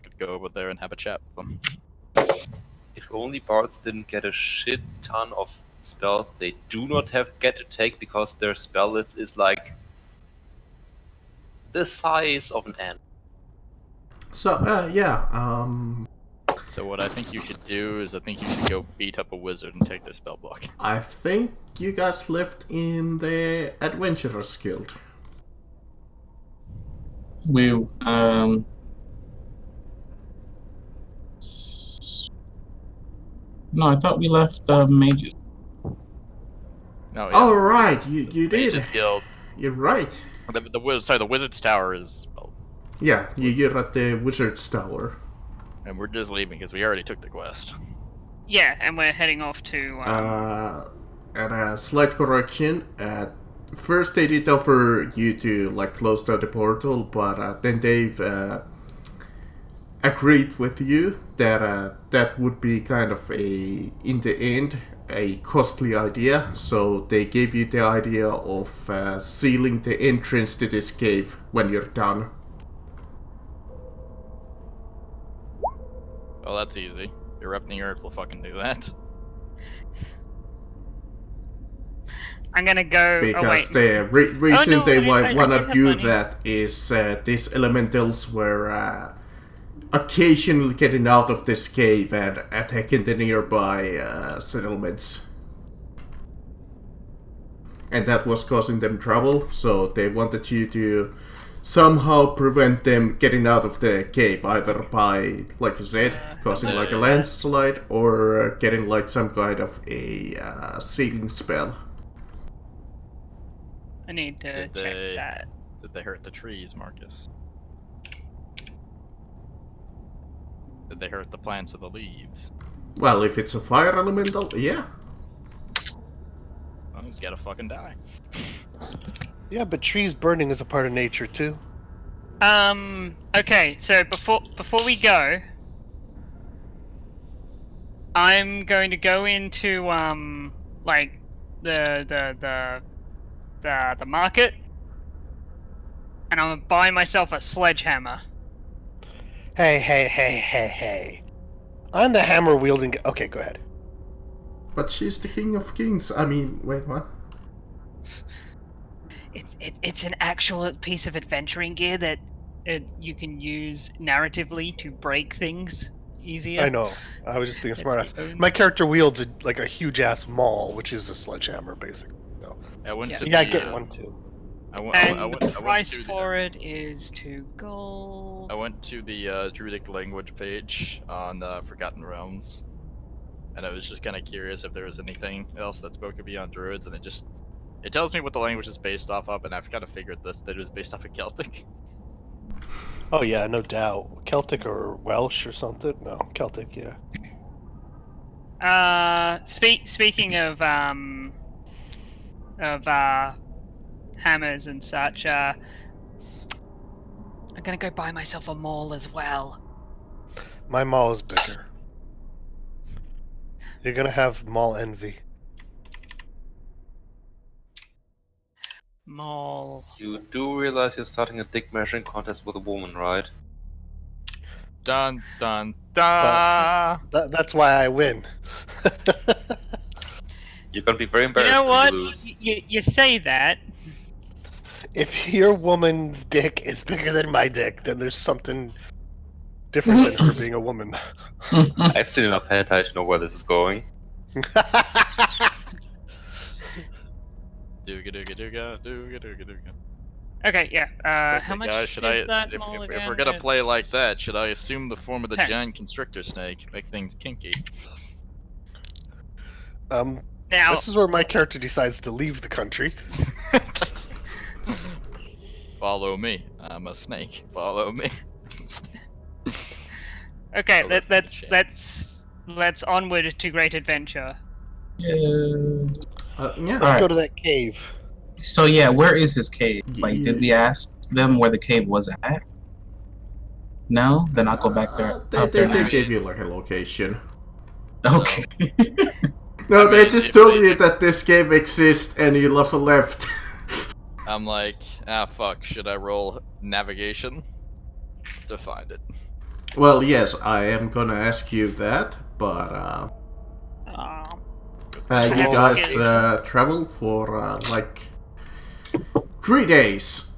I could go over there and have a chat with them. If only bards didn't get a shit ton of spells they do not get to take because their spell list is like the size of an ant. So, So what I think you should do is I think you should go beat up a wizard and take their spell block. I think you guys left in the Adventurers Guild. We, No, I thought we left mages. No, yeah. Oh, right, you did. Mages Guild. You're right. The Wizard's Tower is... Well, Yeah, you're at the Wizard's Tower. and we're just leaving because we already took the quest. Yeah, and we're heading off to... And a slight correction. First they did offer you to close down the portal, but then they've agreed with you that that would be kind of in the end, a costly idea. So they gave you the idea of sealing the entrance to this cave when you're done. Well, that's easy. Erupting the earth will fucking do that. I'm gonna go... Because the reason they I want to have do money. that is these elementals were occasionally getting out of this cave and attacking the nearby settlements. And that was causing them trouble, so they wanted you to somehow prevent them getting out of the cave, either by, like you said, causing a landslide, or getting some kind of a sealing spell. I need to Did check they- that. Did they hurt the trees, Marcus? Did they hurt the plants or the leaves? Well, if it's a fire elemental, yeah. Well, he's gotta fucking die. Yeah, but trees burning is a part of nature too. Okay, so before we go, I'm going to go into the market, and I'm gonna buy myself a sledgehammer. Hey. I'm the hammer wielding. Okay, go ahead. But she's the king of kings. I mean, wait, what? It's an actual piece of adventuring gear that you can use narratively to break things easier. I know. I was just being It's smart ass. the only- My character wields a huge ass maul, which is a sledgehammer, basically. So. I went to Yeah, I the, get one too. And the price for it is 2 gold. I went to the Druidic language page on Forgotten Realms, and I was just kind of curious if there was anything else that spoke of beyond Druids, and it tells me what the language is based off of, and I've kind of figured that it was based off of Celtic. Oh yeah, no doubt. Celtic or Welsh or something? No, Celtic, yeah. Speaking of hammers and such, I'm gonna go buy myself a maul as well. My maul is bigger. You're gonna have maul envy. Maul. You do realize you're starting a dick measuring contest with a woman, right? Dun dun dun! That's why I win. You're gonna be very You embarrassed know when what? you lose. You say that. If your woman's dick is bigger than my dick, then there's something different than her being a woman. I've seen enough hentai to know where this is going. Dooga. Okay, yeah. How Okay, much guys, should is I, that if maul if again? we're gonna play It's- like that, should I assume the form of the 10. giant constrictor snake? Make things kinky. Now, This is where my character decides to leave the country. Follow me. I'm a snake. Follow me. okay, I'll look for the let's onward to great adventure. Yeah. Yeah. Let's Alright. go to that cave. So yeah, where is this cave? Like, did we ask them where the cave was at? No? Then I'll go back there. up there They and gave you a location. ask. Okay. No, I they mean, just if told they- you that this cave exists and you left. I'm like, fuck, should I roll navigation to find it? Well, yes, I am gonna ask you that, but you have to guys get- travel for like 3 days.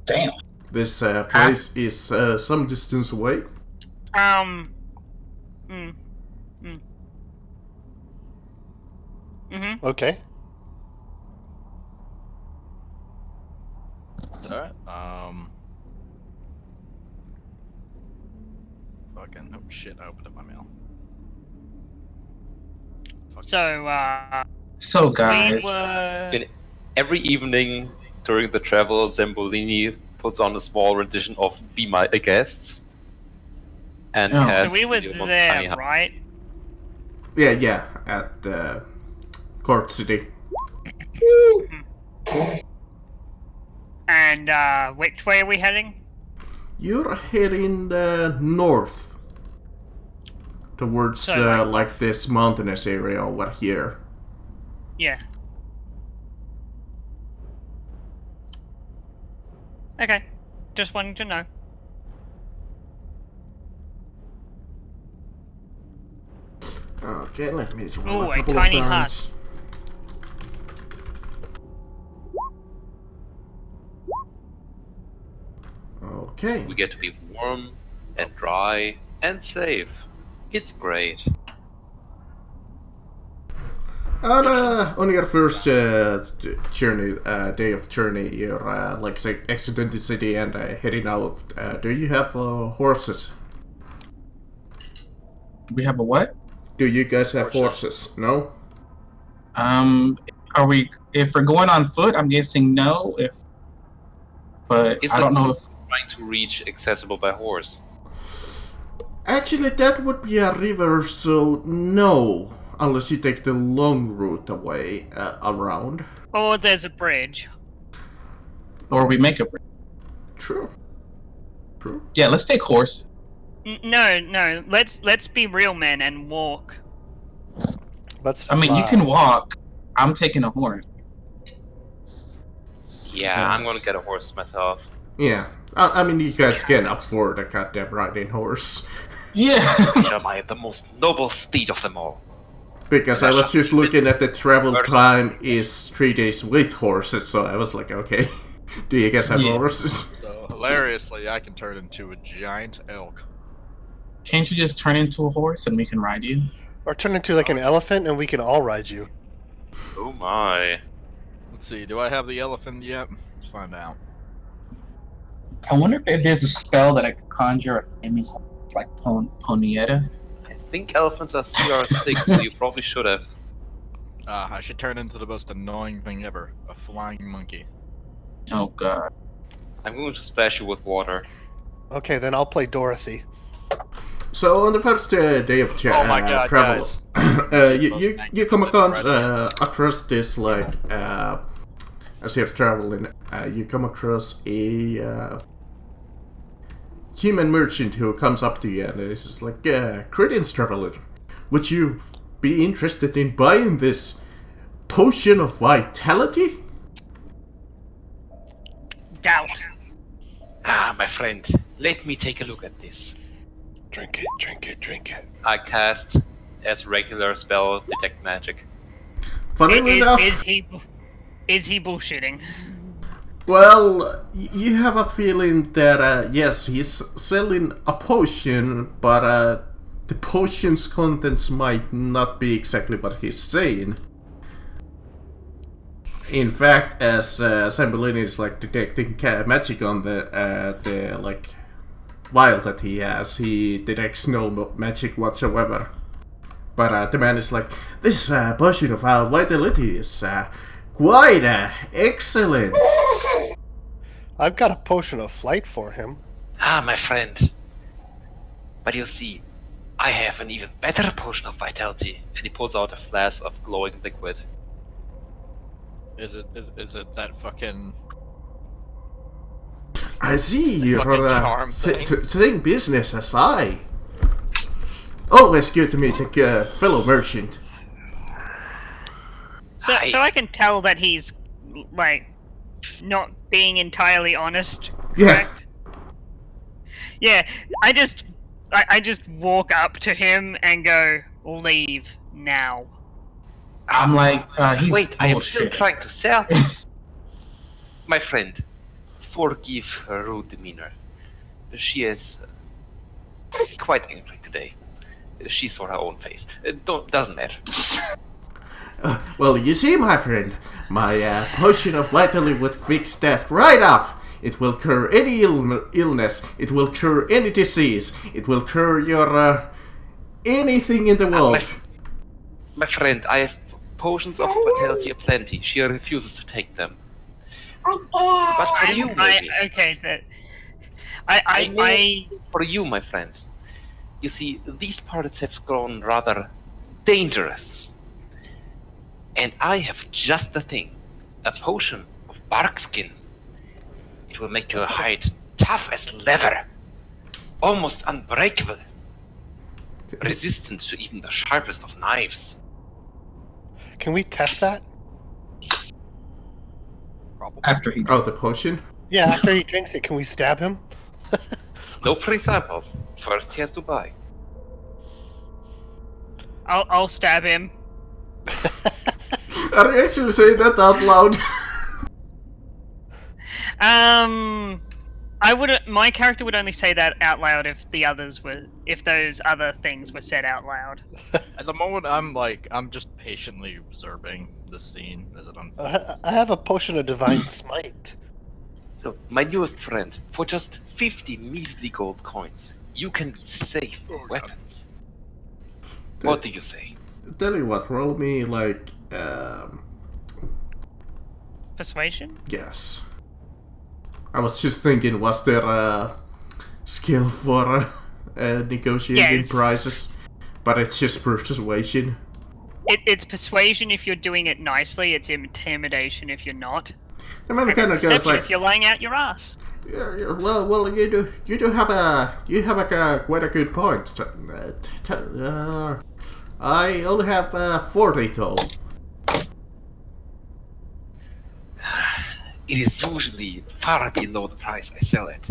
Damn. This place is some distance away. Mm, mm. Mm-hmm. Okay. Alright, fucking, oh shit, I opened up my mail. So, So we guys, were. In every evening during the travel, Zambolini puts on a small rendition of "Be My Guest" and Oh. casts So we were Leomon's tiny there, house. right? Yeah, at Court City. And which way are we heading? You're heading north towards So, like this mountainous area over here. Yeah. Okay. Just wanting to know. Okay, let me roll Ooh, a a couple tiny of hut. times. Okay. We get to be warm and dry and safe. It's great. And on your first journey, day of journey, you're like say, exiting the city and heading out. Do you have horses? we have a what? Do you guys have Horses. horses? No. Are we? If we're going on foot, I'm guessing no. But Is I the don't know. trying to reach accessible by horse? Actually, that would be a river, so no. Unless you take the long route away around. Or there's a bridge. Or we make a. True. True. Yeah, let's take horse. No. Let's be real men and walk. Let's I mean, you fly. can walk. I'm taking a horse. Yeah, I'm Yes. gonna get a horse myself. Yeah. I mean, you guys can afford a goddamn riding horse. Yeah. By the most noble steed of them all. Because I was just looking at the travel time is 3 days with horses, so I was like, okay. Do you guys have Yeah. horses? So, hilariously, I can turn into a giant elk. Can't you just turn into a horse and we can ride you? Or turn into like an elephant and we can all ride you. Oh my. Let's see, do I have the elephant yet? Let's find out. I wonder if there's a spell that I could conjure a flaming horse like Ponietta. I think elephants are CR6, so you probably should have. I should turn into the most annoying thing ever, a flying monkey. Oh god. I'm going to splash you with water. Okay, then I'll play Dorothy. So on the first day of Oh my God, travel, you come across this like as you're traveling, you come across a human merchant who comes up to you and is just like, "Greetings, traveler. Would you be interested in buying this potion of vitality?" Doubt. Ah, my friend, let me take a look at this. Drink it, drink it, drink it. I cast as regular spell detect magic. Funnily enough, Is he bullshitting? well, you have a feeling that yes, he's selling a potion, but the potion's contents might not be exactly what he's saying. In fact, as Sambolini is like detecting magic on the like vial that he has, he detects no magic whatsoever. But the man is like, this potion of vitality is quite excellent. I've got a potion of flight for him. Ah, my friend. But you see, I have an even better potion of vitality. And he pulls out a flask of glowing liquid. Is it that fucking... I see you're Fucking charm thing. saying business as I. Always good to meet a fellow merchant. So I can tell that he's like not being entirely honest. Yeah. Correct? Yeah. I just I just walk up to him and go, "Leave now." I'm like, he's Wait, I am still bullshit. trying to sell. My friend, forgive her rude demeanor. She is quite angry today. She saw her own face. Doesn't matter. Well, you see, my friend, my potion of vitality would fix that right up. It will cure any illness. It will cure any disease. It will cure your anything in the world. My friend, I have potions of vitality aplenty. She refuses to take them. But for you, maybe. For you, my friend. You see, these parts have grown rather dangerous. And I have just the thing. A potion of bark skin. It will make your hide tough as leather. Almost unbreakable. Resistant to even the sharpest of knives. Can we test that? Probably. After he Oh, the potion? Yeah, after he drinks it, can we stab him? No free samples. First he has to buy. I'll stab him. Are you actually saying that out loud? I would. My character would only say that out loud if those other things were said out loud. At the moment, I'm just patiently observing the scene as it unfolds. I have a potion of divine smite. So, my newest friend, for just 50 measly gold coins, you can be safe from weapons. What do you say? Tell you what, roll me like, Persuasion? yes. I was just thinking, was there a skill for negotiating it's- prices? But it's just persuasion. It's persuasion if you're doing it nicely. It's intimidation if you're not. I mean, it It's kind of goes deception like, if you're laying out your ass. yeah, well, you do have quite a good point. I only have 40 total. It is usually far below the price I sell it.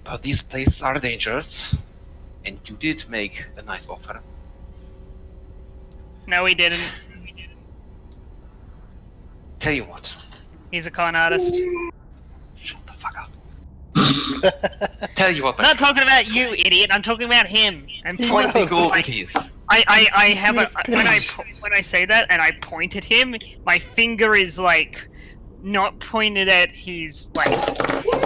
But these places are dangerous, and you did make a nice offer. No, he didn't. Tell you what, He's a con artist. shut the fuck up. Tell you what, I'm my not talking about you, idiot. I'm talking about him. I'm He pointing. was- gold Like, it is. I have a Yes, bitch. when I say that and I point at him, my finger is like not pointed at his like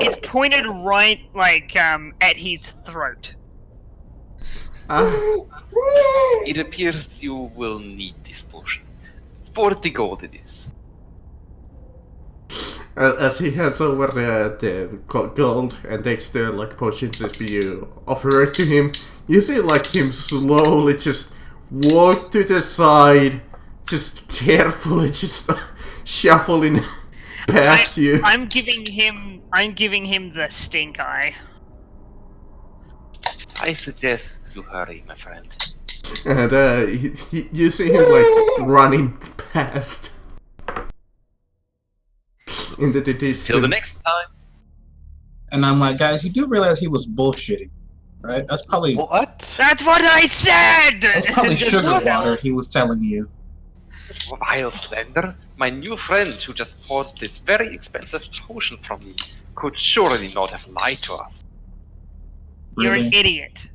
it's pointed right like at his throat. It appears you will need this potion. 40 gold it is. As he hands over the gold and takes the potions if you offer it to him, you see him slowly just walk to the side, just carefully just shuffling past you. I'm giving him the stink eye. I suggest you hurry, my friend. And you see him running past into the distance. Till the next time. And I'm like, guys, you do realize he was bullshitting, right? That's probably What? That's what I said. that's probably Just sugar look- water he was selling you. Vile Slender, my new friend who just bought this very expensive potion from me, could surely not have lied to us. You're Really? an idiot,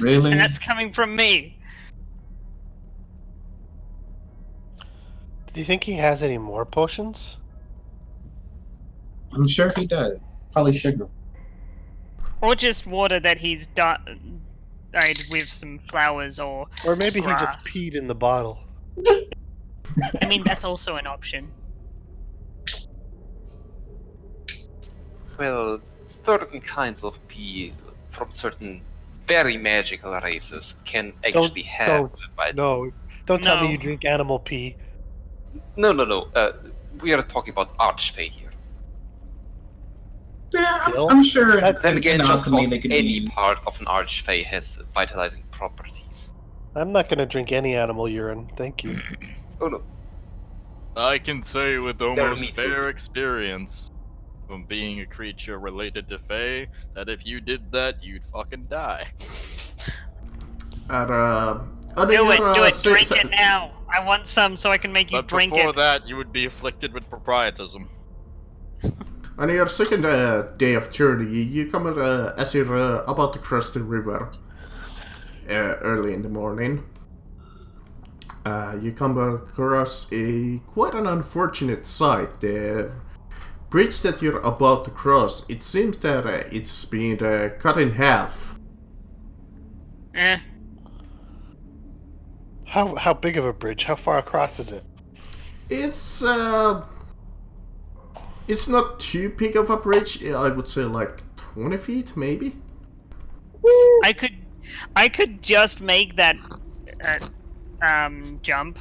Really? and that's coming from me. Do you think he has any more potions? I'm sure he does. Probably sugar. Or just water that he's dyed with some flowers, or Or maybe he Grass. just peed in the bottle. I mean that's also an option. Well, certain kinds of pee from certain very magical races can actually have don't. No, don't tell me No. you drink animal pee. No. We are talking about Archfey here. Yeah, Bill? I'm sure That's- Then in again, just alchemy about they could any be. part of an Archfey has vitalizing properties. I'm not gonna drink any animal urine. Thank you. Oh no. I can say with me almost too. fair experience from being a creature related to Fae, that if you did that, you'd fucking die. And Do it, drink it now. I want some so I can make you But drink before it. that, you would be afflicted with proprietism. on your second day of journey, you come as you're about to cross the river early in the morning. You come across quite an unfortunate sight. The bridge that you're about to cross, it seems that it's been cut in half. Eh. How big of a bridge? How far across is it? It's not too big of a bridge. I would say like 20 feet, maybe. I could just make that jump.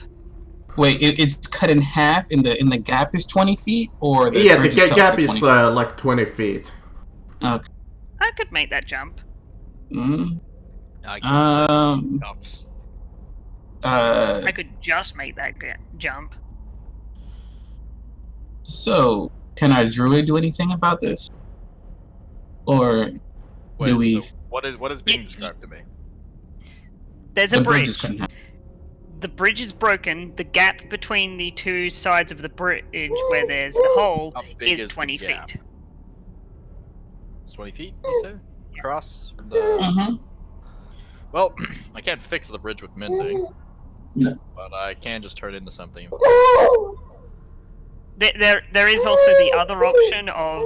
Wait, it's cut in half, and the gap is 20 feet, or the Yeah, the bridge itself gap is is 20 feet? like 20 feet. Okay. I could make that jump. Mm, I cups. I could just make that jump. So, can our druid do anything about this? Or Wait, do we... so what is being described to me? There's the a bridge is bridge. cut in half. The bridge is broken. The gap between the two sides of the bridge, where there's the hole, How big is the 20 gap? feet. It's 20 feet, you said? Across from the... Mm-hmm. Well, I can't fix the bridge with mending. No. But I can just turn it into something. There is also the other option of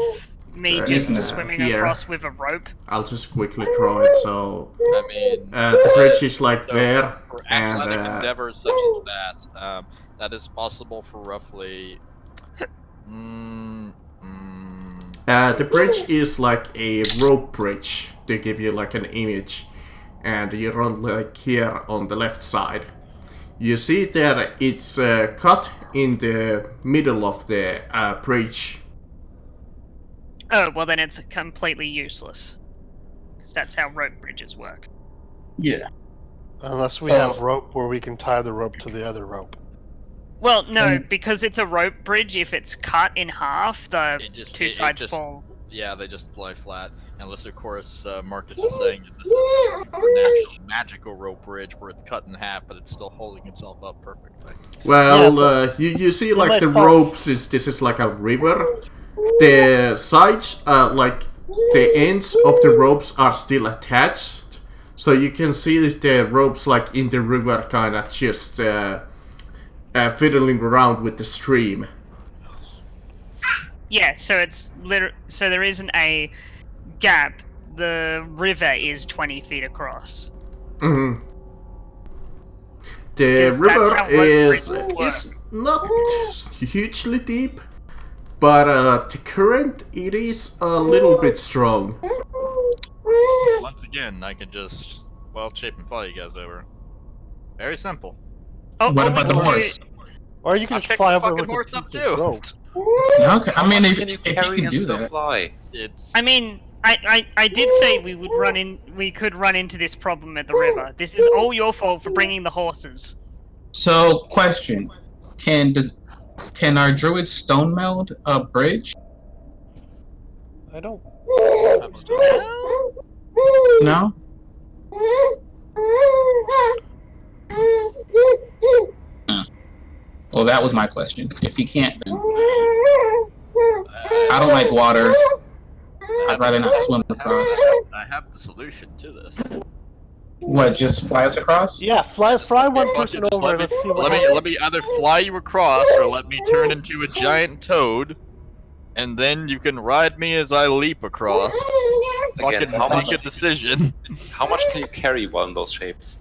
me just Isn't it swimming here? across with a rope. I'll just quickly draw it. So I mean... the bridge is like so there, for and athletic endeavors such as that, that is possible for roughly... the bridge is like a rope bridge to give you like an image, and you run like here on the left side. You see that it's cut in the middle of the bridge. Oh, well then it's completely useless. Because that's how rope bridges work. Yeah. Unless we So- have rope where we can tie the rope to the other rope. Well, no, because it's a rope bridge, if it's cut in half, the two sides fall. Yeah, they just lie flat. Unless, of course, Marcus is saying that this is a magical rope bridge where it's cut in half, but it's still holding itself up perfectly. Well, Yeah, you see it like might the fall. ropes, this is like a river. The sides, like the ends of the ropes are still attached. So you can see the ropes like in the river kind of just fiddling around with the stream. Yeah, so it's so there isn't a gap. The river is 20 feet across. Mm-hmm. The Yes, that's river how rope is bridges work. not hugely deep, but the current it is a little bit strong. Once again, I can just, well, shape and fly you guys over. Very simple. Oh, What oh, about we the can do- horse? Or you can I'll just pick fly the over fucking with horse a up piece of too. rope. Okay, I mean, if Can you you carry can and do still that. fly? It's... I mean, I did say we could run into this problem at the river. This is all your fault for bringing the horses. So, question: Can our druid stone meld a bridge? I don't. No. Well, that was my question. If he can't, then I don't like water. I'd rather not swim across. I have the solution to this. What? Just fly us across? Yeah, fly Just one fucking person just over and let let's see me, what let me happens. let me either fly you across or let me turn into a giant toad, and then you can ride me as I leap across. Again, Fucking how make much- a decision. How much can you carry while in those shapes?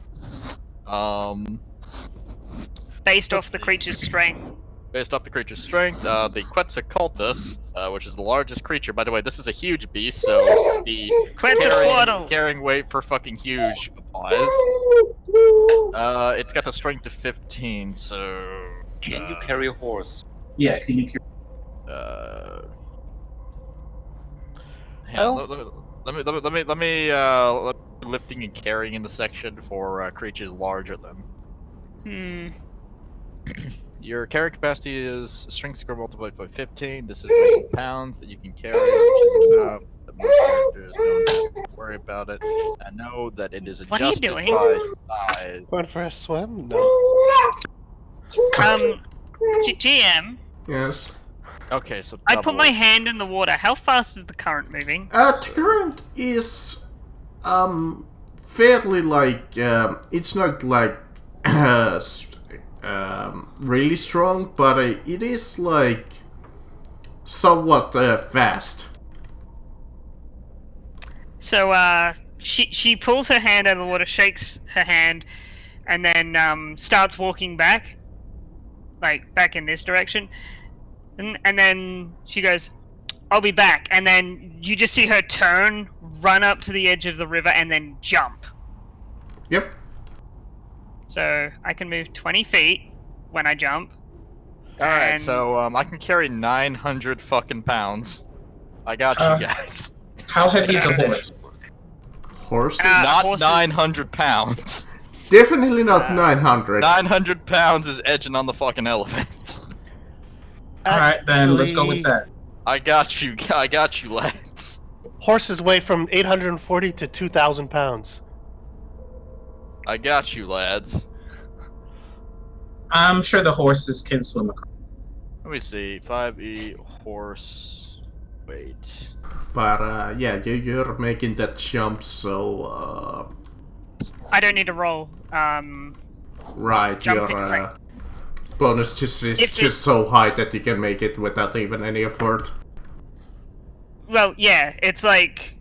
Based off the creature's strength. Based off the creature's strength, the Quetzalcoatlus, which is the largest creature. By the way, this is a huge beast, so the Quetzalcoatl! carrying weight for fucking huge applies. It's got the strength of 15, so... Can you carry a horse? Yeah. Can you? Hang on, let me lifting and carrying in the section for creatures larger than. Your carry capacity is strength score multiplied by 15. This is weight in pounds that you can carry, which is enough that most characters don't have to worry about it. And know that it is What are you adjusted doing? by size. Going for a swim? No. GM, Yes. Okay, so I double. put my hand in the water. How fast is the current moving? The current is fairly like it's not like really strong, but it is like somewhat fast. So she pulls her hand out of the water, shakes her hand, and then starts walking back, like back in this direction, and then she goes, "I'll be back," and then you just see her turn, run up to the edge of the river, and then jump. Yep. So I can move 20 feet when I jump. Alright, and- so I can carry 900 fucking pounds. I got you guys. How heavy is a horse? Horses? Not horses- 900 pounds. Definitely not 900. 900 pounds is edging on the fucking elephant. Alright, then let's go with Actually, that. I got you, lads. Horses weigh from 840 to 2,000 pounds. I got you, lads. I'm sure the horses can swim across. Let me see. 5e horse weight. But yeah, you're making that jump, so I don't need to roll. right, Jumping, your right. bonus just is If just so high that you can make it without even any effort. Well, yeah, it's like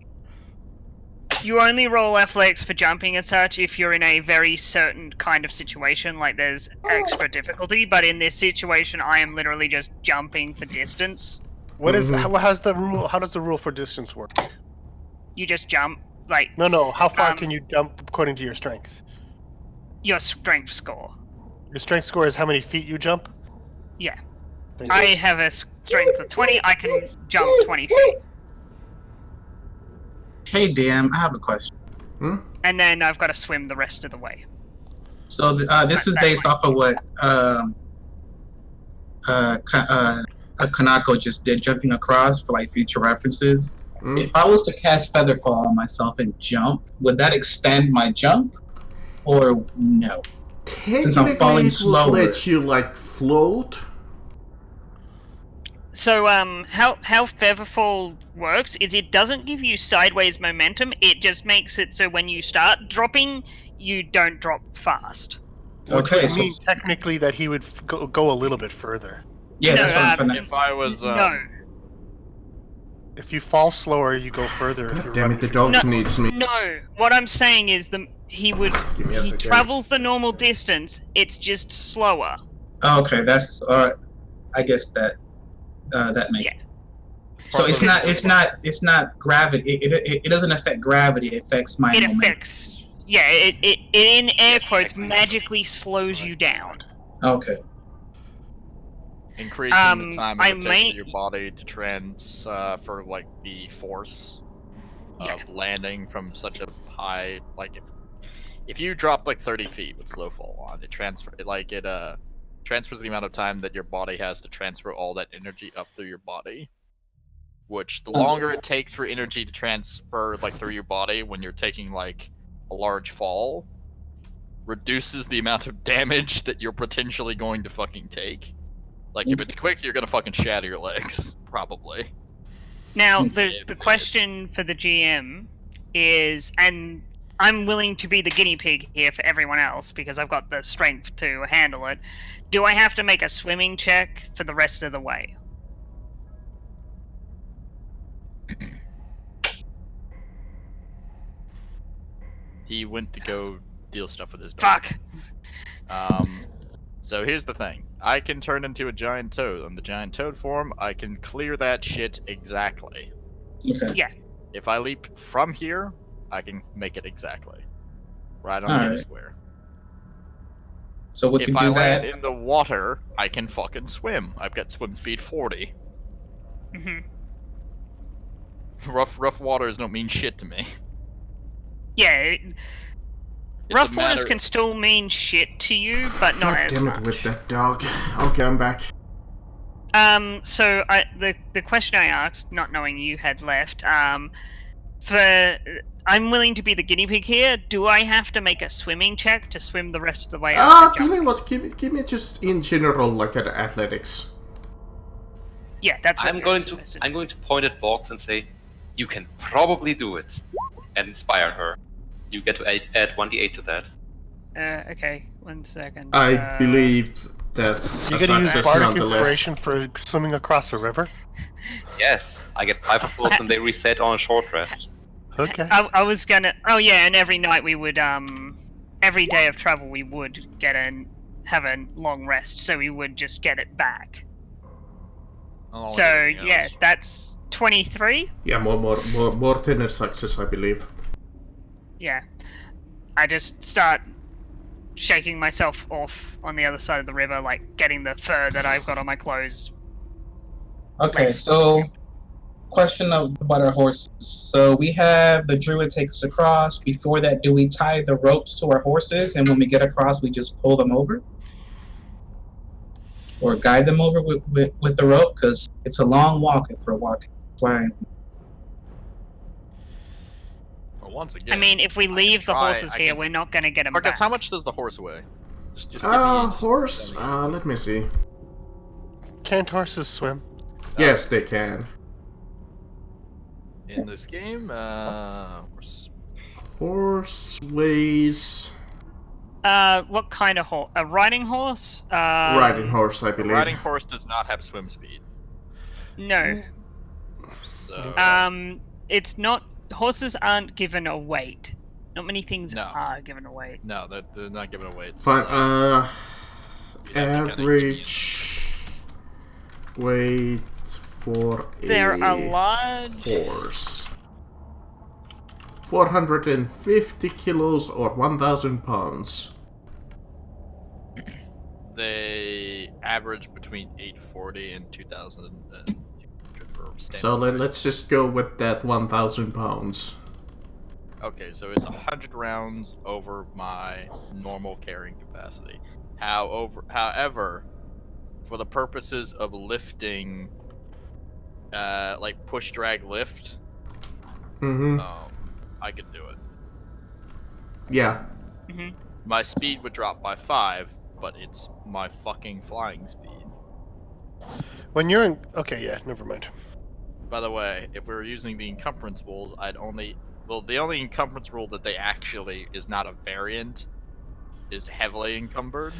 you only roll athletics for jumping and such if you're in a very certain kind of situation, like there's extra difficulty. But in this situation, I am literally just jumping for distance. What is Mhm. how's the rule? How does the rule for distance work? You just jump, like No. How far Um, can you jump according to your strength? your strength score. Your strength score is how many feet you jump. Yeah. Thank I you. have a strength of 20. I can jump 20 feet, Hey, DM, I have a question. and then I've got to swim the rest of the way. So this is based off of what Kanako just did, jumping across for like future references. Mm. If I was to cast Featherfall on myself and jump, would that extend my jump, or no? Since I'm Technically, falling it would slower. let you like float. So, how Featherfall works is it doesn't give you sideways momentum. It just makes it so when you start dropping, you don't drop fast. Okay, I so mean, technically, that he would go a little bit further. yeah, No, that's what I'm gonna. If I was, No. If you fall slower, you go further. If God you're damn running it, the for- dog No. needs me. No, what I'm saying is he Give me a he second. travels the normal distance. It's just slower. Oh, okay, that's I guess that makes. Yeah. So it's not gravity. It doesn't affect gravity. It affects my It momentum. affects. Yeah, it in air quotes magically slows you down. Okay. increasing the time I it would take may- for your body to transfer like the force of Yeah. landing from such a high, like if you drop like 30 feet with slow fall on, it transfers the amount of time that your body has to transfer all that energy up through your body. Which the longer it takes for energy to transfer like through your body when you're taking like a large fall, reduces the amount of damage that you're potentially going to fucking take. Like if it's quick, you're gonna fucking shatter your legs, probably. Now, Yeah, the question for the GM is, and I'm willing to be the guinea pig here for everyone else because I've got the strength to handle it. Do I have to make a swimming check for the rest of the way? He went to go deal stuff with his dog. Fuck. So here's the thing. I can turn into a giant toad. In the giant toad form, I can clear that shit exactly. Okay. If I leap from here, I can make it exactly. Right on Alright. the square. So we If can I do land that. in the water, I can fucking swim. I've got swim speed 40. hmm Rough waters don't mean shit to me. Yeah. rough waters can still mean shit to you, but not God as damn much. it with that dog. Okay, I'm back. So the question I asked, not knowing you had left, for I'm willing to be the guinea pig here. Do I have to make a swimming check to swim the rest of the way after Tell jumping? me what, give me just in general like an athletics. Yeah, that's what I'm going to point at Box and say, you can probably do it, and inspire her. You get to add 1d8 to that. Okay, 1 second. I believe that's You a gotta use success bardic nonetheless. inspiration for swimming across a river. Yes, I get 5 of those and they reset on a short rest. Okay. I was gonna. Oh yeah, and every night we would every day of travel we would have a long rest, so we would just get it back. Along with So everything yeah, else. that's 23. Yeah, more than a success, I believe. Yeah, I just start shaking myself off on the other side of the river, like getting the fur that I've got on my clothes. Okay, so question about our horses. So we have the druid take us across. Before that, do we tie the ropes to our horses, and when we get across, we just pull them over, or guide them over with the rope? Because it's a long walk if we're walking. That's why. Well, once again, I mean, if we leave the horses here, we're not going to get them Marcus, back. how much does the horse weigh? Just give me. Horse? Let me see. Can't horses swim? Yes, they can. In this game, horse. Horse weighs... What kind of horse? A riding horse? riding horse, I A believe. riding horse does not have swim speed. No. So, It's not. Horses aren't given a weight. Not many things No. are given a weight. no, they're not giving a weight. Fine, You'd have to kinda average weight for They're a a large. horse. 450 kilos or 1,000 pounds. They average between 840 and 2,000 for standard. So weight. let's just go with that 1,000 pounds. Okay, so it's 100 rounds over my normal carrying capacity. However, for the purposes of lifting, like push drag lift, Mm-hmm. I could do it. Yeah. Hmm. My speed would drop by 5, but it's my fucking flying speed. When you're in... Okay, yeah, never mind. By the way, if we were using the encumbrance rules, the only encumbrance rule that they actually is not a variant is heavily encumbered,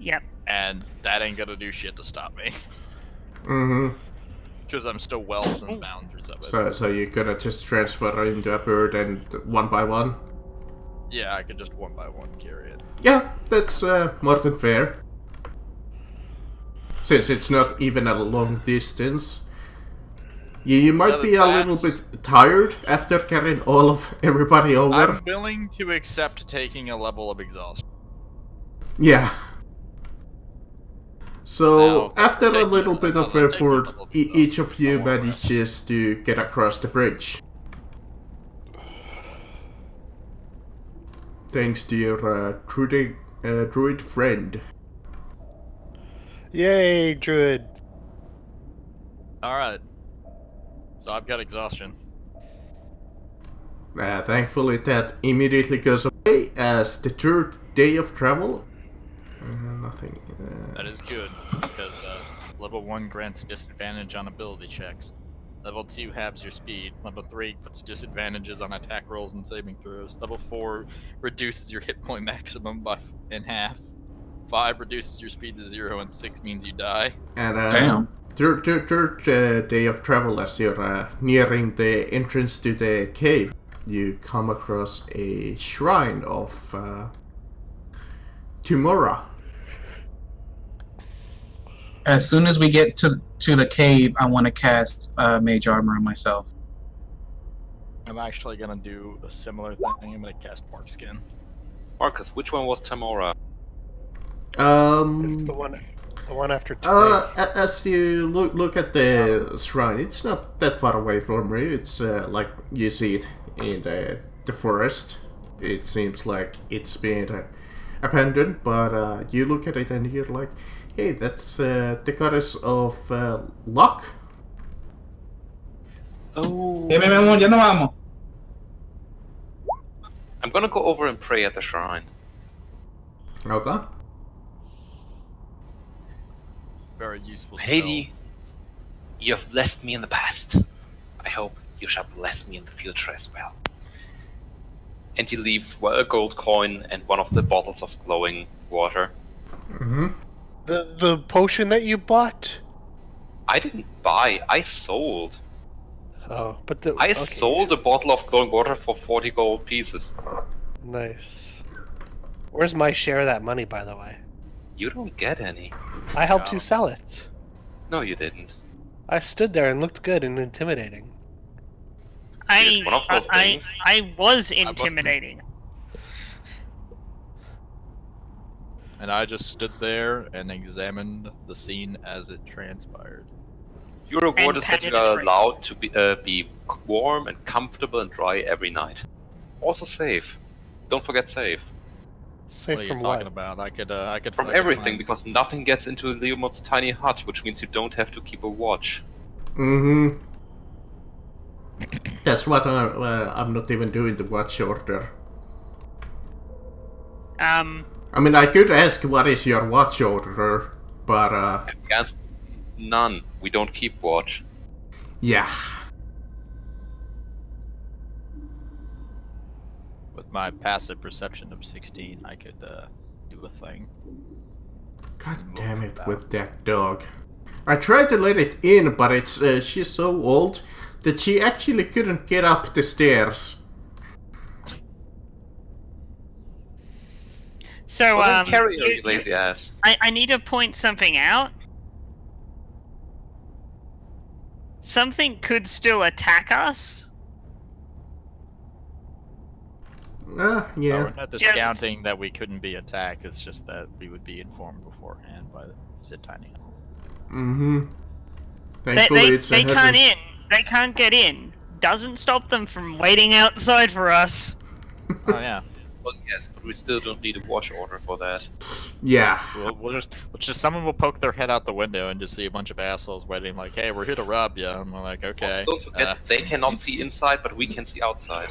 Yep. and that ain't gonna do shit to stop me. Mm-hmm. Because I'm still well within the boundaries of it. So you're gonna just transfer into a bird and one by one? Yeah, I could just one by one carry it. Yeah, that's more than fair. Since it's not even a long distance. You might be a little bit tired after carrying all of everybody over. I'm willing to accept taking a level of exhaustion. Yeah. So, Now, after a taking little a bit of level- taking a effort, level of each of you exhaustion, I won't manages to get across the bridge. Thanks to your druid friend. Yay, druid. Alright. So I've got exhaustion. Thankfully that immediately goes away as the third day of travel. Nothing. That is good, because level 1 grants disadvantage on ability checks. Level 2 halves your speed. Level 3 puts disadvantages on attack rolls and saving throws. Level 4 reduces your hit point maximum in half. 5 reduces your speed to 0, and 6 means you die. And Damn. third day of travel, as you're nearing the entrance to the cave, you come across a shrine of Tumora. As soon as we get to the cave, I want to cast Mage Armor on myself. I'm actually gonna do a similar thing. I'm gonna cast Bark Skin. Marcus, which one was Tamora? It's the one after today. As you look at the shrine, it's not that far away from you. It's like you see it in the forest. It seems like it's been abandoned, but you look at it and you're like, hey, that's the goddess of luck. Oh. mi amor, ya no vamos. I'm gonna go over and pray at the shrine. Okay. Very useful Lady, you have blessed me in the past. I hope you shall bless me in the future as well. And he leaves a gold coin and one of the bottles of glowing water. Mm-hmm. The potion that you bought? I didn't buy, I sold. Oh, but the I okay. sold a bottle of glowing water for 40 gold pieces. Nice. Where's my share of that money, by the way? You don't get any. I helped you sell it. No, you didn't. I stood there and looked good and intimidating. It's one of those things. I was intimidating. And I just stood there and examined the scene as it transpired. Your reward And is that you patted are it. allowed to be warm and comfortable and dry every night. Also safe. Don't forget safe. Safe What are you from talking what? about? I could From I could everything, find- because nothing gets into Leomord's tiny hut, which means you don't have to keep a watch. Mm-hmm. That's what I'm not even doing the watch order. I mean, I could ask what is your watch order, but The answer, none. We don't keep watch. yeah. with my passive perception of 16, I could do a thing. God damn it with that dog. I tried to let it in, but it's she's so old that she actually couldn't get up the stairs. So Well, then carry her, you lazy ass. I need to point something out. Something could still attack us. Oh, Yeah. we're not discounting that we couldn't be attacked, it's just that we would be informed beforehand by the Sid Tiny. Mm-hmm. Thankfully, it's They ahead can't of- in. They can't get in. Doesn't stop them from waiting outside for us. Oh yeah. Well, yes, but we still don't need a watch order for that. Yeah. We'll just someone will poke their head out the window and just see a bunch of assholes waiting like, hey, we're here to rob you. And we're like, okay. Also, don't forget, they cannot see inside, but we can see outside.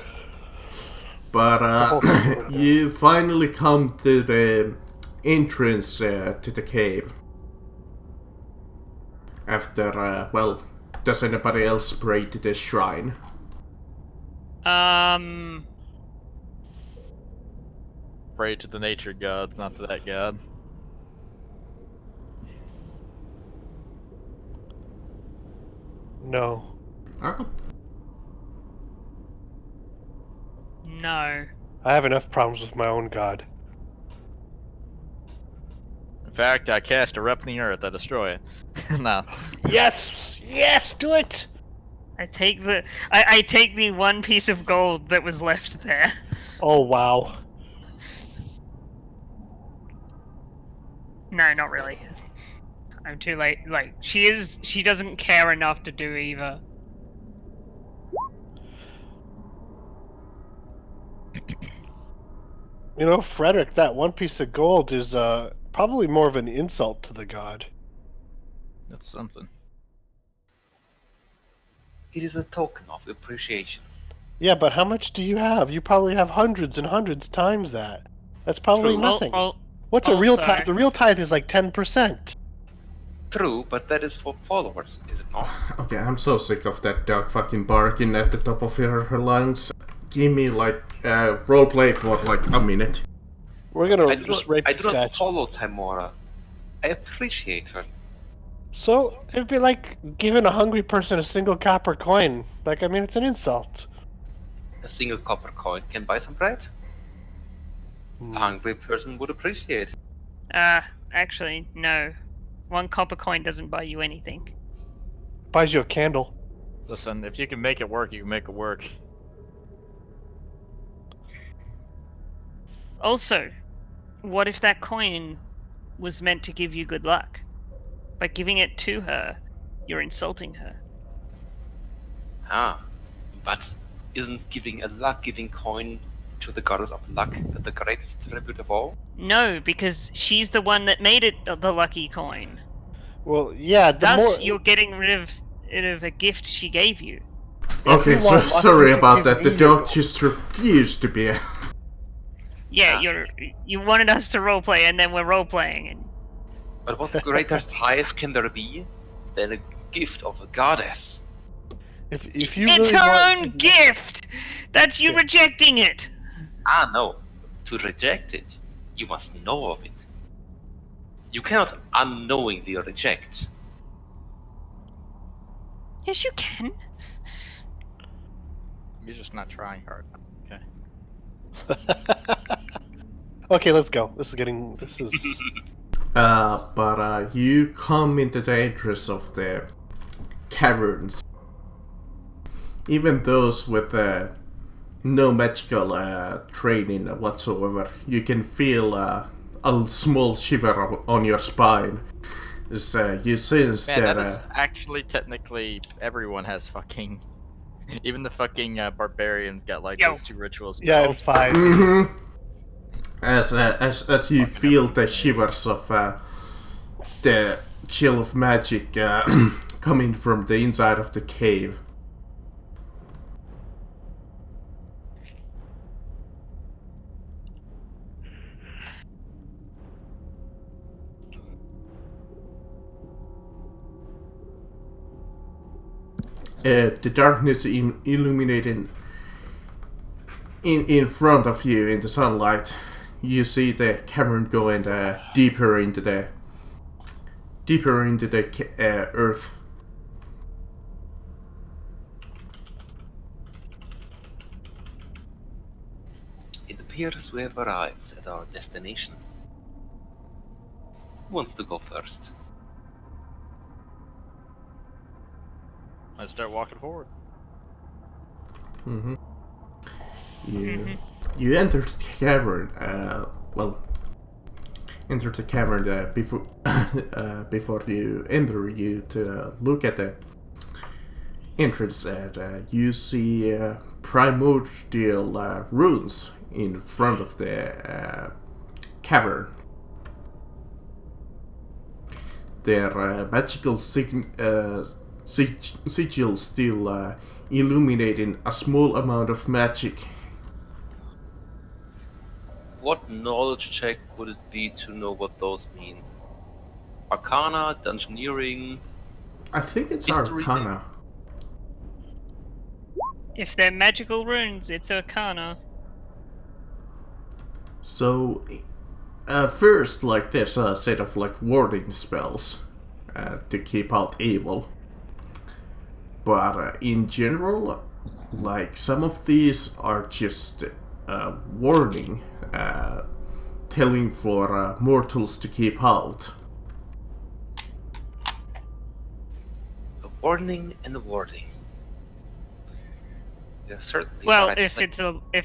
But you finally come to the entrance to the cave. After, well, does anybody else pray to the shrine? Pray to the nature gods, not to that god. No. Oh. No. I have enough problems with my own god. In fact, I cast Erupt in the Earth to destroy it. No. Yes! Yes! Do it! I take the one piece of gold that was left there. Oh, wow. No, not really. I'm too late. Like, she doesn't care enough to do either. You know, Frederick, that one piece of gold is probably more of an insult to the god. That's something. It is a token of appreciation. Yeah, but how much do you have? You probably have hundreds and hundreds times that. That's probably True. nothing. Al- What's a real also- tithe? The real tithe is like 10%. True, but that is for followers, is it not? Okay, I'm so sick of that dog fucking barking at the top of her lungs. Give me, like, roleplay for, like, a minute. We're gonna I do just not, rape I the do not statue. follow Timora. I appreciate her. So, it'd be like giving a hungry person a single copper coin. Like, I mean, it's an insult. A single copper coin can buy some bread. Hmm. A hungry person would appreciate. Actually, no. One copper coin doesn't buy you anything. Buys you a candle. Listen, if you can make it work, you can make it work. Also, what if that coin was meant to give you good luck? By giving it to her, you're insulting her. Ah, but isn't giving a luck-giving coin to the goddess of luck, the greatest tribute of all? No, because she's the one that made it the lucky coin. Well, yeah. The Thus, more you're getting rid of a gift she gave you. if you Okay, so want luck, sorry you should about give that. The me your dog gold. just refused to be a... Yeah, Ah. you wanted us to roleplay, and then we're roleplaying. And But what greater tithe can there be than a gift of a goddess? If you it's really her want, own gift. That's you Yeah. rejecting it. Ah, no. To reject it, you must know of it. You cannot unknowingly reject. Yes, you can. You're just not trying hard. Okay. Okay, let's go. This is. But you come into the entrance of the caverns. Even those with no magical training whatsoever, you can feel a small shiver on your spine. As you sense Man, that. that is actually technically everyone has fucking. Even the fucking barbarians got like Yo. those 2 ritual Yeah, and spells. 5. Mm-hmm. As you Fucking feel the everything. shivers of the chill of magic coming from the inside of the cave. The darkness illuminating in front of you in the sunlight. You see the cavern going deeper into the earth. It appears we have arrived at our destination. Who wants to go first? I start walking forward. Mm-hmm. You enter the cavern. Enter the cavern before before you enter. You to look at the entrance, and you see primordial runes in front of the cavern. Their magical sigils still illuminating a small amount of magic. What knowledge check would it be to know what those mean? Arcana, Dungeoneering. I think it's History. Arcana. If they're magical runes, it's Arcana. So, first, like, there's a set of like warding spells to keep out evil. But in general, like, some of these are just warning, telling for mortals to keep out. A warning and a warding. You're certainly Well, right. if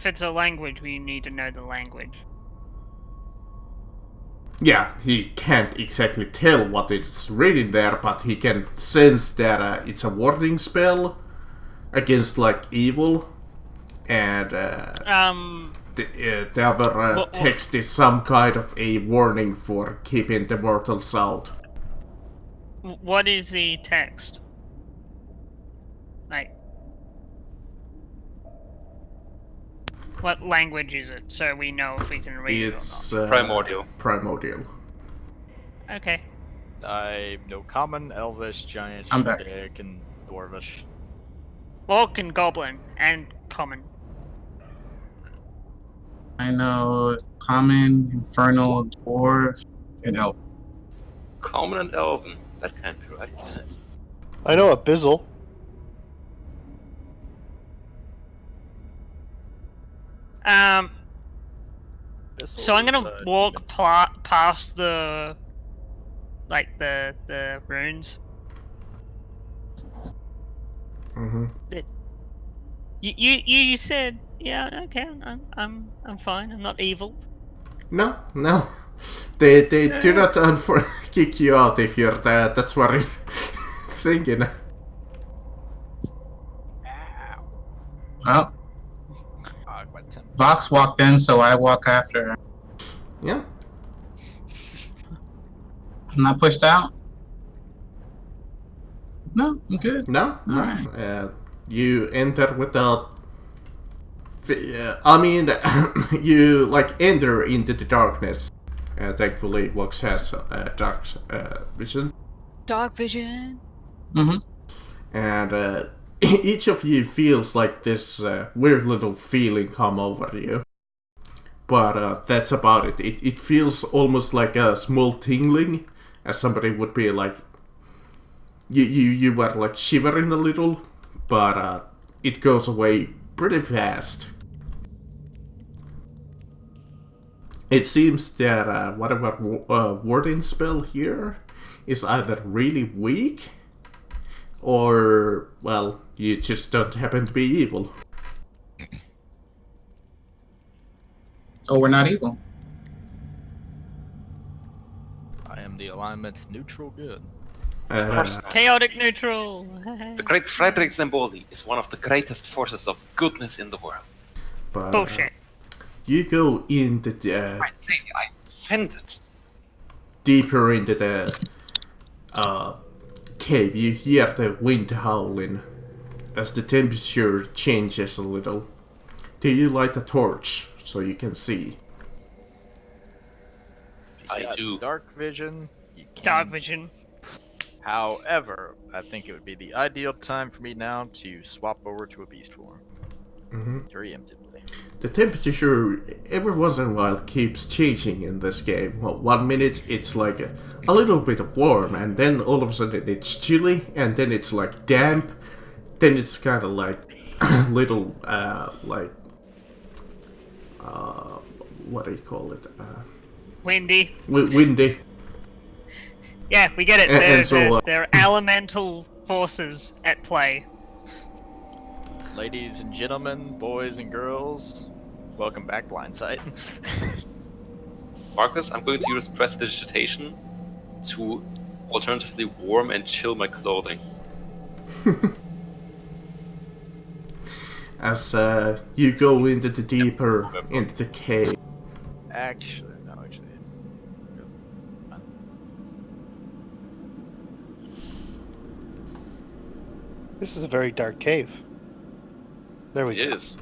it's a language, we need to know the language. Yeah, he can't exactly tell what is written there, but he can sense that it's a warding spell against like evil, and the other What- text is some kind of a warning for keeping the mortals out. What is the text? Like, what language is it? So we know if we can read It's it Primordial. Primordial. or not. Okay. I know Common, Elvish, Giant, I'm back. Dick, and Dwarvish. Orc and Goblin and Common. I know common, infernal, dwarf, and elf. Common and Elven. That can't be right. Can it? I know Abyssal. So I'm gonna walk past the runes. Mm-hmm. You said yeah, okay, I'm fine. I'm not evil. No. They do not kick you out if you're that's what I'm thinking. Well, My temp Vox walked in, so I walk after her. Yeah. I'm not pushed out? No, I'm good. No, no. Alright. You enter without. I mean, you like enter into the darkness. Thankfully, Vox has dark vision, Dark vision. Mm-hmm. and each of you feels like this weird little feeling come over you. But that's about it. It feels almost like a small tingling, as somebody would be like. You were like shivering a little, but it goes away pretty fast. It seems that whatever warding spell here is either really weak, or, well, you just don't happen to be evil. Oh, we're not evil. I am the alignment neutral good. Of course, Chaotic neutral. the great Frederick Zamboli is one of the greatest forces of goodness in the world. But, Bullshit. You go into the I say I offended. deeper into the cave. You hear the wind howling as the temperature changes a little. Do you light a torch so you can see? I got do. Dark vision. You can't. Dark vision. However, I think it would be the ideal time for me now to swap over to a beast form. Preemptively. The temperature every once in a while keeps changing in this game. Well, 1 minute it's like a little bit warm, and then all of a sudden it's chilly, and then it's like damp, then it's kind of like little like what do you call it? Windy. Windy. Yeah, we get it. And- There and so, there are elemental forces at play. Ladies and gentlemen, boys and girls, welcome back, Blindsight. Marcus, I'm going to use prestidigitation to alternatively warm and chill my clothing. As you go into the deeper into the cave. Actually. This is a very dark cave. There we It go. is.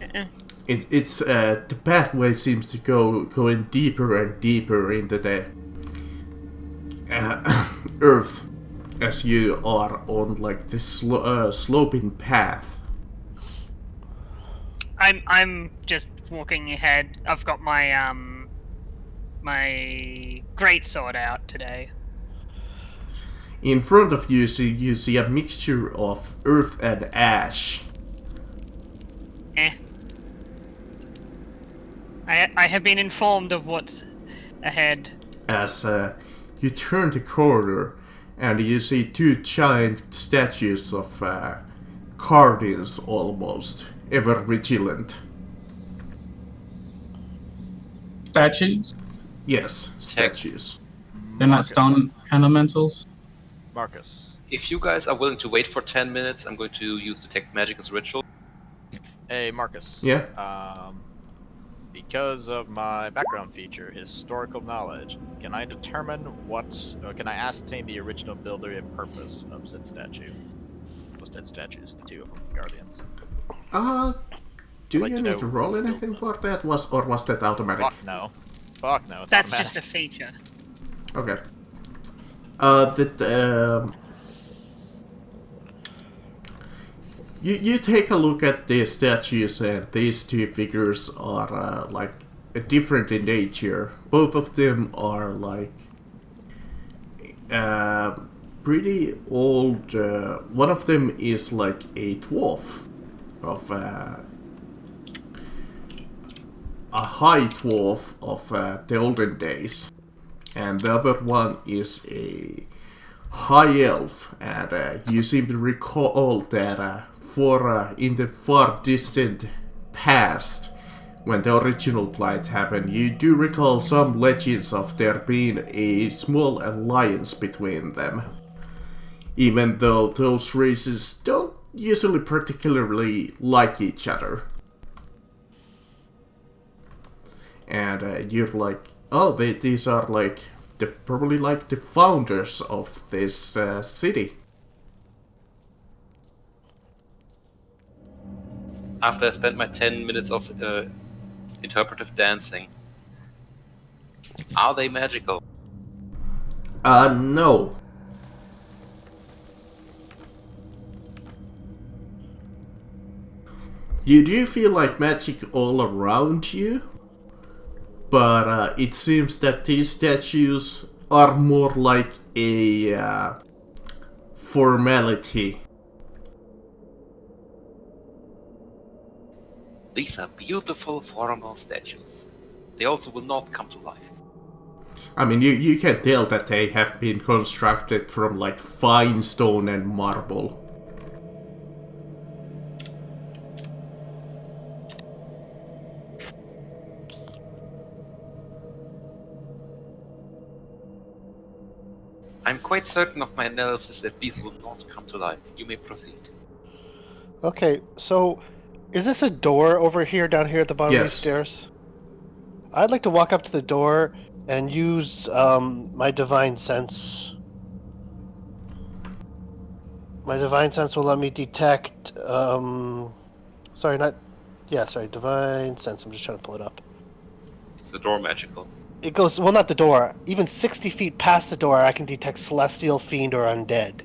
It's the pathway seems to going deeper and deeper into the earth as you are on like this sloping path. I'm just walking ahead. I've got my my great sword out today. In front of you, you see a mixture of earth and ash. I have been informed of what's ahead. As you turn the corner and you see two giant statues of guardians almost, ever vigilant. Statues? Yes, statues. They're not stone elementals? Marcus. If you guys are willing to wait for 10 minutes, I'm going to use Detect Magic as a ritual. Hey, Marcus. Yeah? Because of my background feature, historical knowledge, can I determine can I ascertain the original builder and purpose of said statue? Those dead statues, the two of them, guardians. Do like you to need know to roll who built anything them. for that, or was that automatic? Fuck no. Fuck no, it's That's automatic. just a feature. Okay. You take a look at the statues, and these two figures are like different in nature. Both of them are like pretty old. One of them is like a dwarf of a high dwarf of the olden days, and the other one is a high elf. And you seem to recall that in the far distant past, when the original blight happened, you do recall some legends of there being a small alliance between them. Even though those races don't usually particularly like each other. and you're like, oh, these are like probably like the founders of this city. After I spent my 10 minutes of interpretive dancing, are they magical? No. You do feel like magic all around you, but it seems that these statues are more like a formality. These are beautiful formal statues. They also will not come to life. I mean, you can tell that they have been constructed from like fine stone and marble. I'm quite certain of my analysis that these will not come to life. You may proceed. Okay, so is this a door over here, down here at the bottom of these Yes. stairs? I'd like to walk up to the door and use my divine sense. My divine sense will let me detect. Sorry, not. Yeah, sorry, divine sense. I'm just trying to pull it up. Is the door magical? It goes, well, not the door. Even 60 feet past the door, I can detect celestial, fiend, or undead.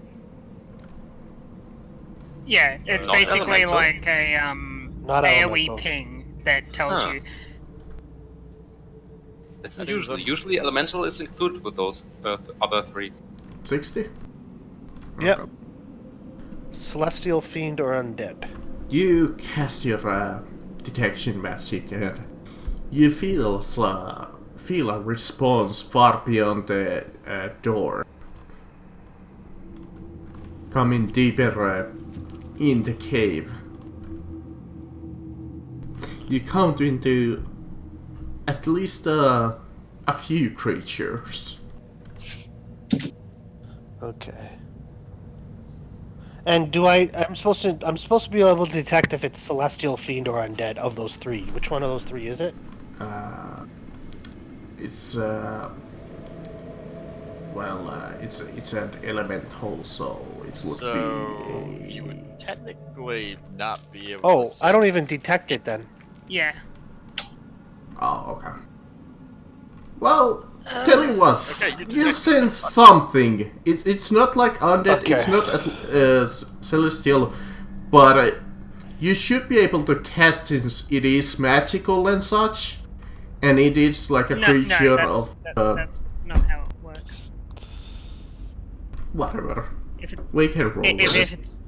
Yeah, it's Not basically elemental. like a Not AoE elemental. ping that tells Huh. you. It's I think unusual. so. Usually elemental is included with those other three. 60? Yep. Okay. Celestial, fiend, or undead. You cast your detection magic and you feel a response far beyond the door. Coming deeper in the cave. You count into at least a few creatures. Okay. And I'm supposed to be able to detect if it's celestial, fiend, or undead of those three. Which one of those three is it? It's it's an elemental, so it would So be you would technically not be able Oh, to I don't sense- even detect it then. Yeah. Oh, okay. Well, tell you what, Okay, you you detect- sense something. It's not like undead, Okay. it's not as celestial, but you should be able to cast since it is magical and such, and it is like a No, creature that's, of that's not how it works. whatever. If it, We can roll with if it. it's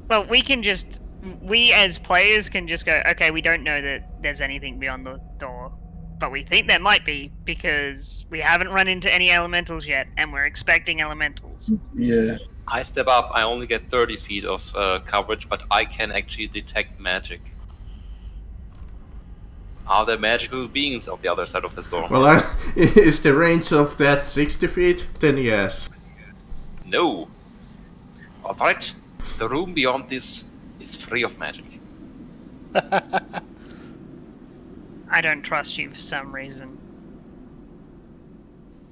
well, we as players can just go, okay, we don't know that there's anything beyond the door, but we think there might be because we haven't run into any elementals yet, and we're expecting elementals. Yeah. I step up. I only get 30 feet of coverage, but I can actually detect magic. Are there magical beings on the other side of the storm? Well, is the range of that 60 feet? Then yes. No. Alright. The room beyond this is free of magic. I don't trust you for some reason.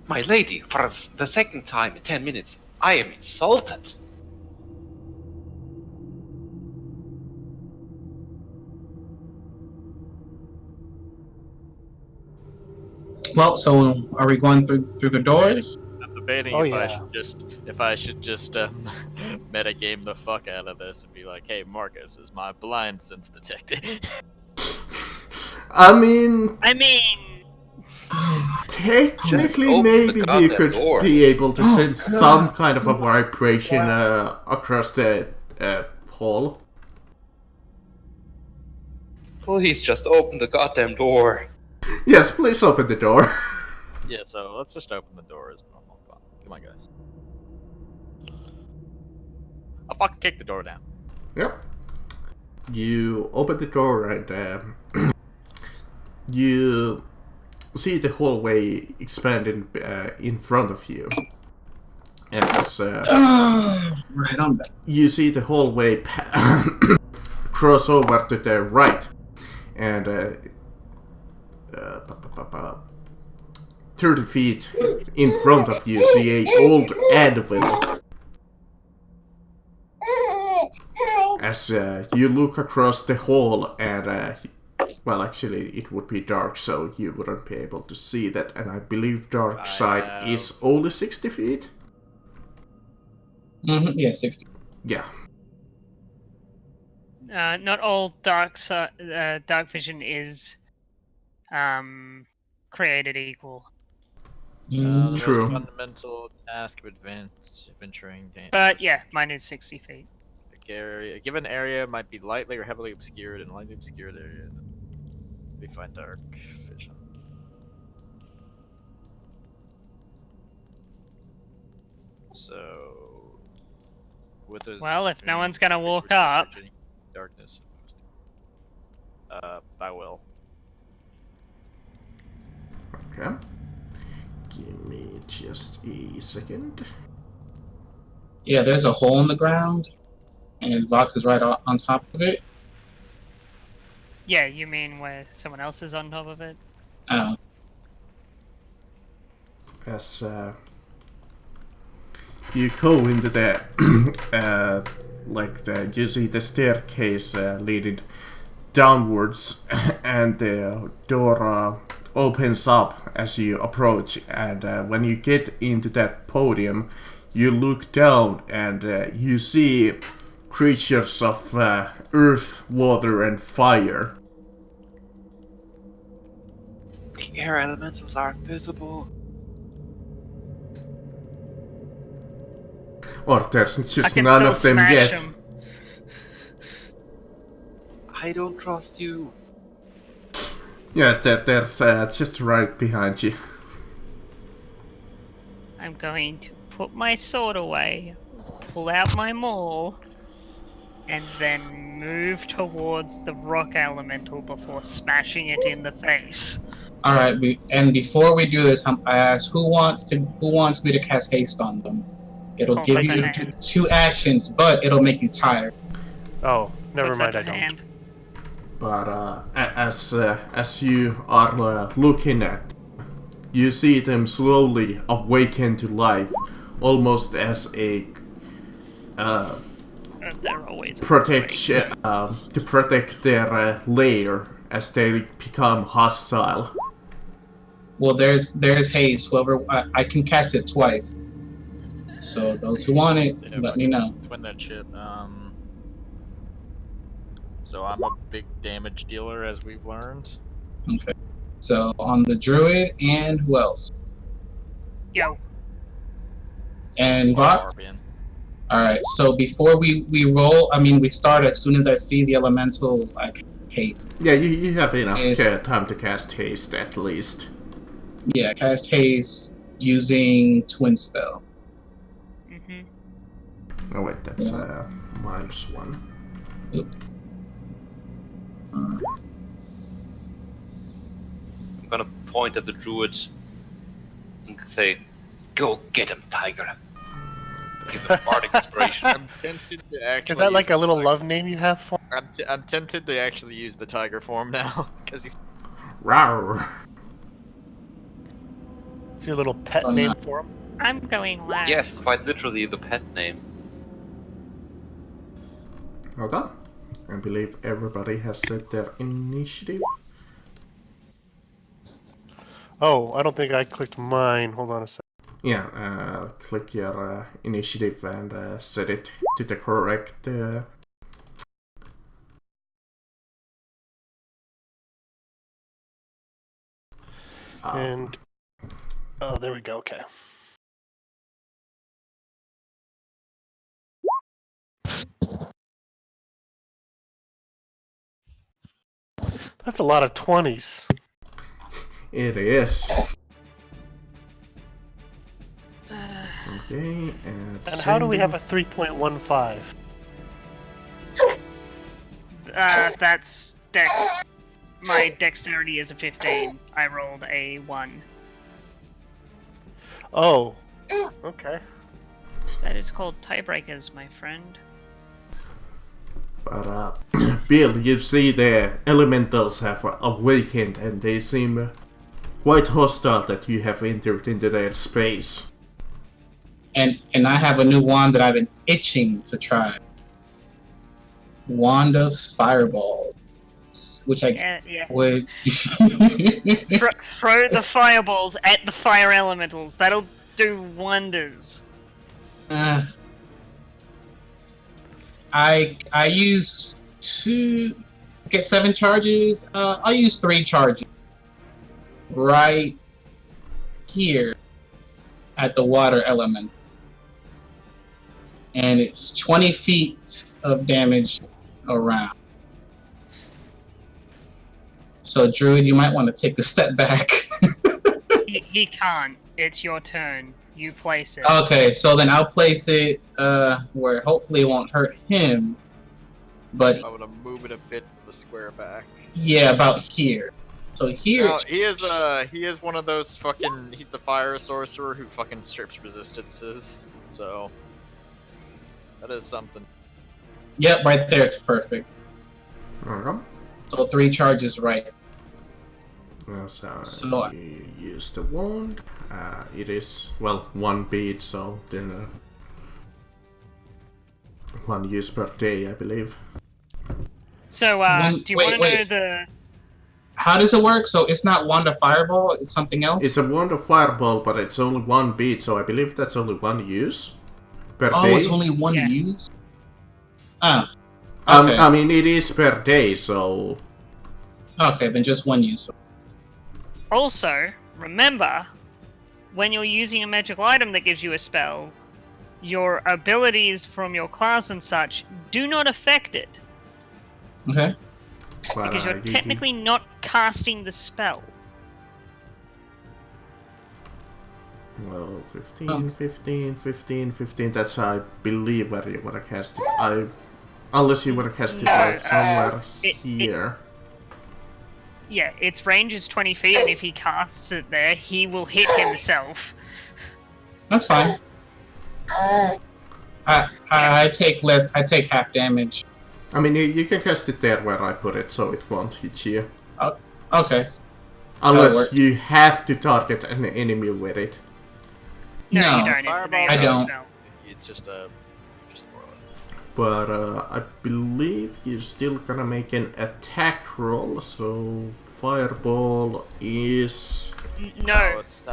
My lady, for the second time in 10 minutes, I am insulted. Well, so are we going through the doors? I'm debating Oh, if yeah. I should just metagame the fuck out of this and be like, hey, Marcus is my blind sense detector. I mean, Just technically, open the maybe you goddamn could door. be able to Oh, sense God. some kind of a vibration across the hall. Please just open the goddamn door. Yes, please open the door. Yeah, so let's just open the door as normal. Come on, guys. I'll fucking kick the door down. Yep. You open the door and you see the hallway expanding in front of you. And as Right on that. you see the hallway cross over to the right, and 30 feet in front of you, see a old anvil. As you look across the hall, and well, actually, it would be dark, so you wouldn't be able to see that. And I believe dark side is only 60 feet. Yeah, 60. Yeah. Not all dark vision is created equal. The True. most fundamental task of adventuring. But yeah, mine is 60 feet. A given area might be lightly or heavily obscured. In a lightly obscured area, we find dark vision. So, with those Well, if no one's gonna walk up, darkness. I will. Okay. Give me just a second. Yeah, there's a hole in the ground, and Vox is right on top of it. yeah, you mean where someone else is on top of it? Oh, As you go into the you see the staircase leading downwards, and the door opens up as you approach. And when you get into that podium, you look down and you see creatures of earth, water, and fire. The air elementals aren't visible. Or there's I just can none still of them smash yet. them. I don't trust you. Yeah, there's just right behind you. I'm going to put my sword away, pull out my maul, and then move towards the rock elemental before smashing it in the face. all right. And before we do this, I ask who wants me to cast haste on them. It'll Hold give up you a hand. two actions, but it'll make you tired. Oh, never Puts mind, up I a don't. hand. But as you are looking at, you see them slowly awaken to life, almost as a They're always protection to protect their lair as they become hostile. Well, there's haste. Whoever I can cast it twice. So those who want it, Yeah, let me know. Twin that shit. So I'm a big damage dealer, as we've learned. Okay. So on the druid and who else? Yo, And Or Vox. Barbarian. All right. So before we roll, we start as soon as I see the elementals. I can haste. Yeah, you have enough Yes. time to cast haste at least. Yeah, cast haste using twin spell. Oh wait, that's -1. I'm gonna point at the druid and say, "Go get him, tiger." Give him bardic inspiration. I'm tempted to actually. Is that like use a little the love name you have for? I'm tempted to actually use the tiger form now, because he's. Rawr. It's your little pet Oh, name no. for him? I'm going last. Yes, quite literally the pet name. Okay. I believe everybody has set their initiative. Oh, I don't think I clicked mine. Hold on a sec. Yeah, click your initiative and set it to the correct. And oh, there we go. Okay. That's a lot of 20s. It is. Okay, And how do we have a 3.15? That's dex. My dexterity is a 15. I rolled a 1. Oh. Okay. That is called tiebreakers, my friend. But Bill, you see the elementals have awakened and they seem quite hostile that you have entered into their space. And I have a new wand that I've been itching to try. Wand of Fireball. Which I Yeah. would... Throw the fireballs at the fire elementals. That'll do wonders. I use 2... Get 7 charges? I'll use 3 charges. Right here at the water element. And it's 20 feet of damage around. So, Druid, you might want to take a step back. He can't. It's your turn. You place it. Okay, so then I'll place it where hopefully it won't hurt him. But I'm gonna move it a bit to the square back. yeah, about here. So here. No, he is one of those fucking. He's the fire sorcerer who fucking strips resistances. So that is something. Yep, right there is perfect. Okay. So 3 charges right. So you use the wand. It is, well, 1 bead, so then 1 use per day, I believe. So, do you want to know the... How does it work? So it's not Wand of Fireball, it's something else? It's a wand of fireball, but it's only 1 bead, so I believe that's only 1 use per day. Oh, it's only 1 use? Oh. Okay. I mean, it is per day, so... Okay, then just 1 use. Also, remember, when you're using a magical item that gives you a spell, your abilities from your class and such do not affect it. Okay. But, Because you're you technically not casting the spell. Well, 15, 15, 15, 15, that's, I believe, where you wanna cast it. Unless you wanna cast it, like, somewhere here. Yeah, its range is 20 feet, and if he casts it there, he will hit himself. That's fine. I take less. I take half damage. I mean, you can cast it there where I put it, so it won't hit you. Okay. Unless you have to target an enemy with it. No, No. you don't. It's an Fireball, I AoE don't. spell. It's just a. Just more or less. But I believe you're still gonna make an attack roll, so fireball is... No. It's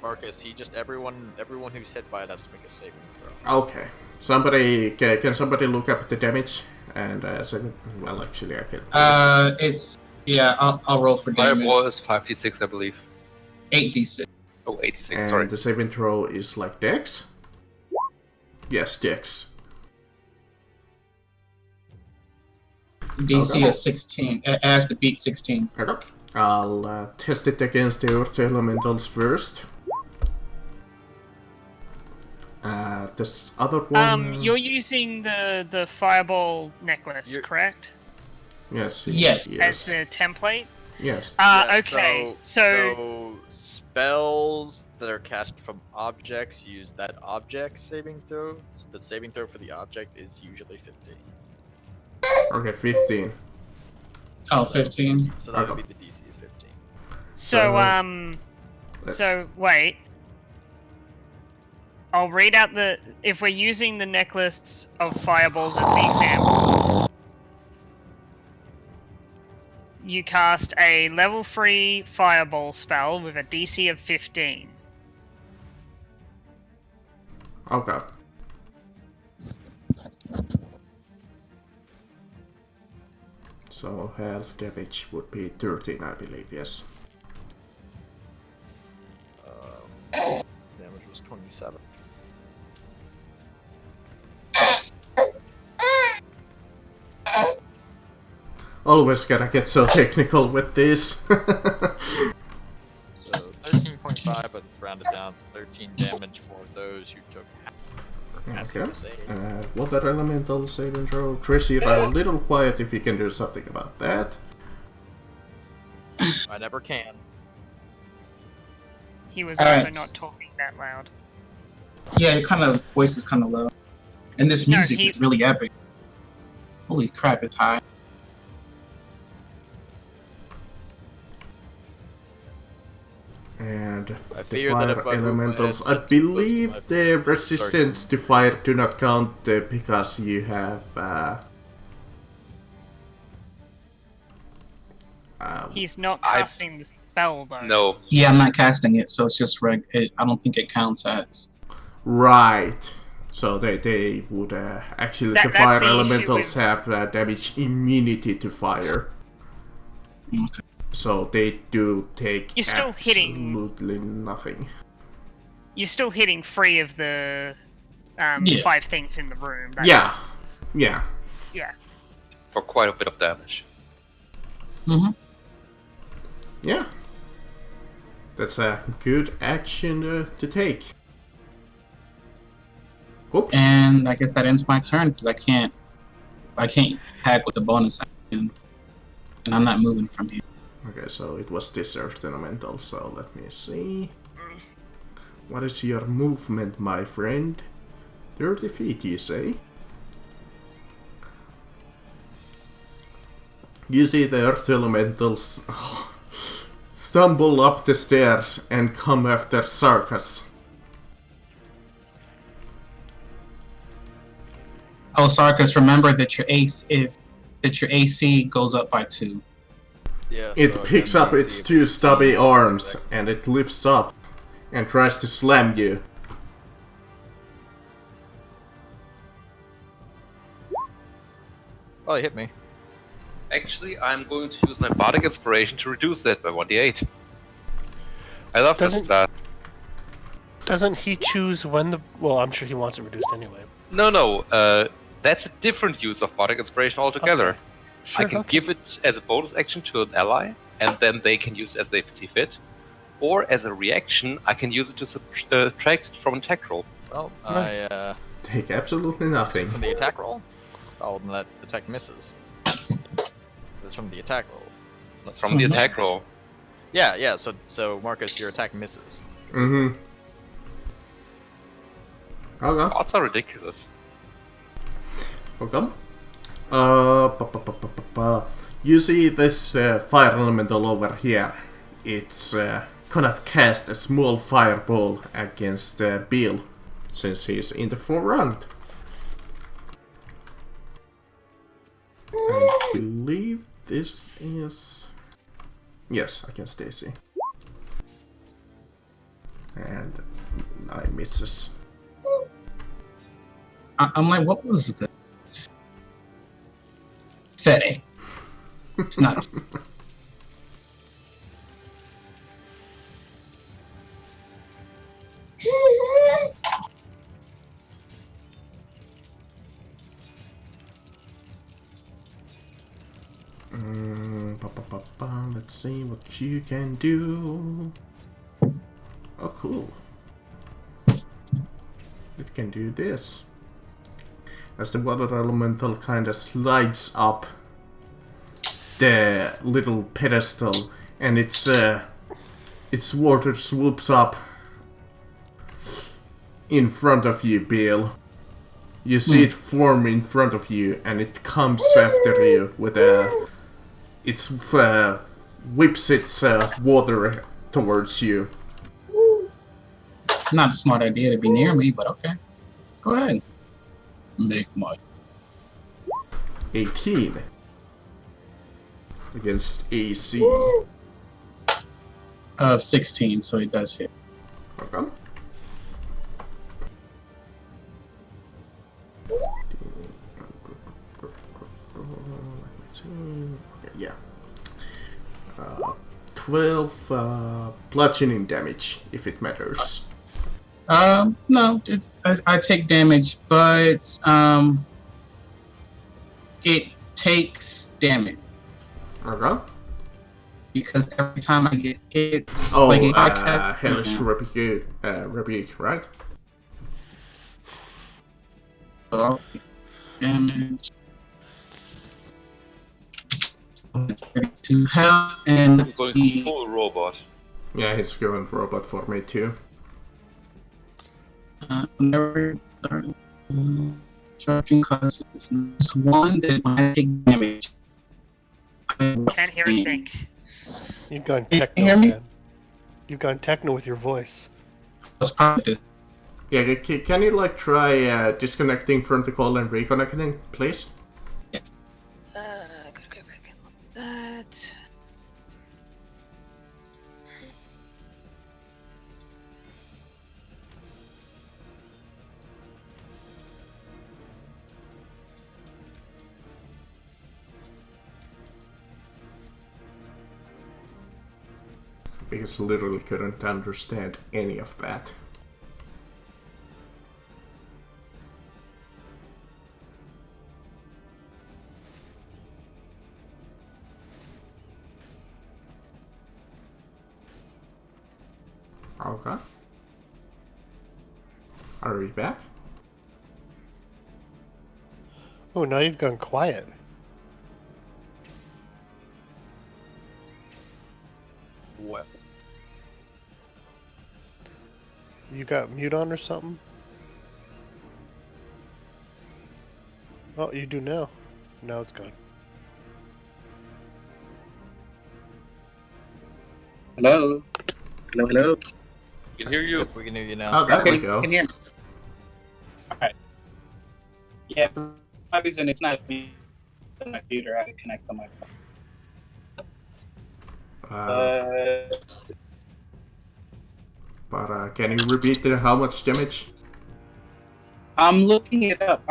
Marcus. He just everyone who's hit by it has to make a saving throw. Okay. Can somebody look up the damage? And well, actually, I can. It's I'll roll for damage. Fireball is 5d6, I believe. 8d6. Oh, 86, And sorry. the saving throw is like Dex. Yes, Dex. DC Okay. is 16. It has to beat 16. Okay. I'll test it against the Earth Elementals first. This other one... You're using the fireball necklace, correct? Yes. Yes. As the template? Yes. Yeah, Okay. So spells that are cast from objects use that object saving throw. The saving throw for the object is usually 15. Okay, 15. Oh, 15. So that would be the DC is 15. So wait. I'll read out if we're using the necklace of fireballs as the example. You cast a level 3 fireball spell with a DC of 15. Okay. So half damage would be 13, I believe, yes. Damage was 27. Always gotta get so technical with this. So 13.5, but it's rounded down, so 13 damage for those who took half for casting Okay. the save. Water Elemental saving throw. Tracy, you're a little quiet if you can do something about that. I never can. He was Alright. also not talking that loud. Yeah, your kind of voice is kind of low. And this No, music is really epic. Holy crap, it's high. And I the fear that if fire I move my elementals, head I so close to believe my the face, resistance to fire do not count because you have He's not I- casting the spell though. No. Yeah, I'm not casting it, so it's just I don't think it counts as. right. So they would actually the That's fire the issue elementals with- have damage immunity to fire. Okay. So they do take You're still hitting- absolutely nothing. You're still hitting 3 of the Yeah. 5 things in the room. That's, Yeah. Yeah. Yeah. For quite a bit of damage. Mm-hmm. Yeah. That's a good action to take. Oops. And I guess that ends my turn because I can't hack with a bonus action, and I'm not moving from here. Okay, so it was this earth elemental, so let me see. What is your movement, my friend? 30 feet, you say? You see the earth elementals stumble up the stairs and come after Sarkas. Oh, Sarkis, remember that your AC goes up by 2. Yeah, It so picks again, up you its see if 2 it's stubby seen arms or and it lifts up and tries to slam you. Oh, he hit me. Actually, I'm going to use my Bardic Inspiration to reduce that by 1d8. I love this Doesn't- class. Doesn't he choose when the? Well, I'm sure he wants it reduced anyway. No, that's a different use of Bardic Inspiration altogether. Okay. Sure. I can okay. give it as a bonus action to an ally, and then they can use it as they see fit. Or as a reaction, I can use it to subtract it from an attack roll. Well, Nice. I Take absolutely nothing. from the attack roll. Oh, then that attack misses. It's from the attack roll. That's from the attack roll. Yeah. So Marcus, your attack misses. Mm-hmm. Okay. Odds are ridiculous. Okay. You see this fire elemental over here. It's gonna cast a small fireball against Bill, since he's in the forefront. I believe this is... Yes, against Stacy. And 9 misses. I'm like, what was that? Fede. It's not. Let's see what you can do. Oh, cool. It can do this. As the water elemental kind of slides up the little pedestal, and its water swoops up in front of you, Bill. You see it form in front of you, and it comes after you with whips its water towards you. Not a smart idea to be near me, but okay. Go ahead. Make my 18 against AC. 16, so it does hit. Okay. Okay, yeah. 12 bludgeoning damage, if it matters. No, I take damage, but it takes damage Okay. because every time I get hit, Oh, like if I cast Hellish Rebuke, right? damage. 32 health, and I'm let's going see. full robot. Yeah, he's going robot for me too. Never charging costs. It's one that I take damage. Can't hear a thing. You've gone Can you techno, hear me? man. You've gone techno with your voice. Let's practice. Yeah, can you like try disconnecting from the call and reconnecting, please? Gotta go back and look at that. Because literally couldn't understand any of that. Okay. Are we back? Oh, now you've gone quiet. Well, You got mute on or something? Oh, you do now. Now it's gone. Hello? Hello, hello? We can hear you. we can hear you now. Oh, there we Can go. you hear me? Alright. Yeah, for some reason it's not me. The computer, I had to connect on my phone. But can you repeat how much damage? I'm looking it up.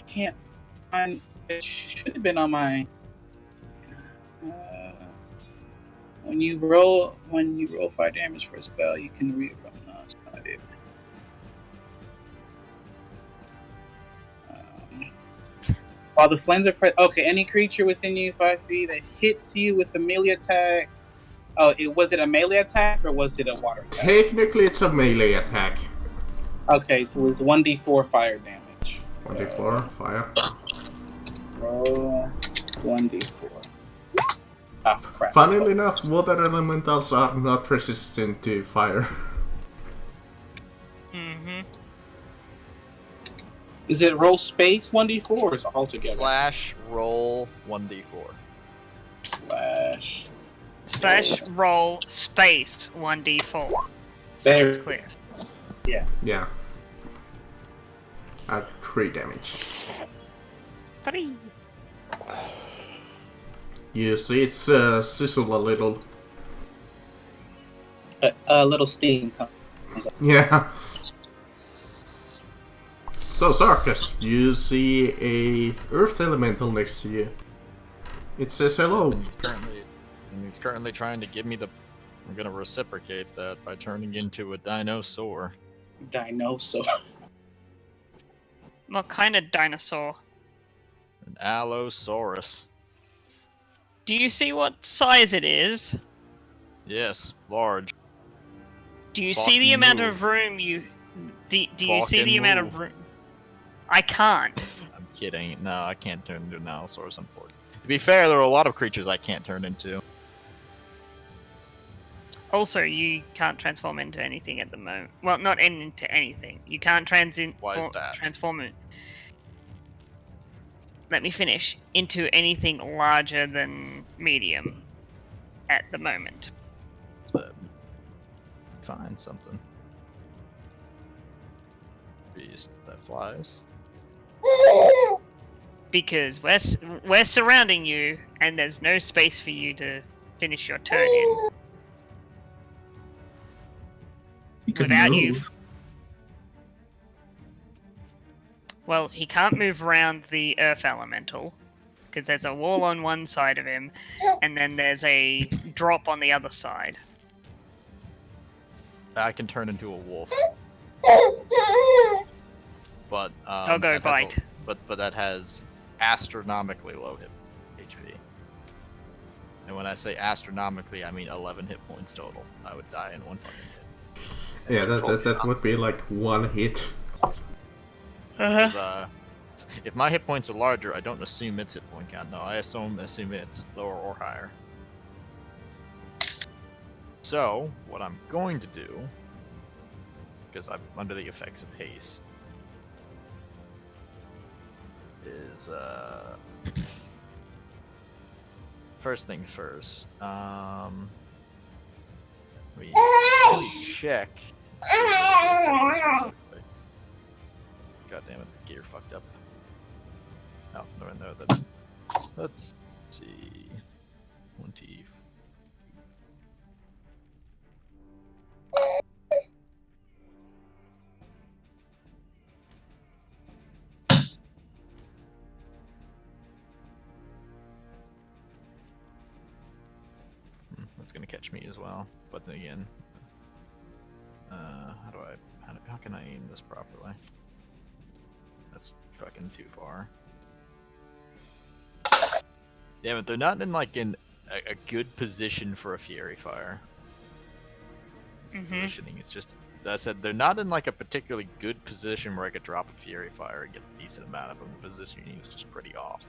Can't find. It should have been on my. When you roll 5 damage for a spell, you can read it from. No, it's not it. While the flames are okay, any creature within you 5 feet that hits you with a melee attack. Oh, was it a melee attack or was it a water attack? Technically, it's a melee attack. Okay, so it's 1d4 fire damage. 1d4 fire. Roll 1d4. Ah, crap. Funnily enough, water elementals are not resistant to fire. Mm-hmm. Is it roll space 1d4 or is it all together? Slash roll 1d4. Slash. Roll space 1d4. So There. it's clear. Yeah. At 3 damage. 3. You see, it's sizzle a little. A little steam comes up. Yeah. So, Sarkis, you see a earth elemental next to you. It says hello. He's currently trying to give me the. I'm gonna reciprocate that by turning into a dinosaur. Dinosaur. What kind of dinosaur? An Allosaurus. Do you see what size it is? Yes, large. Do you see the Fucking amount move. of room you... Do you see Fucking the amount of move. room... I can't. I'm kidding. No, I can't turn into an Allosaurus, unfortunately. To be fair, there are a lot of creatures I can't turn into. Also, you can't transform into anything at the moment. Well, not into anything. You can't Why is that? transform it. Let me finish. Into anything larger than medium at the moment. Find something. Beast that flies. Because we're surrounding you, and there's no space for you to finish your turn in. You could Without move. you. Well, he can't move around the earth elemental because there's a wall on one side of him, and then there's a drop on the other side. I can turn into a wolf. But I'll go that has bite. but that has astronomically low hit HP. And when I say astronomically, I mean 11 hit points total. I would die in one fucking hit. Yeah, that would be like 1 hit. Uh-huh. If my hit points are larger, I don't assume its hit point count. No, I assume it's lower or higher. So, what I'm going to do, because I'm under the effects of haste, is first things first. We check. God damn it, the gear fucked up. Oh, no, that. Let's see. 20. That's gonna catch me as well. But then again, how can I aim this properly? That's fucking too far. Damn it, they're not in like in a good position for a Fury Fire. Positioning, it's just, I said they're not in like a particularly good position where I could drop a Fury Fire and get a decent amount of them. The positioning is just pretty off.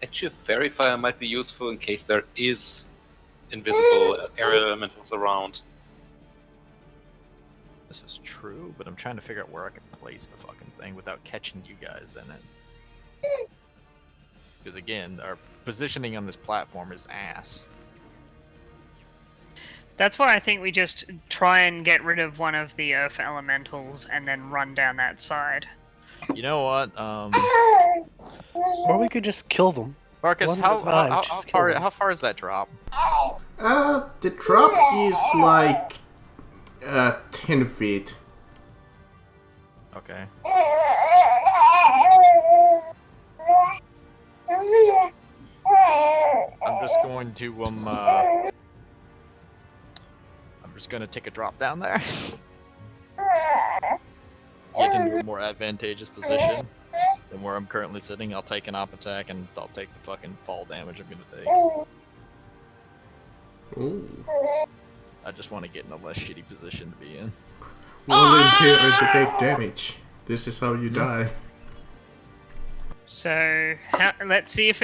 Actually, a Fairy Fire might be useful in case there is invisible aerial elementals around. This is true, but I'm trying to figure out where I can place the fucking thing without catching you guys in it. Because again, our positioning on this platform is ass. That's why I think we just try and get rid of one of the Earth Elementals and then run down that side. You know what? Or we could just kill them. Marcus, One at a time, just kill them. how far is that drop? The drop is like 10 feet. Okay. I'm just going to I'm just gonna take a drop down there. Get into a more advantageous position than where I'm currently sitting. I'll take an op attack and I'll take the fucking fall damage I'm gonna take. Ooh. I just want to get in a less shitty position to be in. Volunteering to take damage. This is how you die. So let's see if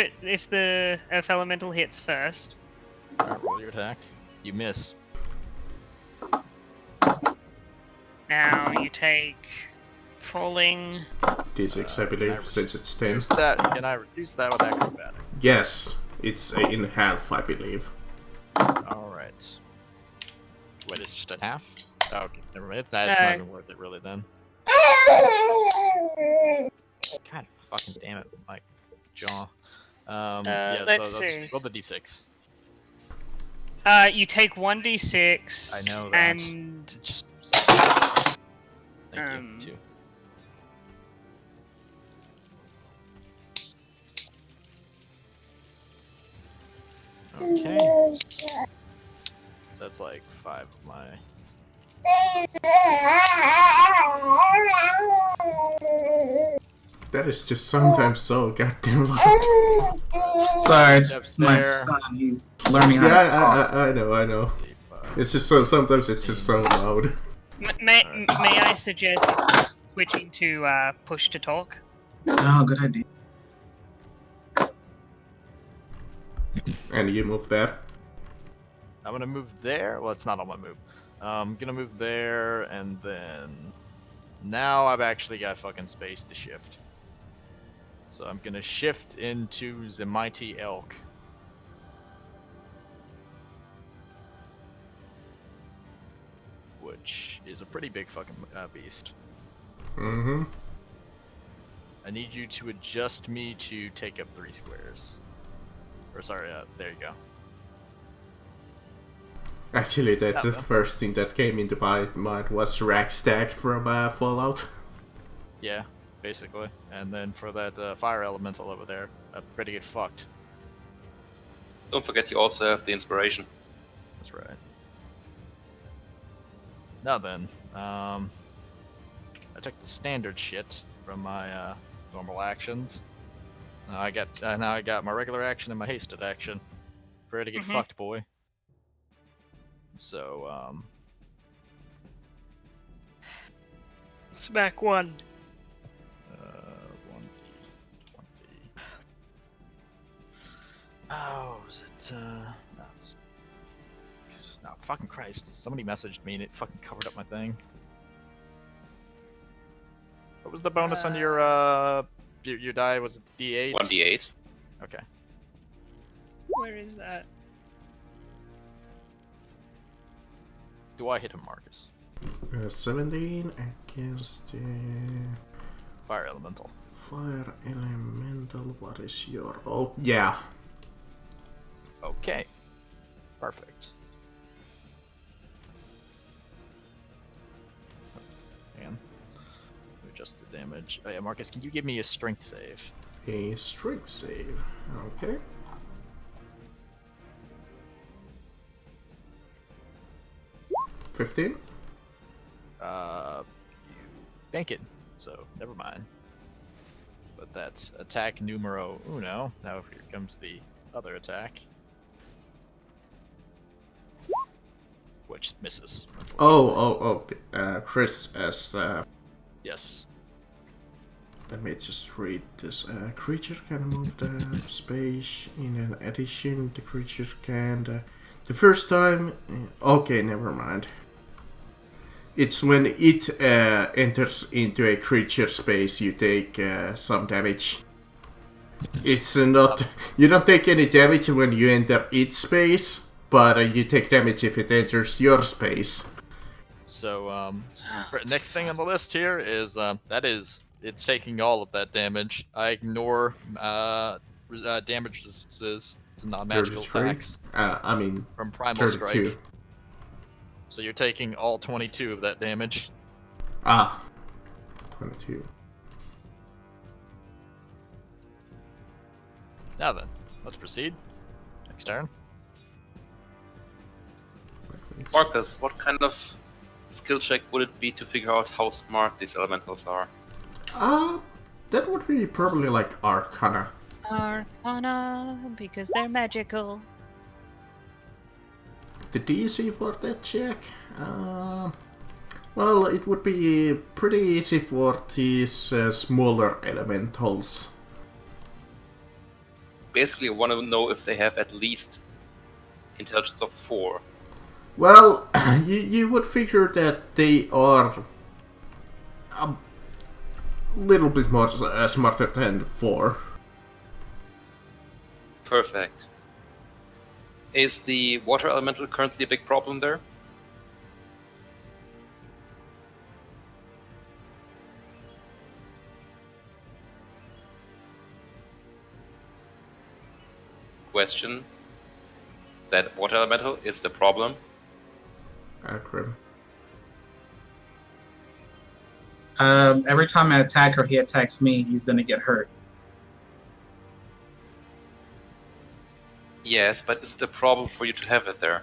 the Earth Elemental hits first. Alright, roll your attack. You miss. Now you take falling. D6, I believe, since it's 10. Reduce that. Can I reduce that with acrobatic? Yes, it's in half, I believe. Alright. Wait, it's just at half? Oh, okay, never mind. It's not even worth it, really, then. God fucking damn it, my jaw. Yeah, let's so see. roll the d6. You take 1d6. I know that. And Just... Thank you, too. Okay. So that's like 5 of my... That is just sometimes so goddamn loud. Sorry, it's Steps my there. son. He's learning how to talk. I know. It's just so, sometimes it's just so loud. may I suggest switching to push to talk? Oh, good idea. And you move there. I'm gonna move there. Well, it's not on my move. I'm gonna move there, and then... Now I've actually got fucking space to shift. So I'm gonna shift into the mighty elk. Which is a pretty big fucking beast. Mm-hmm. I need you to adjust me to take up 3 squares. Or sorry, there you go. Actually, that's the first thing that came into my mind was Ragstag from Fallout. Yeah, basically. And then for that fire elemental over there, I'm ready to get fucked. Don't forget you also have the inspiration. That's right. Now then, I took the standard shit from my normal actions. Now I got my regular action and my hasted action. Ready to get fucked, boy. So Smack 1. 1d20. Oh, is it no, no, fucking Christ. Somebody messaged me and it fucking covered up my thing. What was the bonus on your die? Was it D8? 1d8. Okay. Where is that? Do I hit him, Marcus? 17 against the Fire elemental. fire elemental. What is your... Oh, yeah. Okay. Perfect. Hang on. Adjust the damage. Oh yeah, Marcus, can you give me a strength save? A strength save. Okay. $15? You bank it, so never mind. But that's attack numero uno. Now here comes the other attack. Which misses. Chris as... Yes. Let me just read this. Creature can move the space. In addition, the creature can... the first time... okay, never mind. It's when it enters into a creature space, you take some damage. It's not... you don't take any damage when you enter its space, but you take damage if it enters your space. So, next thing on the list here is, it's taking all of that damage. I ignore, damage resistances to non-magical 33? attacks from Primal 32. Strike. So you're taking all 22 of that damage. 22. Now then, let's proceed. Next turn. Marcus, what kind of skill check would it be to figure out how smart these elementals are? That would be probably like Arcana. Arcana, because they're magical. The DC for that check? Well, it would be pretty easy for these smaller elementals. Basically, I want to know if they have at least intelligence of 4. Well, you would figure that they are a little bit more smarter than 4. Perfect. Is the water elemental currently a big problem there? Question. That water elemental is the problem? Akron. Every time I attack or he attacks me, he's gonna get hurt. Yes, but is it a problem for you to have it there?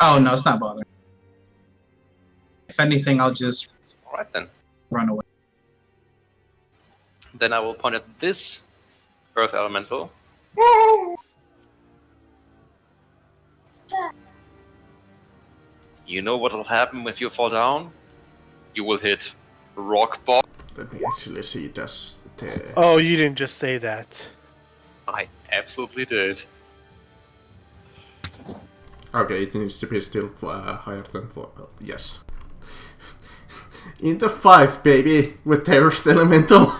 Oh no, it's not bothering. If anything, I'll just Alright then. run away. Then I will point at this earth elemental. You know what will happen if you fall down? You will hit rock bottom. Let me actually see does the... Oh, you didn't just say that. I absolutely did. Okay, it needs to be still higher than 4. Oh, yes. Into 5, baby, with Terrorist Elemental.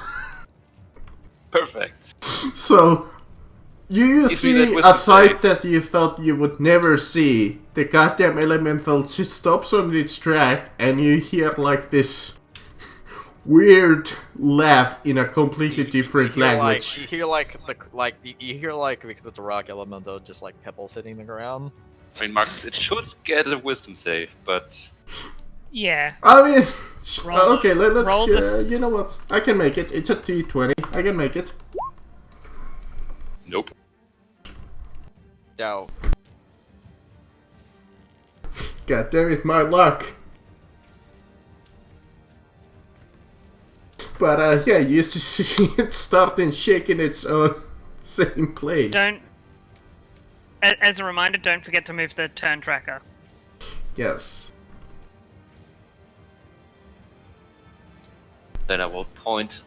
Perfect. So, you see that see was a the sight save. that you thought you would never see. The goddamn elemental just stops on its track, and you hear like this weird laugh in a completely different language. You hear because it's a rock elemental, just like pebbles hitting the ground. I mean, Marcus, it should get a wisdom save, but Yeah. I mean, Roll- okay, let's. roll the- You know what? I can make it. It's a T20. I can make it. nope. Now, God damn it, my luck. But yeah, you see it starting shaking its own same place. Don't. As a reminder, don't forget to move the turn tracker. Yes. Then I will point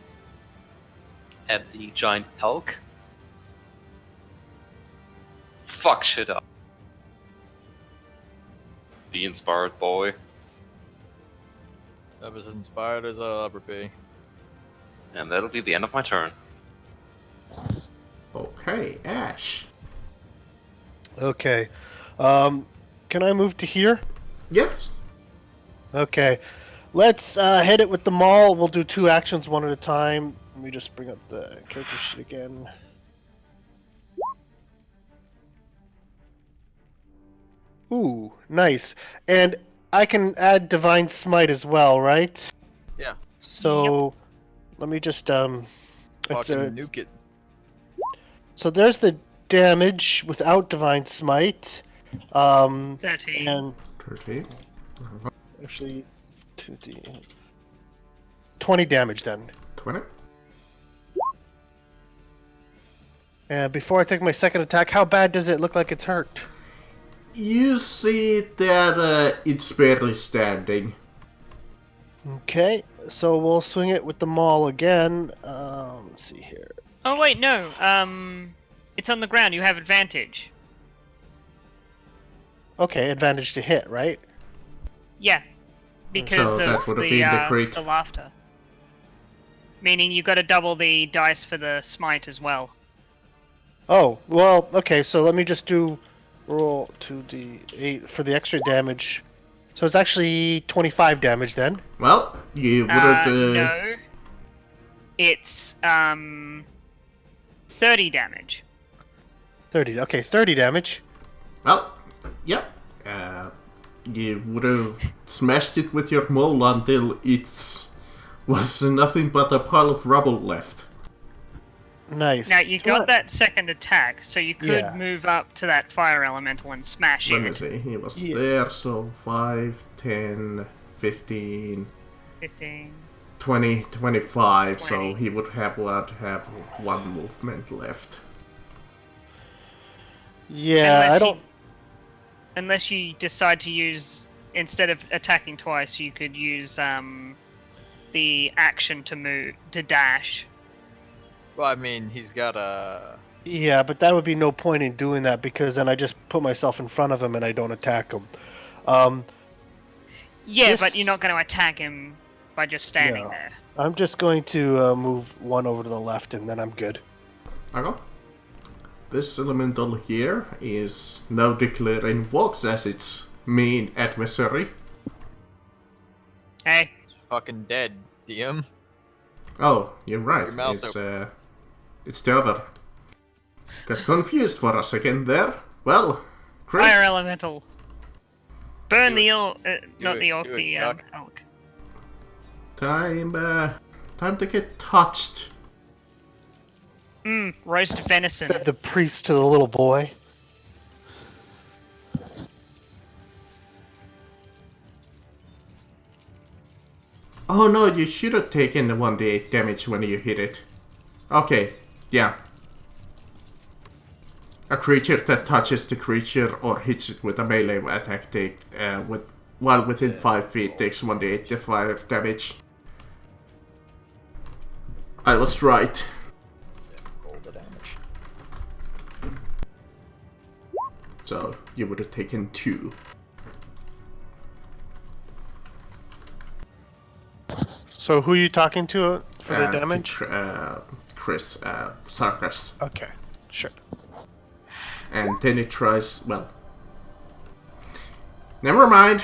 at the giant elk. Fuck shit up. Be inspired, boy. that was inspired as a leopard. And that'll be the end of my turn. Okay, Ash. Okay. Can I move to here? Yes. Okay. Let's hit it with the maul. We'll do 2 actions one at a time. Let me just bring up the character sheet again. Ooh, nice. And I can add Divine Smite as well, right? Yeah. So let me just it's Fucking nuke it. so there's the damage without Divine Smite. 13. And 30. actually 2d 20 damage then. 20. And before I take my second attack, how bad does it look like it's hurt? You see that it's barely standing. Okay, so we'll swing it with the maul again. Let's see here. Oh wait, no. It's on the ground. You have advantage. Okay, advantage to hit, right? Yeah, because So that of would have been the crit. the laughter. Meaning you got to double the dice for the smite as well. Oh, well, okay, so let me just do roll 2d8 for the extra damage. So it's actually 25 damage then. Well, you would have. No. It's 30 damage. 30. Okay, 30 damage. Well, yeah. You would have smashed it with your mole until it was nothing but a pile of rubble left. Nice. Now you got that second attack, so you could move up to that fire elemental and smash Let me it. see, he was there, so 5, 10, 15, 15. 20, 25, 20. so he would have one movement left. Yeah, I don't. Unless you decide to use, instead of attacking twice, you could use the action to dash. Well, I mean, he's got a. Yeah, but that would be no point in doing that because then I just put myself in front of him and I don't attack him. Yeah, but you're not going to attack him by just standing there. I'm just going to move one over to the left and then I'm good. Okay. This elemental here is now declaring Vox as its main adversary. Hey. Fucking dead, DM. Oh, you're right. Your mouth's It's the other. Got confused for a second there. Well, Chris. Fire elemental. Burn the orc, not the orc, do it, the Chuck. elk. Time to get touched. Roast venison. Said the priest to the little boy. Oh no, you should have taken the 1d8 damage when you hit it. Okay, yeah. A creature that touches the creature or hits it with a melee attack while within 5 feet takes 1d8 the fire damage. I was right. Roll the damage. So you would have taken 2. So who are you talking to for the damage? Chris, Sarkast. Okay, sure. And then it tries, well... Never mind.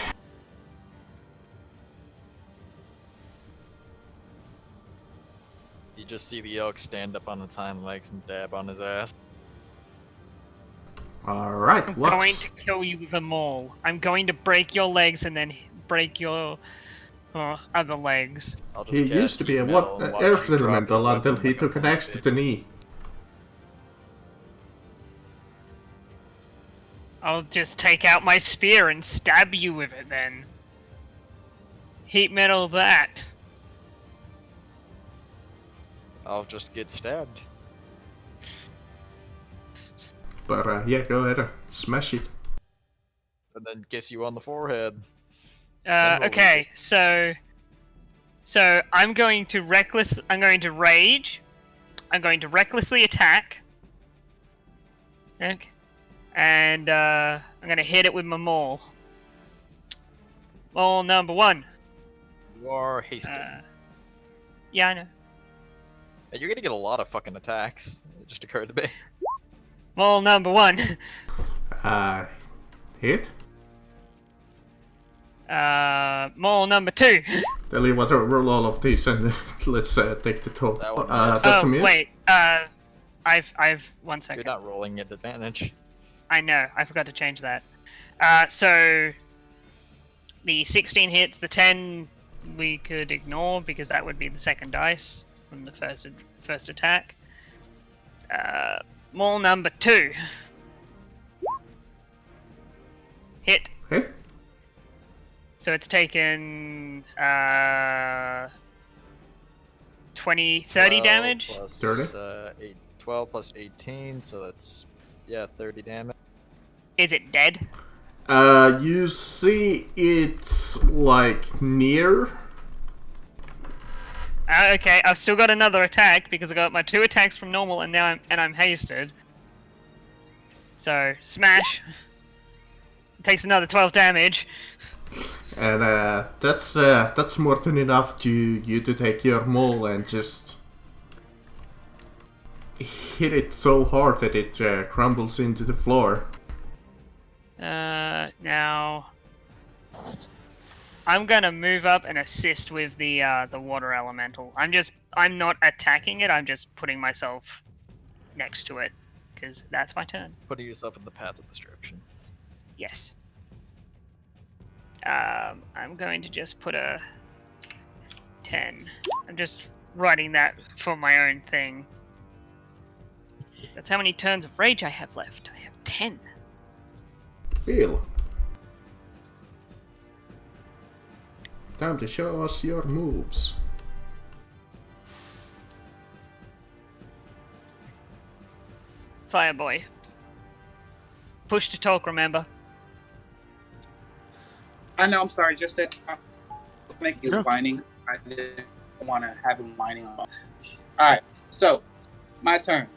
You just see the elk stand up on its hind legs and dab on his ass. Alright, I'm going to kill you with a maul. I'm going to break your legs and then break your other legs. I'll just He cast used to be heat a metal and watch earth you drop elemental your until weapon he like a took an axe to puppet. the knee. I'll just take out my spear and stab you with it then. Heat metal that. I'll just get stabbed. But yeah, go ahead and smash it. And then kiss you on the forehead. Then we'll Okay, so I'm going to rage. I'm going to recklessly attack. Okay. And I'm gonna hit it with my maul. Maul number 1. You are hasted. Yeah, I know. Hey, you're gonna get a lot of fucking attacks. It just occurred to me. Maul number 1. Hit? Mole number 2. Tell you what, roll all of these and let's take the total. That one That's a miss. Wait. I've 1 second. You're not rolling at advantage. I know. I forgot to change that. So the 16 hits. The 10 we could ignore because that would be the second dice from the first attack. Mole number 2. Hit. Hit. So it's taken 20, 30 damage. Plus, 30? 12 plus 18, so that's 30 damage. Is it dead? You see it's like near. Okay, I've still got another attack because I got my 2 attacks from normal and now I'm hasted. So smash. Takes another 12 damage. And that's more than enough to you to take your mole and just hit it so hard that it crumbles into the floor. Now I'm gonna move up and assist with the water elemental. I'm not attacking it. I'm just putting myself next to it because that's my turn. Putting yourself in the path of destruction. Yes. I'm going to just put a 10. I'm just writing that for my own thing. That's how many turns of rage I have left. I have 10. Bill. Time to show us your moves. Fireboy. Push to talk, remember? I know, I'm sorry, just that make you Yeah. whining. I didn't want to have him whining on. Alright, so, my turn.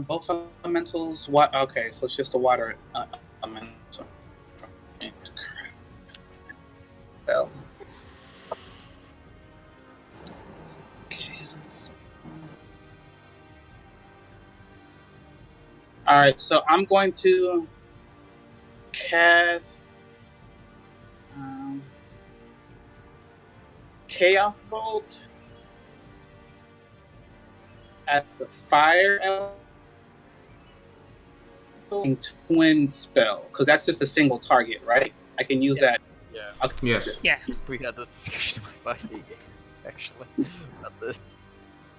Both elementals, what? Okay, so it's just a water elemental. Well. Alright, so I'm going to cast Chaos Bolt at the fire elemental twin spell, because that's just a single target, right? I can use that. Yeah. Okay. Yes. Yeah. We had this discussion in my 5D game, actually, about this.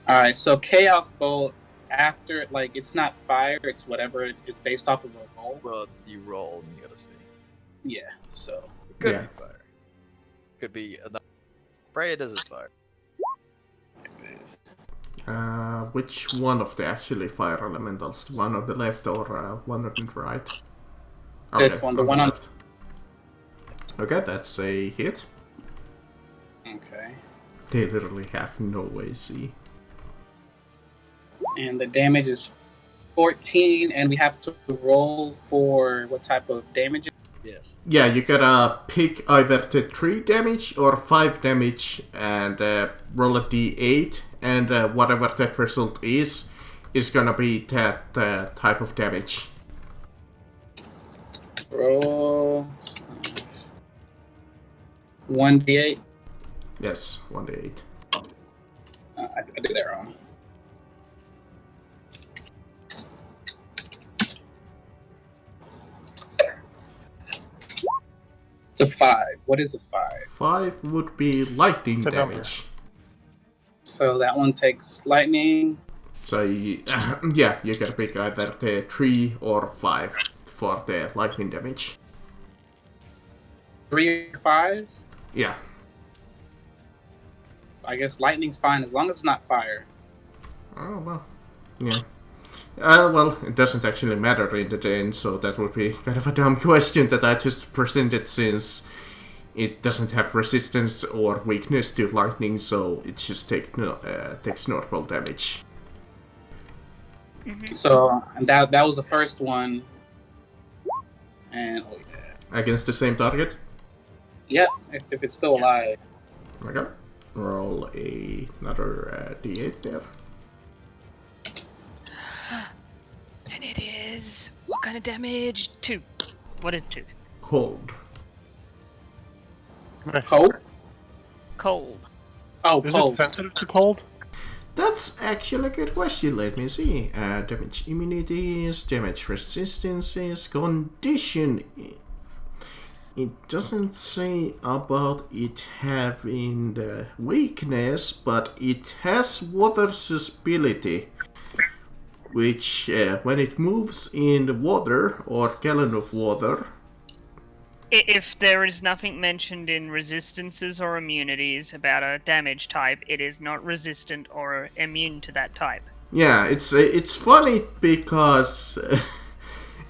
Alright, so Chaos Bolt, after, like, it's not fire, it's whatever, it's based off of a roll. Well, you roll and you gotta see. Yeah, so. It could Yeah. be fire. Could be another. Pray it isn't fire. Which one of the actually fire elementals? The one on the left or one on the right? This one, the one on- left. Okay, that's a hit. Okay. They literally have no AC. And the damage is 14, and we have to roll for what type of damage? Yes. Yeah, you gotta pick either the 3 damage or 5 damage and roll a d8, and whatever that result is gonna be that type of damage. Roll 1d8. Yes, 1d8. I did that wrong. It's a 5. What is a 5? 5 would be lightning It's a number. damage. So that one takes lightning. So yeah, you gotta pick either the 3 or 5 for the lightning damage. 3 or 5? Yeah. I guess lightning's fine as long as it's not fire. Oh, well. Yeah. Well, it doesn't actually matter in the end, so that would be kind of a dumb question that I just presented since it doesn't have resistance or weakness to lightning, so it just takes normal damage. So and that was the first one. And oh yeah. Against the same target? Yep, if it's still alive. Okay. Roll another d8 there. And it is... What kind of damage? 2. What is 2? Cold. Nice. Cold? Cold. Oh, Is it cold. sensitive to cold? That's actually a good question. Let me see. Damage immunities, damage resistances, condition. It doesn't say about it having the weakness, but it has water susceptibility, which when it moves in the water or gallon of water. If there is nothing mentioned in resistances or immunities about a damage type, it is not resistant or immune to that type. Yeah, it's funny because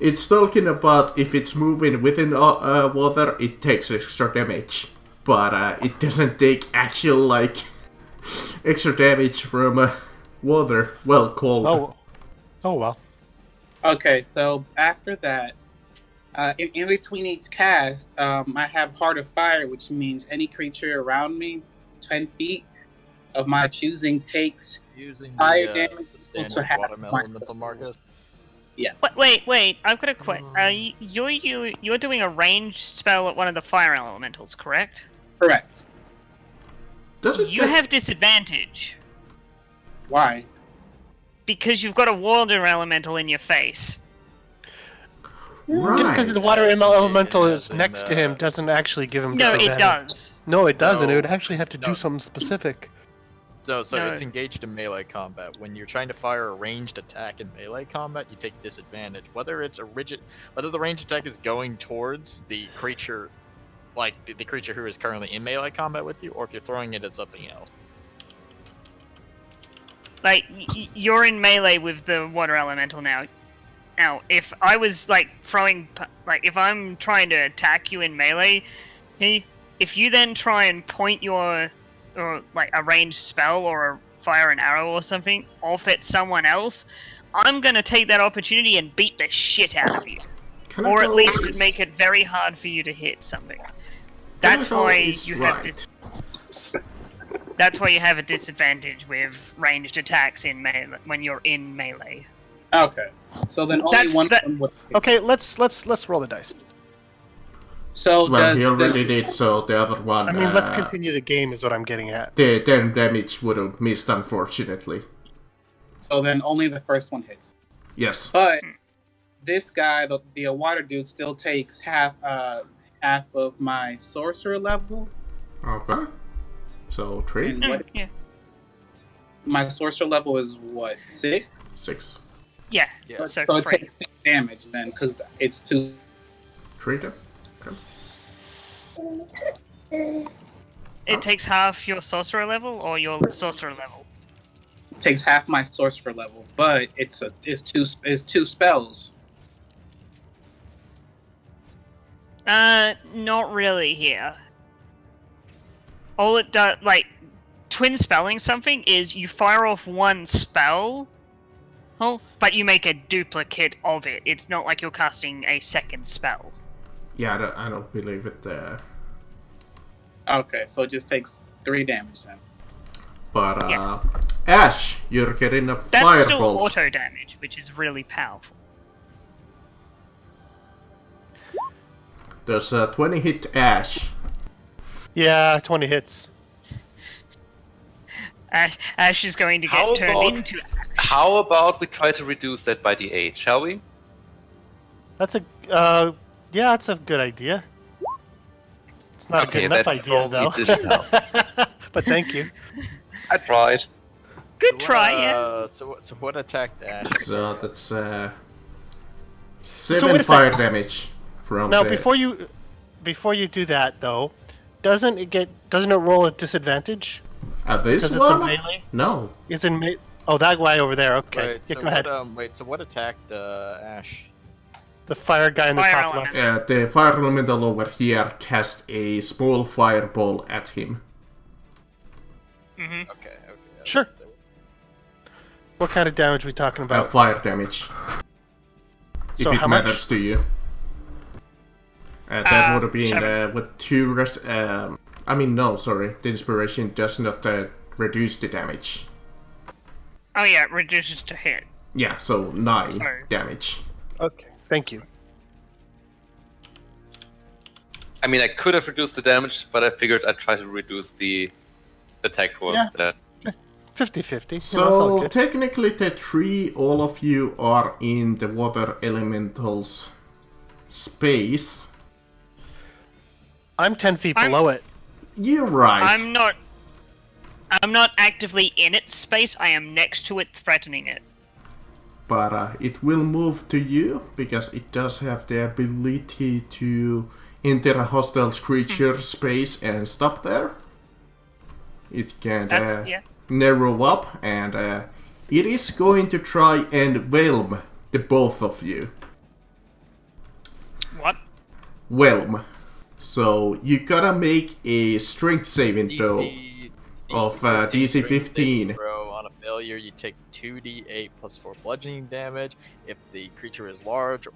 it's talking about if it's moving within water, it takes extra damage, but it doesn't take actual like extra damage from water. Well, cold. Oh well. Okay, so after that, in between each cast, I have Heart of Fire, which means any creature around me, 10 feet of my choosing, takes Using fire the damage equal to standard half water my elemental, Marcus. Wait! I've got a question. You're doing a ranged spell at one of the fire elementals, correct? Correct. Doesn't You that- have disadvantage Why? because you've got a water elemental in your face. right. Just because the water elemental Yeah, is then, next to him doesn't actually give him No, disadvantage. it does. No, it doesn't. It No. would actually have to do No. something specific. So No. it's engaged in melee combat. When you're trying to fire a ranged attack in melee combat, you take disadvantage. Whether the ranged attack is going towards the creature, like the creature who is currently in melee combat with you, or if you're throwing it at something else. Like, you're in melee with the water elemental now. Now, if I was, like, if I'm trying to attack you in melee, if you then try and point or a ranged spell or fire an arrow or something off at someone else, I'm gonna take that opportunity and beat the shit out of you. Can I Or at go least is- make it very hard for you to hit something. can I That's go why is you have right. That's why you have a disadvantage with ranged attacks in melee when you're in melee. Okay. So then only That's one the- of them would. Okay, let's roll the dice. So Well, does he already did, so the other one. I mean, let's continue the game is what I'm getting at. The 10 damage would have missed, unfortunately. So then only the first one hits. Yes. But this guy, the water dude, still takes half of my sorcerer level. Okay. So 3, And what? Yeah. My sorcerer level is what, 6? 6, Yeah. Yeah. So it 3. takes 6 damage then, because it's 2. 3 then. Okay. It takes half your sorcerer level or your sorcerer level. Takes half my sorcerer level, but it's two spells. Not really here. All it does, like, twin spelling something is you fire off one spell, but you make a duplicate of it. It's not like you're casting a second spell. Yeah, I don't believe it there. Okay, so it just takes 3 damage then. But, Yeah. Ash, you're getting a That's still firebolt. auto damage, which is really powerful. There's a 20 hit Ash. Yeah, 20 hits. Ash is going to get How turned about- into. How about we try to reduce that by the 8, shall we? That's a yeah, that's a good idea. It's not Okay, a good enough that idea though. probably didn't help. But thank you. I tried. Good So try, what, yeah. So what attacked Ash? So that's 7 wait a fire second. damage from Now the... before you do that though, doesn't it roll at disadvantage? this Because it's a one? melee? No. It's in oh, that guy over there, okay. Wait, Yeah, so go ahead. so what attacked Ash? The fire guy in the Fire top element. left. The fire elemental over here cast a small fireball at him. Hmm. Okay. Sure. So- What kind of damage are we talking about? Fire damage. If So it how much? matters to you. That would have been 7. with 2 I mean, no, sorry. The inspiration does not reduce the damage. Oh yeah, it reduces to hit. Yeah, so 9 Sorry. damage. Okay, thank you. I mean, I could have reduced the damage, but I figured I'd try to reduce the attack roll Yeah. instead. 50-50. That's all So good. technically all of you are in the water elemental's space. I'm 10 feet I'm- below it. You're right. I'm not actively in its space. I am next to it, threatening it. But it will move to you because it does have the ability to enter a hostile creature space and stop there. It can That's yeah. narrow up, and it is going to try and whelm the both of you. What? Whelm. So you gotta make a strength saving throw of DC 15. Throw on a failure, you take 2d8 plus 4 bludgeoning damage. If the creature is large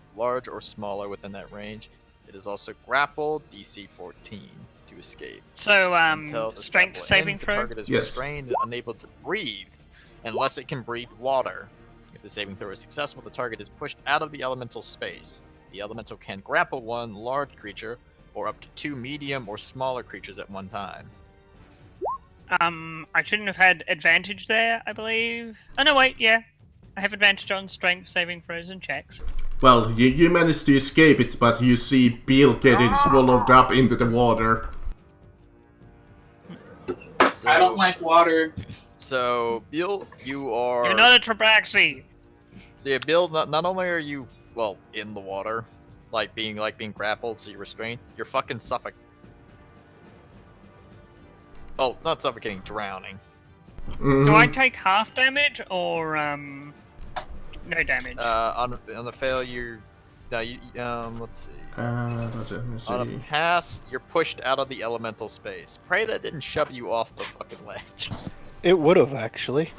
or smaller within that range, it is also grappled. DC 14 to escape. So Until the strength grapple saving ends, the throw. target is Yes. restrained and unable to breathe, unless it can breathe water. If the saving throw is successful, the target is pushed out of the elemental space. The elemental can grapple one large creature, or up to 2 medium or smaller creatures at one time. I shouldn't have had advantage there, I believe. Oh no, wait, yeah. I have advantage on strength saving throws and checks. Well, you managed to escape it, but you see Bill getting swallowed up into the water. So, I don't like water. So, Bill, you are. You're not a Trabraxi. So yeah, Bill. Not only are you in the water, being grappled, so you're restrained. You're fucking suffocating. Oh, not suffocating, drowning. Mhm. Do I take half damage or no damage? On the failure, no, let's see. Let me On a see. pass, you're pushed out of the elemental space. Pray that didn't shove you off the fucking ledge. It would have, actually.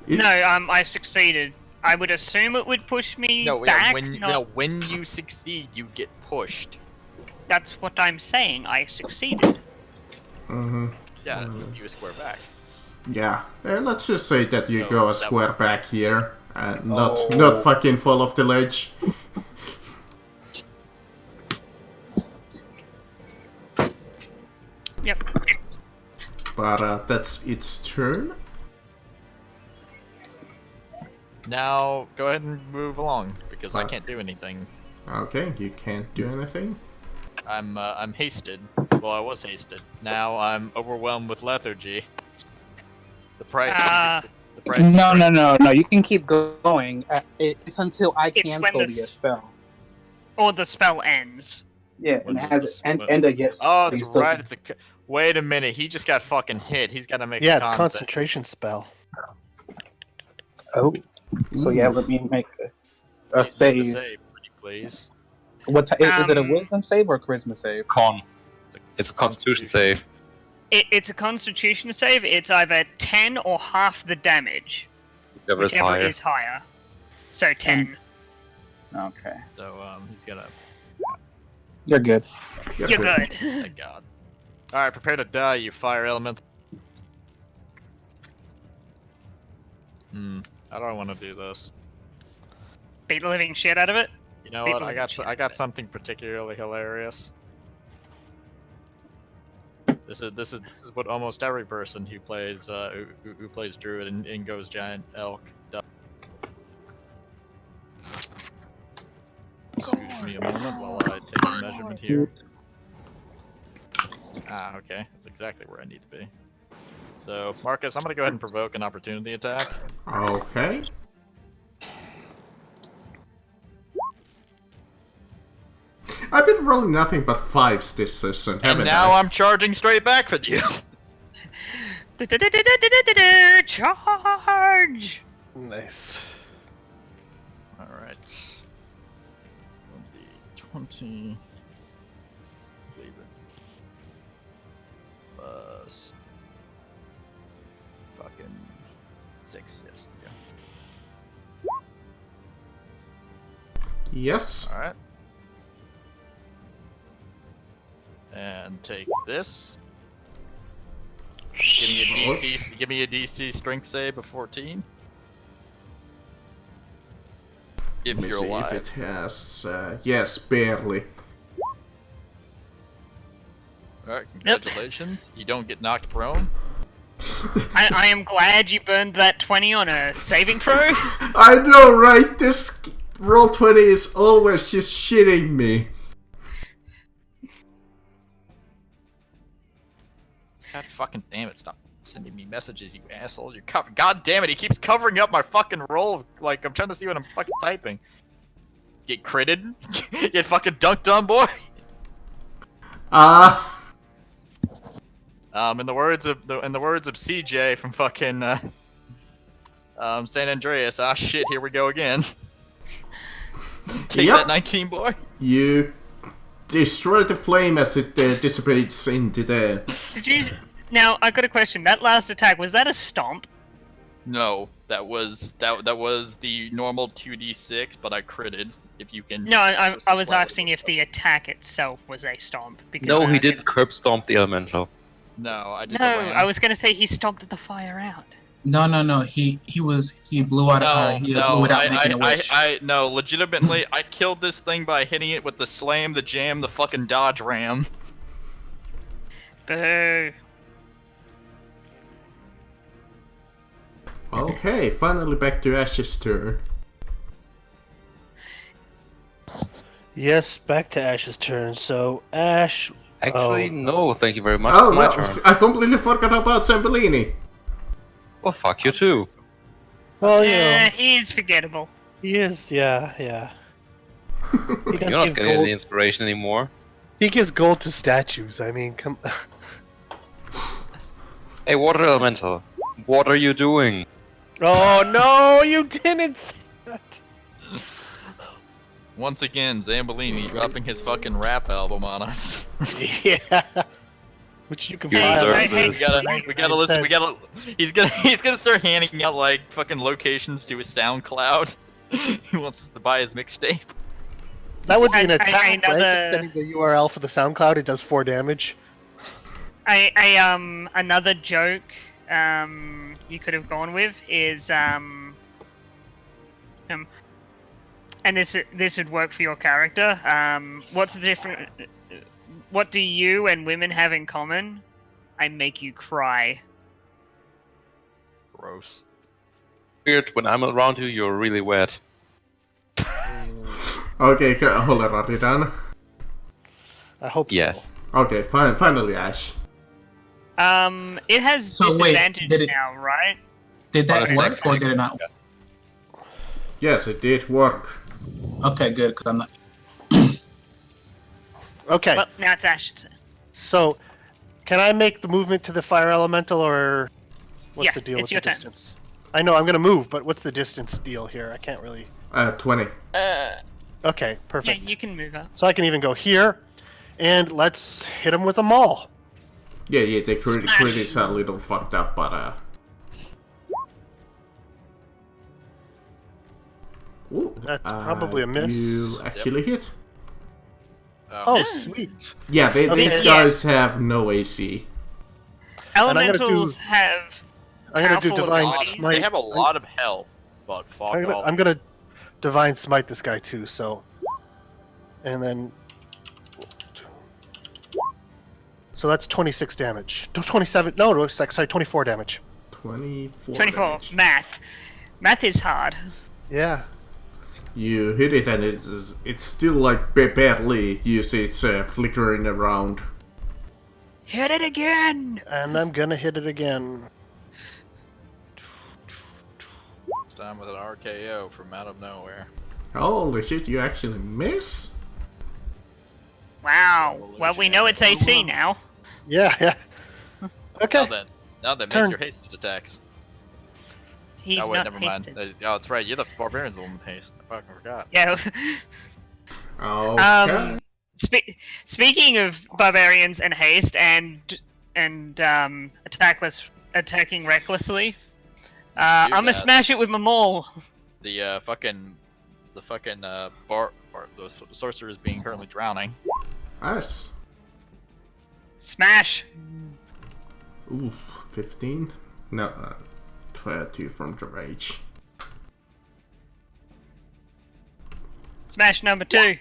No, I succeeded. I would assume it would push me No, yeah, back. when you succeed, you get pushed. That's what I'm saying. I succeeded. Mm-hmm. Yeah, you square back. Yeah, let's just say that you So, go a that square back here, and not fucking fall off the ledge. Yep. But that's its turn. Now, go ahead and move along, because I can't do anything. Okay, you can't do anything. I'm hasted. Well, I was hasted. Now I'm overwhelmed with lethargy. The price. The price. No. You can keep going. It's until I It's when cancel the the spell. Or the spell ends. Yeah, When and it does has this- an end against. Oh, it's right. It's a. Wait a minute. He just got fucking hit. He's got to make. Yeah, a it's con concentration spell. Oh, so yeah, let me make a save. Make save. the save, pretty please. What is it? A Um, wisdom save or a charisma save? Con. It's a constitution save. It's a Constitution save. It's either 10 or half the damage, Whichever is whichever higher. is higher. So 10. Okay, So he's gonna. you're good. You're good. Thank God. All right, prepare to die, you fire elemental. How do I want to do this? Beat the living shit out of it. You know Beat what? the I living shit out got of it. something particularly hilarious. This is what almost every person who plays who plays druid and goes giant elk does. Excuse me a moment while I take a measurement here. Ah, okay, that's exactly where I need to be. So, Marcus, I'm gonna go ahead and provoke an opportunity attack. Okay. I've been rolling nothing but 5s this session, haven't And now I? I'm charging straight back for you. Charge! Nice. Alright. 20. Leave it. Plus. Fucking. 6, yes. Yeah. Yes. Alright. And take this. Give me a DC strength save of 14. If Let me you're see alive. if it has. Yes, barely. Alright, congratulations. You don't get knocked prone. I am glad you burned that 20 on a saving throw. I know, right? This roll 20 is always just shitting me. God fucking damn it, stop sending me messages, you asshole. God damn it, he keeps covering up my fucking roll. Like, I'm trying to see what I'm fucking typing. Get critted? Get fucking dunked on, boy? In the words of CJ from fucking San Andreas, ah shit, here we go again. Take Yep. that 19, boy. You destroy the flame as it dissipates into the... Did you? Now I got a question. That last attack, was that a stomp? No, that was the normal 2d6, but I critted. If you can. No, I was slightly asking if the attack itself was a stomp. Because No, he I didn't curb stomp the elemental. No, I did No, the ram. I was gonna say he stomped the fire out. No. He blew out a fire. He blew it out, making a wish. No, legitimately, I killed this thing by hitting it with the slam, the jam, the fucking dodge ram. Boo. Okay, finally back to Ash's turn. Yes, back to Ash's turn. So Ash. Actually, no, thank you very much. Oh, It's my no, turn. I completely forgot about Zambellini. Well, fuck you too. Well, you Yeah, know, he's forgettable. he is. Yeah. He You're does not give getting gold. any inspiration anymore. He gives gold to statues. I mean, come. Hey, water elemental, what are you doing? Oh no, you didn't. Say that. Once again, Zambellini dropping his fucking rap album on us. Yeah. Which you can You buy. deserve on this. we gotta listen. He's gonna start handing out like fucking locations to his SoundCloud. He wants us to buy his mixtape. That would be an I- attack, right? another- Just sending the URL for the SoundCloud. It does 4 damage. Another joke you could have gone with is and this would work for your character. What's the different? What do you and women have in common? I make you cry. Gross. Weird, when I'm around you, you're really wet. Okay, hold on, are you done? I hope Yes. so. Okay, finally Ash. It has So wait, disadvantage did it- now, right? Did that Honestly, work or did it not? Yes. Yes, it did work. Okay, good, because I'm not. Okay, Well, now it's Ash's turn. so can I make the movement to the fire elemental, or what's Yeah, the deal it's with your the turn. distance? I know I'm gonna move, but what's the distance deal here? I can't really. 20. Okay, Yeah, perfect. you can move up. So I can even go here, and let's hit him with a maul. Yeah, the Smash. crit is a little fucked up, but Ooh, That's probably a miss. You actually hit? Oh, Yeah. sweet. Yeah, Okay. these guys have no AC. I'm gonna Elementals do- have. I'm gonna do Powerful divine abilities. smite. They have a lot of health, but fuck off. I'm gonna divine smite this guy too. So, and then. So that's 26 damage. No, 27. No, sorry, 24 damage. 24 24. damage. Math. Math is hard. Yeah. You hit it and it's still like barely you see it's flickering around. Hit it again! And I'm gonna hit it again. This time with an RKO from out of nowhere. Holy shit, you actually miss? Wow. Well, we know it's AC now. Yeah, yeah. Okay. Now then, Turn. make your hasted attacks. He's Oh wait, not never hasted. mind. Oh, that's right. You're the barbarian's the one with haste. I fucking forgot. Yeah. Okay. Speaking of barbarians and haste and attacking recklessly, I'm gonna that. smash it with my maul. The sorcerer is being currently drowning. Nice. Smash. Ooh, 15? No, 2 from the rage. Smash number 2.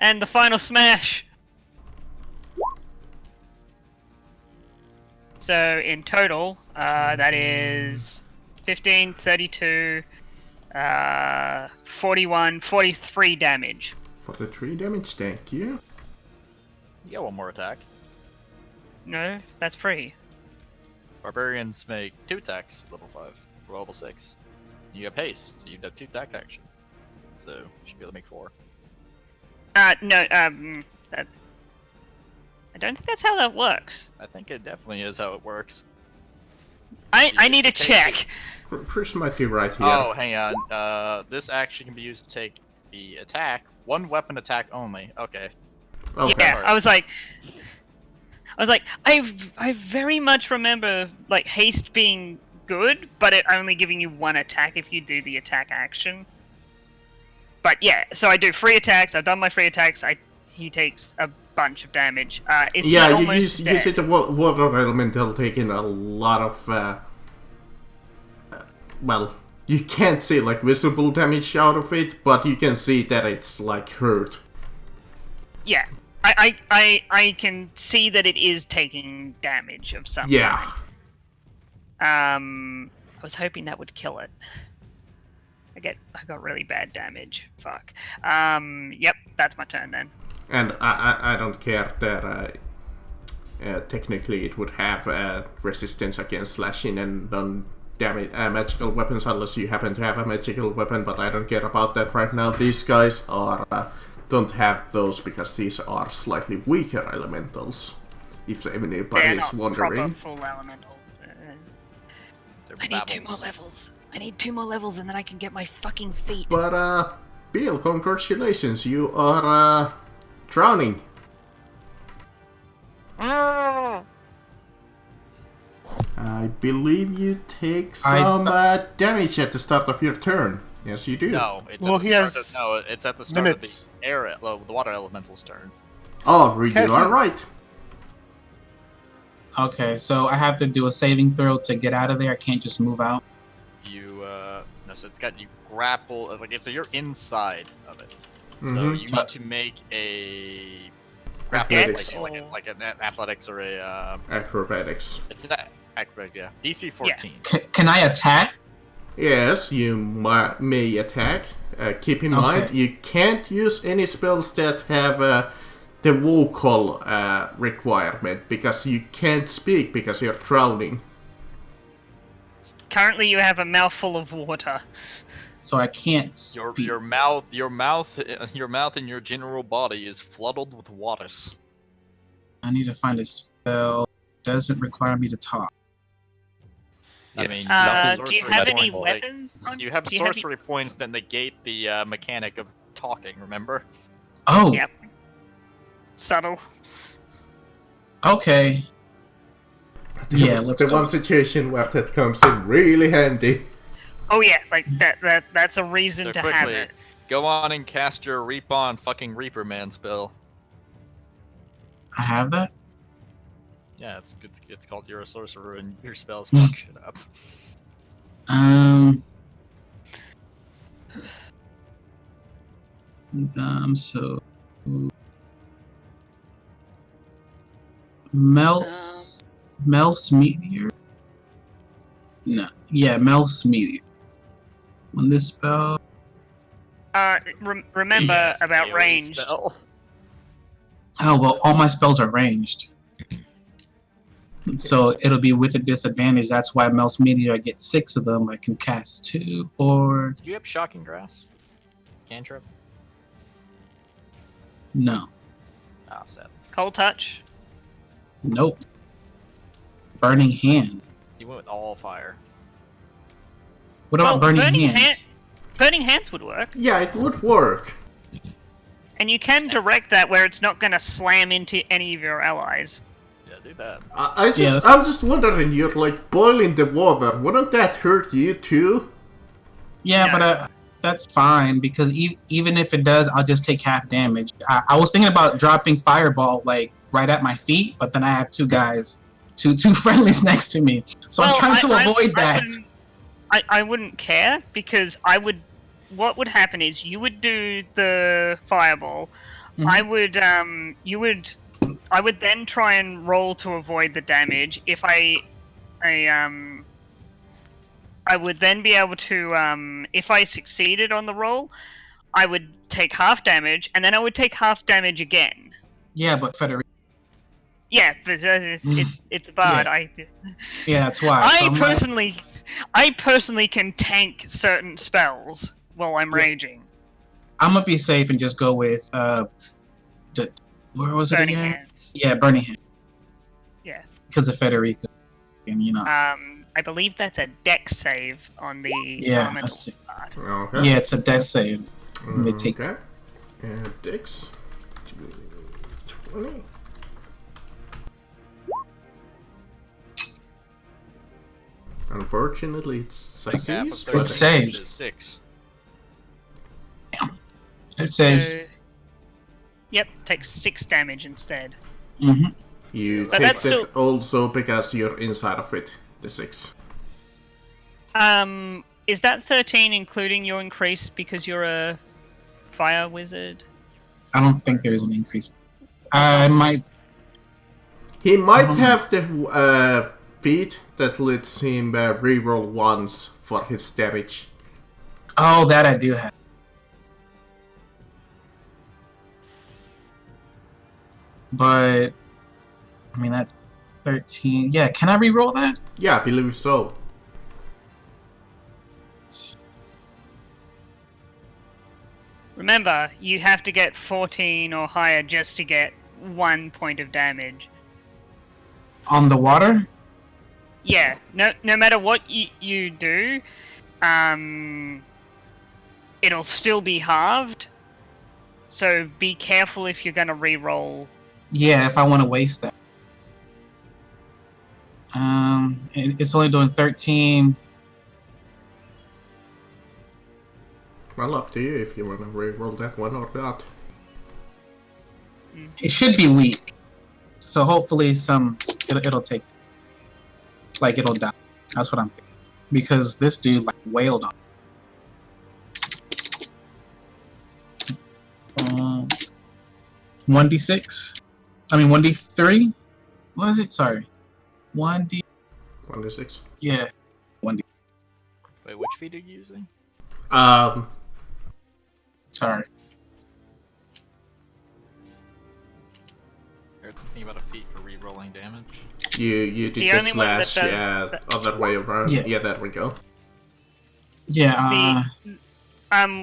And the final smash. So in total, that is 15, 32, 41, 43 damage. 43 damage, thank you. You got one more attack. No, that's free. Barbarians make 2 attacks, level 5, for level 6. You have haste, so you've got 2 attack actions. So you should be able to make 4. No, that... I don't think that's how that works. I think it definitely is how it works. I need a check. Chris might be right here. Oh, hang on. This action can be used to take the attack. 1 weapon attack only. Okay. Okay. Yeah, I was like, I very much remember like haste being good, but it only giving you 1 attack if you do the attack action. But yeah, so I do free attacks. I've done my free attacks. He takes a bunch of damage. Is he Yeah, almost you dead? see the water elemental taking a lot of, well, you can't see like visible damage out of it, but you can see that it's like hurt. Yeah, I can see that it is taking damage of some Yeah. kind. I was hoping that would kill it. I got really bad damage. Fuck. Yep, that's my turn then. And I don't care that technically it would have resistance against slashing and non-damage magical weapons unless you happen to have a magical weapon, but I don't care about that right now. These guys are don't have those because these are slightly weaker elementals, if anybody They're is not wondering. proper full elemental. They're I need 2 babbles. more levels. I need 2 more levels and then I can get my fucking feet. But Bill, congratulations, you are drowning. I believe you take some damage at the start of your turn. Yes, you do. No, it's Well, at the he start has of, no, it's at the start minutes. of the water elemental's turn. Oh, you Can't are you- right. Okay, so I have to do a saving throw to get out of there. I can't just move out. You no, so it's got you grapple so you're inside of it. So Mhm. you need to make a grapple Athletics. like an athletics or a Acrobatics. it's an acrobatic, yeah. DC 14. Can I attack? Yes, you may attack. Keep in Okay. mind, you can't use any spells that have the vocal requirement because you can't speak because you're drowning. Currently you have a mouthful of water. So I can't Your speak. your mouth and your general body is flooded with waters. I need to find a spell. Doesn't require me to talk. I Yes. mean, Do you sorcery have any points, weapons? You have Do you have sorcery points that negate the mechanic of talking. Remember? Oh, Yep. Subtle. okay. Yeah, let's The go. one situation where that comes in really handy. Oh yeah, like that's a reason So to have quickly, it. go on and cast your fucking Reaper Man spell. I have that. Yeah, it's called you're a sorcerer and your spells fuck shit up. So Mel's meteor. No, yeah, Mel's meteor. When this spell, Remember Yes, about AoE ranged. spell. oh well, all my spells are ranged. So it'll be with a disadvantage. That's why Mel's meteor, I get 6 of them. I can cast 2 or Do you have shocking grass? Cantrip? no, Ah, sad. Cold touch. nope. Burning hand. You went with all fire. What about Well, burning hands? Burning hands would work, Yeah, it would work. and you can direct that where it's not going to slam into any of your allies. Yeah, do that. I'm just wondering, you're like boiling the water. Wouldn't that hurt you too? Yeah, No. but that's fine because even if it does, I'll just take half damage. I was thinking about dropping fireball like right at my feet, but then I have 2 guys, two friendlies next to me, so I'm trying to avoid that. I wouldn't care because what would happen is you would do the fireball. I would I would then try and roll to avoid the damage. If I would then be able to if I succeeded on the roll, I would take half damage, and then I would take half damage again. Yeah, but Federico. Yeah, but it's a bard. Yeah. Yeah, that's why. So I personally can tank certain spells while I'm raging. I'm gonna be safe and just go with where was it Burning again? Hands. Yeah, Burning Hands. Yeah. Because of Federico, and you know. I believe that's a dex save on the elemental part. Okay. Yeah, it's a death save. They take. Okay. And Dex. 20. Unfortunately, it Like half of succeeds. 30 It saves. is 6. It saves. So, yep, takes 6 damage instead. Mm-hmm. You But take that's that still- also because you're inside of it. The 6. Is that 13 including your increase because you're a fire wizard? I don't think there's an increase. I might. He might have the feat that lets him reroll once for his damage. Oh, that I do have. But I mean that's 13. Yeah, can I re-roll that? Yeah, I believe so. Remember, you have to get 14 or higher just to get 1 point of damage. On the water? Yeah, no matter what you do, it'll still be halved. So be careful if you're gonna re-roll. Yeah, if I want to waste that. It's only doing 13. Well, up to you if you want to reroll that one or not. It should be weak, so hopefully it'll take, like it'll die. That's what I'm thinking, because this dude like wailed on. 1d6. I mean 1d3. What is it? Sorry, 1d. 1d6. Yeah, 1d. Wait, which feat are you using? Sorry. Heard something about a feat for re-rolling damage. You did The the only one that slash, does yeah, that- other way around. Yeah. Yeah, there we go. Yeah.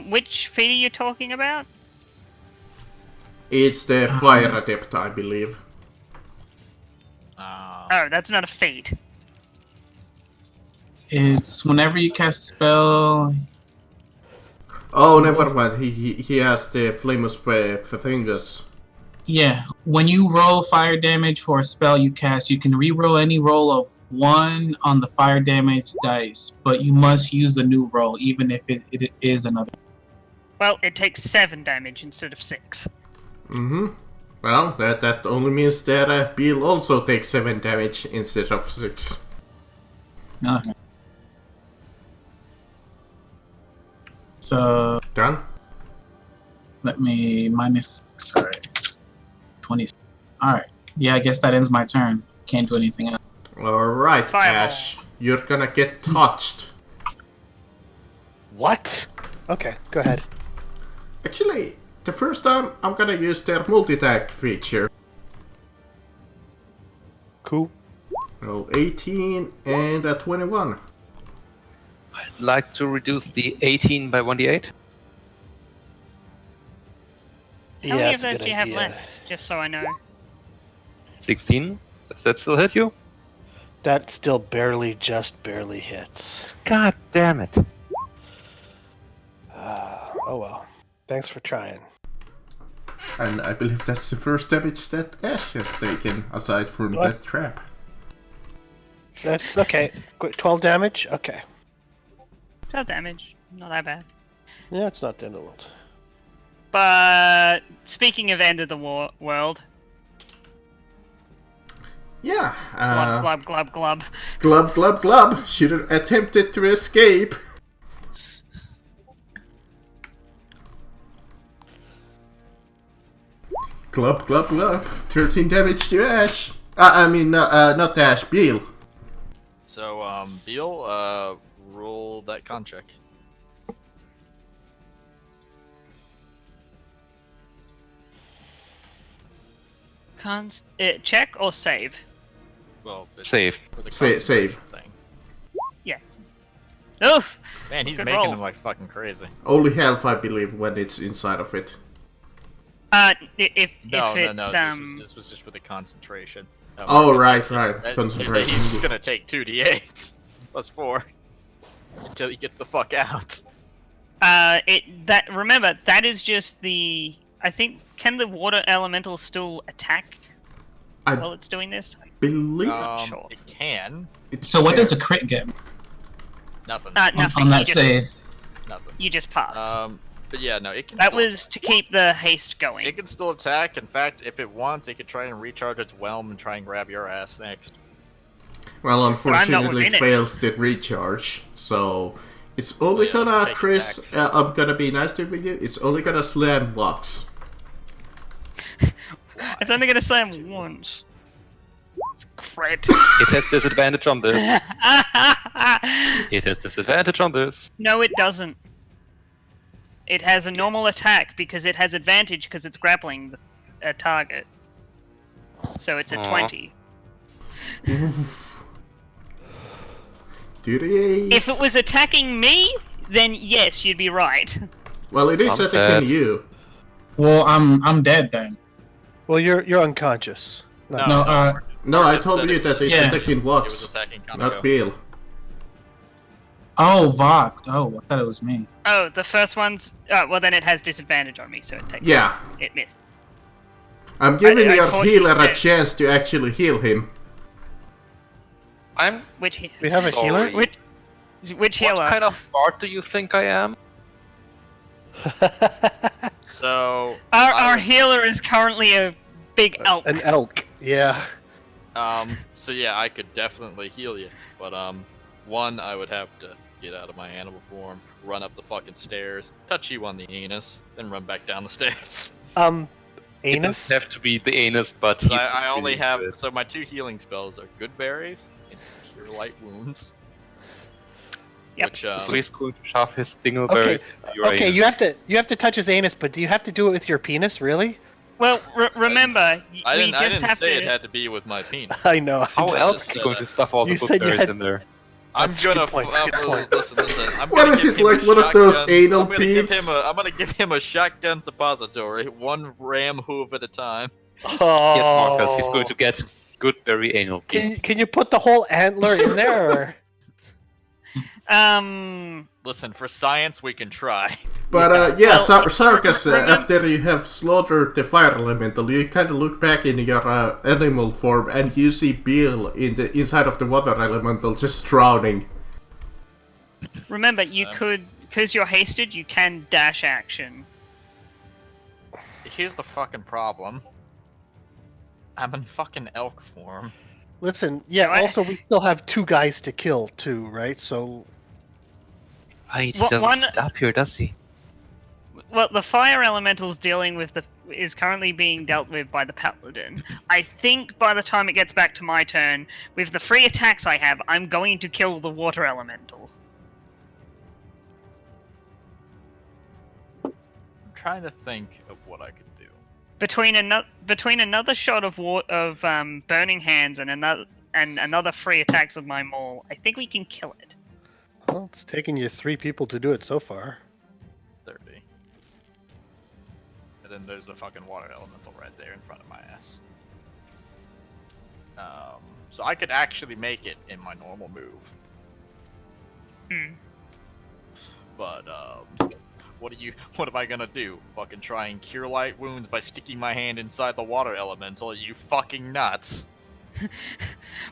Which feat are you talking about? It's the Fire Adept, I believe. Oh, that's not a feat. It's whenever you cast a spell. Oh, never mind. He has the Famous Fingers. Yeah, when you roll fire damage for a spell you cast, you can re-roll any roll of 1 on the fire damage dice, but you must use the new roll, even if it is another. Well, it takes 7 damage instead of 6. Mm-hmm. Well, that only means that Bill also takes 7 damage instead of 6. Okay. So Done? let me minus. Sorry, 20. All right. Yeah, I guess that ends my turn. Can't do anything else. Alright, Fireball. Ash. You're gonna get touched. What? Okay, go ahead. Actually, the first time I'm gonna use their multi-tag feature. Cool. Roll 18 and a 21. I'd like to reduce the 18 by 1d8. How many of that's a those good do you have idea. left? Just so I know. 16. Does that still hit you? That still just barely hits. God damn it. Oh well. Thanks for trying. And I believe that's the first damage that Ash has taken, aside from What? that trap. That's okay. Quick, 12 damage? Okay. 12 damage. Not that bad. Yeah, it's not the end of the world. But speaking of end of the world, Yeah, glub, glub, glub, glub. glub glub glub should have attempted to escape. Glub, glub, glub. 13 damage to Ash. Not Ash, Beal. So, Beal, roll that con check. Check or save? Well, Save. Save. Thing. Yeah. Oof! Man, he's Good making roll. them like fucking crazy. Only half, I believe, when it's inside of it. If No, it's this was just with the concentration. Oh, Marcus right. is just- Concentration. He's just gonna take 2d8 plus 4 until he gets the fuck out. remember that is just the. I think can the water elemental still attack I while it's doing this? believe Sure. It can. So what does a crit get Nothing. Nothing. on that you just, save? Nothing. You just pass. But yeah, no, it can. That still was attack. to keep the haste going. It can still attack. In fact, if it wants, it could try and recharge its whelm and try and grab your ass next. Well, I'm not unfortunately, within it it. fails the recharge, so it's only Yeah, gonna, take Chris, attack. I'm gonna be nice to you, it's only gonna slam Vox. It's only gonna slam once. Crit. It has disadvantage on this. It has disadvantage on this. No, it doesn't. It has a normal attack because it has advantage because it's grappling a target. So it's a Aw. 20. Duty. If it was attacking me, then yes, you'd be right. Well, it is I'm attacking sad. you. Well, I'm dead then. Well, you're unconscious. No, No, I Marcus told said you it- that it's Yeah. attacking It was Vox, attacking Kaneko. not Bill. oh, Vox. Oh, I thought it was me. Oh, the first one's. Oh, well, then it has disadvantage on me, so it takes. Yeah, It missed. I'm giving I your thought you healer a said- chance to actually heal him. I'm Which We have a sorry. healer? which healer? What kind of bard do you think I am? So Our healer is currently a big elk. An elk. Yeah. So yeah, I could definitely heal you, but one, I would have to get out of my animal form, run up the fucking stairs, touch you on the anus, then run back down the stairs. It Anus. doesn't have to be the anus, but 'Cause he's I only really have good. so my 2 healing spells are good berries and cure light wounds. Yep. Which So he's going to shove his Okay. dingleberries into your Okay, anus. you have to touch his anus, but do you have to do it with your penis? Really? Well, remember, I we didn't, I just didn't have say to. it had to be with my penis. I know. How I else just are you said going that. to stuff all the You said you bookberries had- in there? I'm That's gonna good point, good point. listen. I'm What gonna is give it, him like a one of those shotgun- anal I'm gonna give peats? I'm gonna give him a shotgun suppository, one ram hoof at a time. Oh. Yes, Marcus, he's going to get good berry anal Can, beads. can you put the whole antler in there? Listen, for science, we can try. But Well, Sarkis, remember- after you have slaughtered the fire elemental, you kind of look back in your animal form and you see Bill in the inside of the water elemental just drowning. Remember, you could, because you're hasted, you can dash action. Here's the fucking problem. I'm in fucking elk form. Listen, yeah. What? Also, we still have 2 guys to kill too, right? So Right, he What- doesn't one- fit up here, does he? Well, the fire elemental's dealing with is currently being dealt with by the paladin. I think by the time it gets back to my turn, with the free attacks I have, I'm going to kill the water elemental. I'm trying to think of what I could do. Between another shot of burning hands and another free attacks of my maul, I think we can kill it. well, it's taken you 3 people to do it so far. 30. And then there's the fucking water elemental right there in front of my ass. So I could actually make it in my normal move. Hmm. But what am I gonna do? Fucking try and cure light wounds by sticking my hand inside the water elemental? Are you fucking nuts?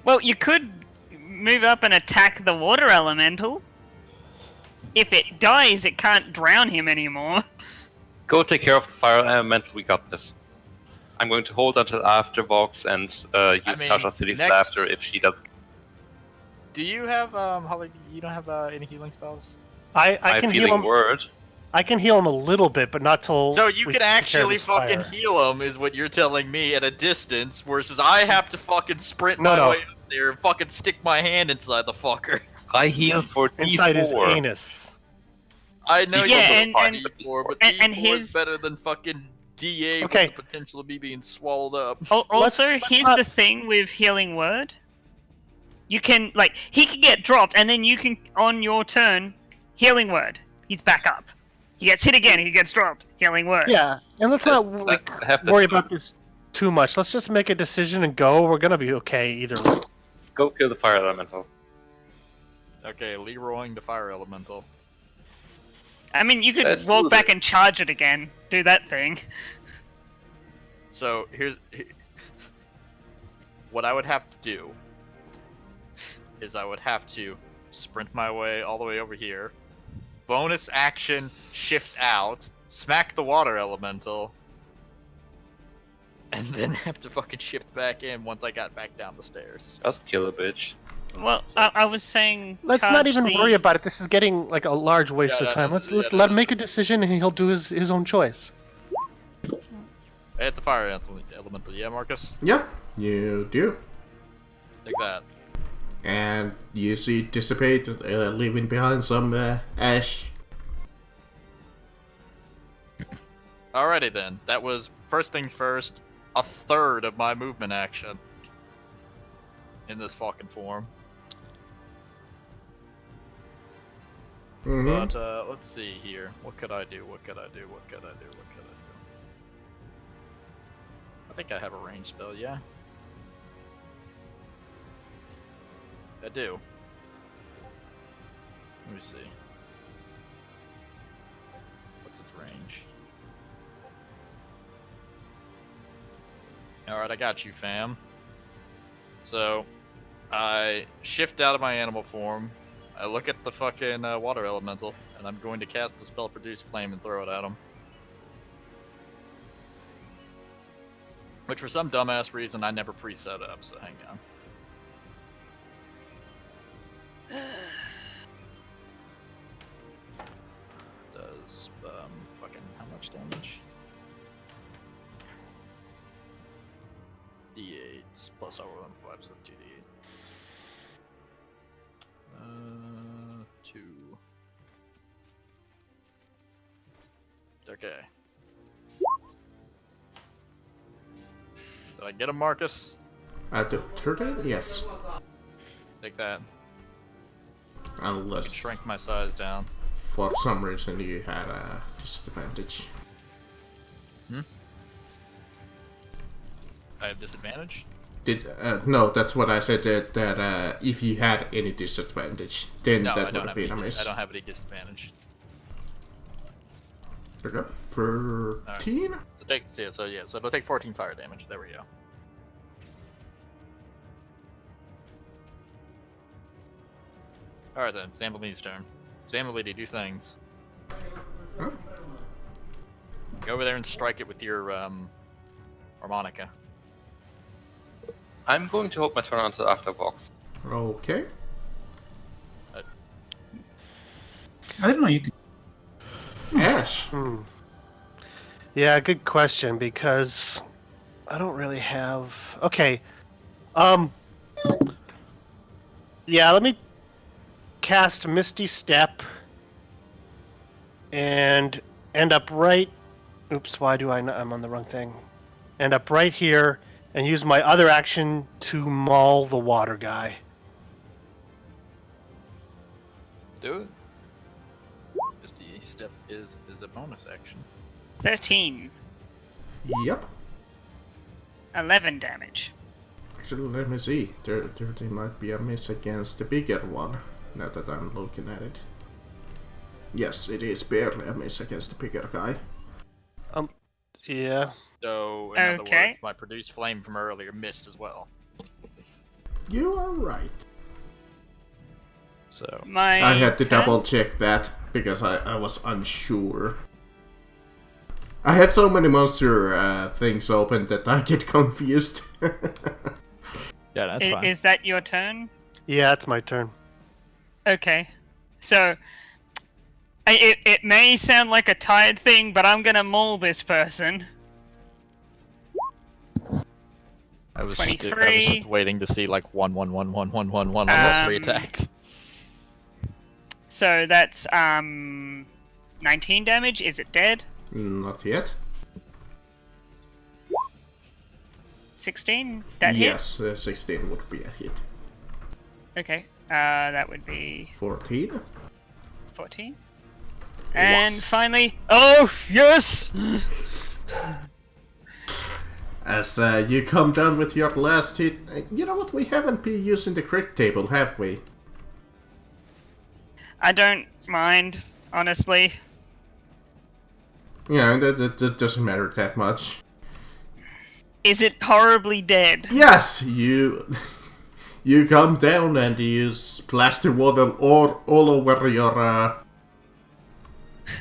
Well, you could move up and attack the water elemental. If it dies, it can't drown him anymore. Go take care of the fire elemental, we got this. I'm going to hold until after Vox and use mean, Tasha City's next- laughter if she doesn't. Do you have Holly? You don't have any healing spells? I I'm can heal feeling him. word. I can heal him a little bit, but not till. So you we can take care of actually this fucking fire. heal him, is what you're telling me, at a distance, versus I have to fucking sprint No, my no. way up there and fucking stick my hand inside the fucker. I heal for Inside his D4. anus. I know Yeah, you and- can and- D4, but and D4 his- is better than fucking D8 Okay. with the potential of me being swallowed up. Also, let's here's not- the thing with healing word. You can he can get dropped, and then you can on your turn healing word. He's back up. He gets hit again. He gets dropped. Healing word. Yeah, and let's not have the worry two. about this too much. Let's just make a decision and go. We're gonna be okay either way. Go kill the fire elemental. Okay, Leroying the fire elemental. I mean, you could Let's walk do back this. and charge it again. Do that thing. So what I would have to do is I would have to sprint my way all the way over here, bonus action, shift out, smack the water elemental, and then have to fucking shift back in once I got back down the stairs. Just kill a bitch. Well, I was saying. Let's not charge even the... worry about it. This is getting like a large waste Yeah, of time. Let's yeah, let him make a decision and he'll do his own choice. I hit the fire elemental, yeah, Marcus? Yeah, you do. Like that. And you see it dissipate, leaving behind some ash. Alrighty then, that was, first things first, a third of my movement action in this fucking form. Mm-hmm. But let's see here. What could I do? What could I do? What could I do? What could I do? I think I have a range spell, yeah. I do. Let me see. What's its range? Alright, I got you, fam. So, I shift out of my animal form. I look at the fucking water elemental, and I'm going to cast the spell Produce Flame and throw it at him. Which, for some dumbass reason, I never preset up, so hang on. Does, fucking, how much damage? D8 plus our 1 5, so 2d8. 2. Okay. Did I get him, Marcus? At the turtle? Yes. Take that. I Unless can shrink my size down. for some reason you had a disadvantage. I have disadvantage? No, that's what I said, that if you had any disadvantage, then No, I that would don't have been a I miss. don't have any disadvantage. Okay, 13? So it'll take 14 fire damage. There we go. Alright then, Zambellini's turn. Zambellini, do things. Huh? Go over there and strike it with your harmonica. I'm going to hold my turn until after Vox. Okay. I didn't know you could. Ash! Yeah, good question because I don't really have. Okay. Yeah, let me cast Misty Step and end up right. Oops, why do I not? I'm on the wrong thing. End up right here and use my other action to maul the water guy. Do it. Misty Step is a bonus action. 13. Yep. 11 damage. Actually, let me see. There might be a miss against the bigger one, now that I'm looking at it. Yes, it is barely a miss against the bigger guy. Yeah. So, in other Okay. words, my Produce Flame from earlier missed as well. You are right. So, My I had to turn? double check that, because I was unsure. I had so many monster things open that I get confused. yeah, that's fine. Is that your turn? Yeah, it's my turn. Okay. So, It may sound like a tired thing, but I'm gonna maul this person. I was 23. just waiting to see like 1 on those 3 attacks. So that's 19 damage. Is it dead? Not yet. 16. That hit. Yes, 16 would be a hit. Okay. That would be 14. 14. And Yes. finally, oh yes! As you come down with your last hit, you know what? We haven't been using the crit table, have we? I don't mind, honestly. Yeah, that doesn't matter that much. Is it horribly dead? Yes, you come down and you splash the water all over your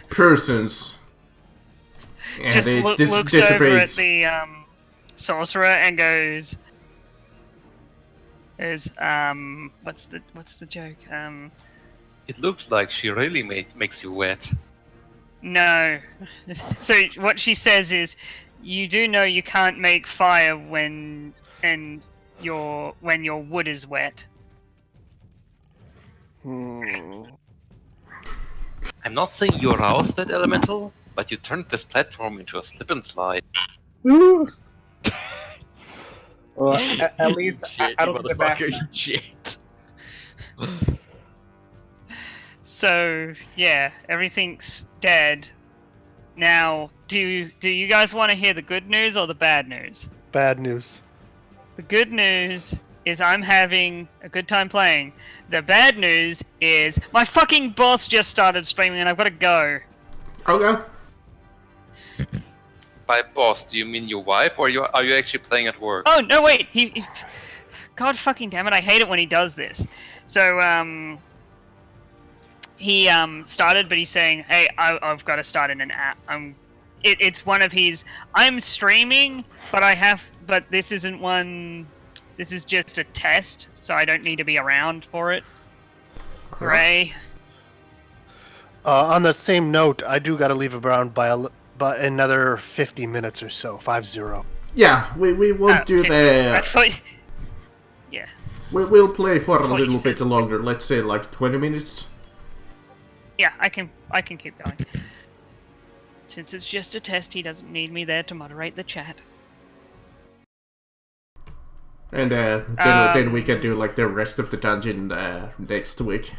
persons. And Just it looks over at dissipates. the sorcerer and goes, what's the joke? It looks like she really makes you wet. No. So what she says is, you do know you can't make fire when your wood is wet. Hmm. I'm not saying you aroused that elemental, but you turned this platform into a slip and slide. Woo! Well, at least Shit, I you don't think the back. motherfucker, you shit. So yeah, everything's dead. Now, do you guys want to hear the good news or the bad news? Bad news. The good news is I'm having a good time playing. The bad news is my fucking boss just started streaming and I've got to go. Okay. By boss, do you mean your wife, or are you actually playing at work? Oh no, wait. He God fucking damn it! I hate it when he does this. So he started, but he's saying, "Hey, I've got to start in an app." It's one of his. I'm streaming, but this isn't one. This is just a test, so I don't need to be around for it. Hooray! On the same note, I do gotta leave around by another 50 minutes or so. 50. Yeah, we won't do 50. the. I thought- Yeah. We'll play for a Thought you little said- bit longer. Let's say like 20 minutes. Yeah, I can keep going. Since it's just a test, he doesn't need me there to moderate the chat. And then we can do like the rest of the dungeon next week.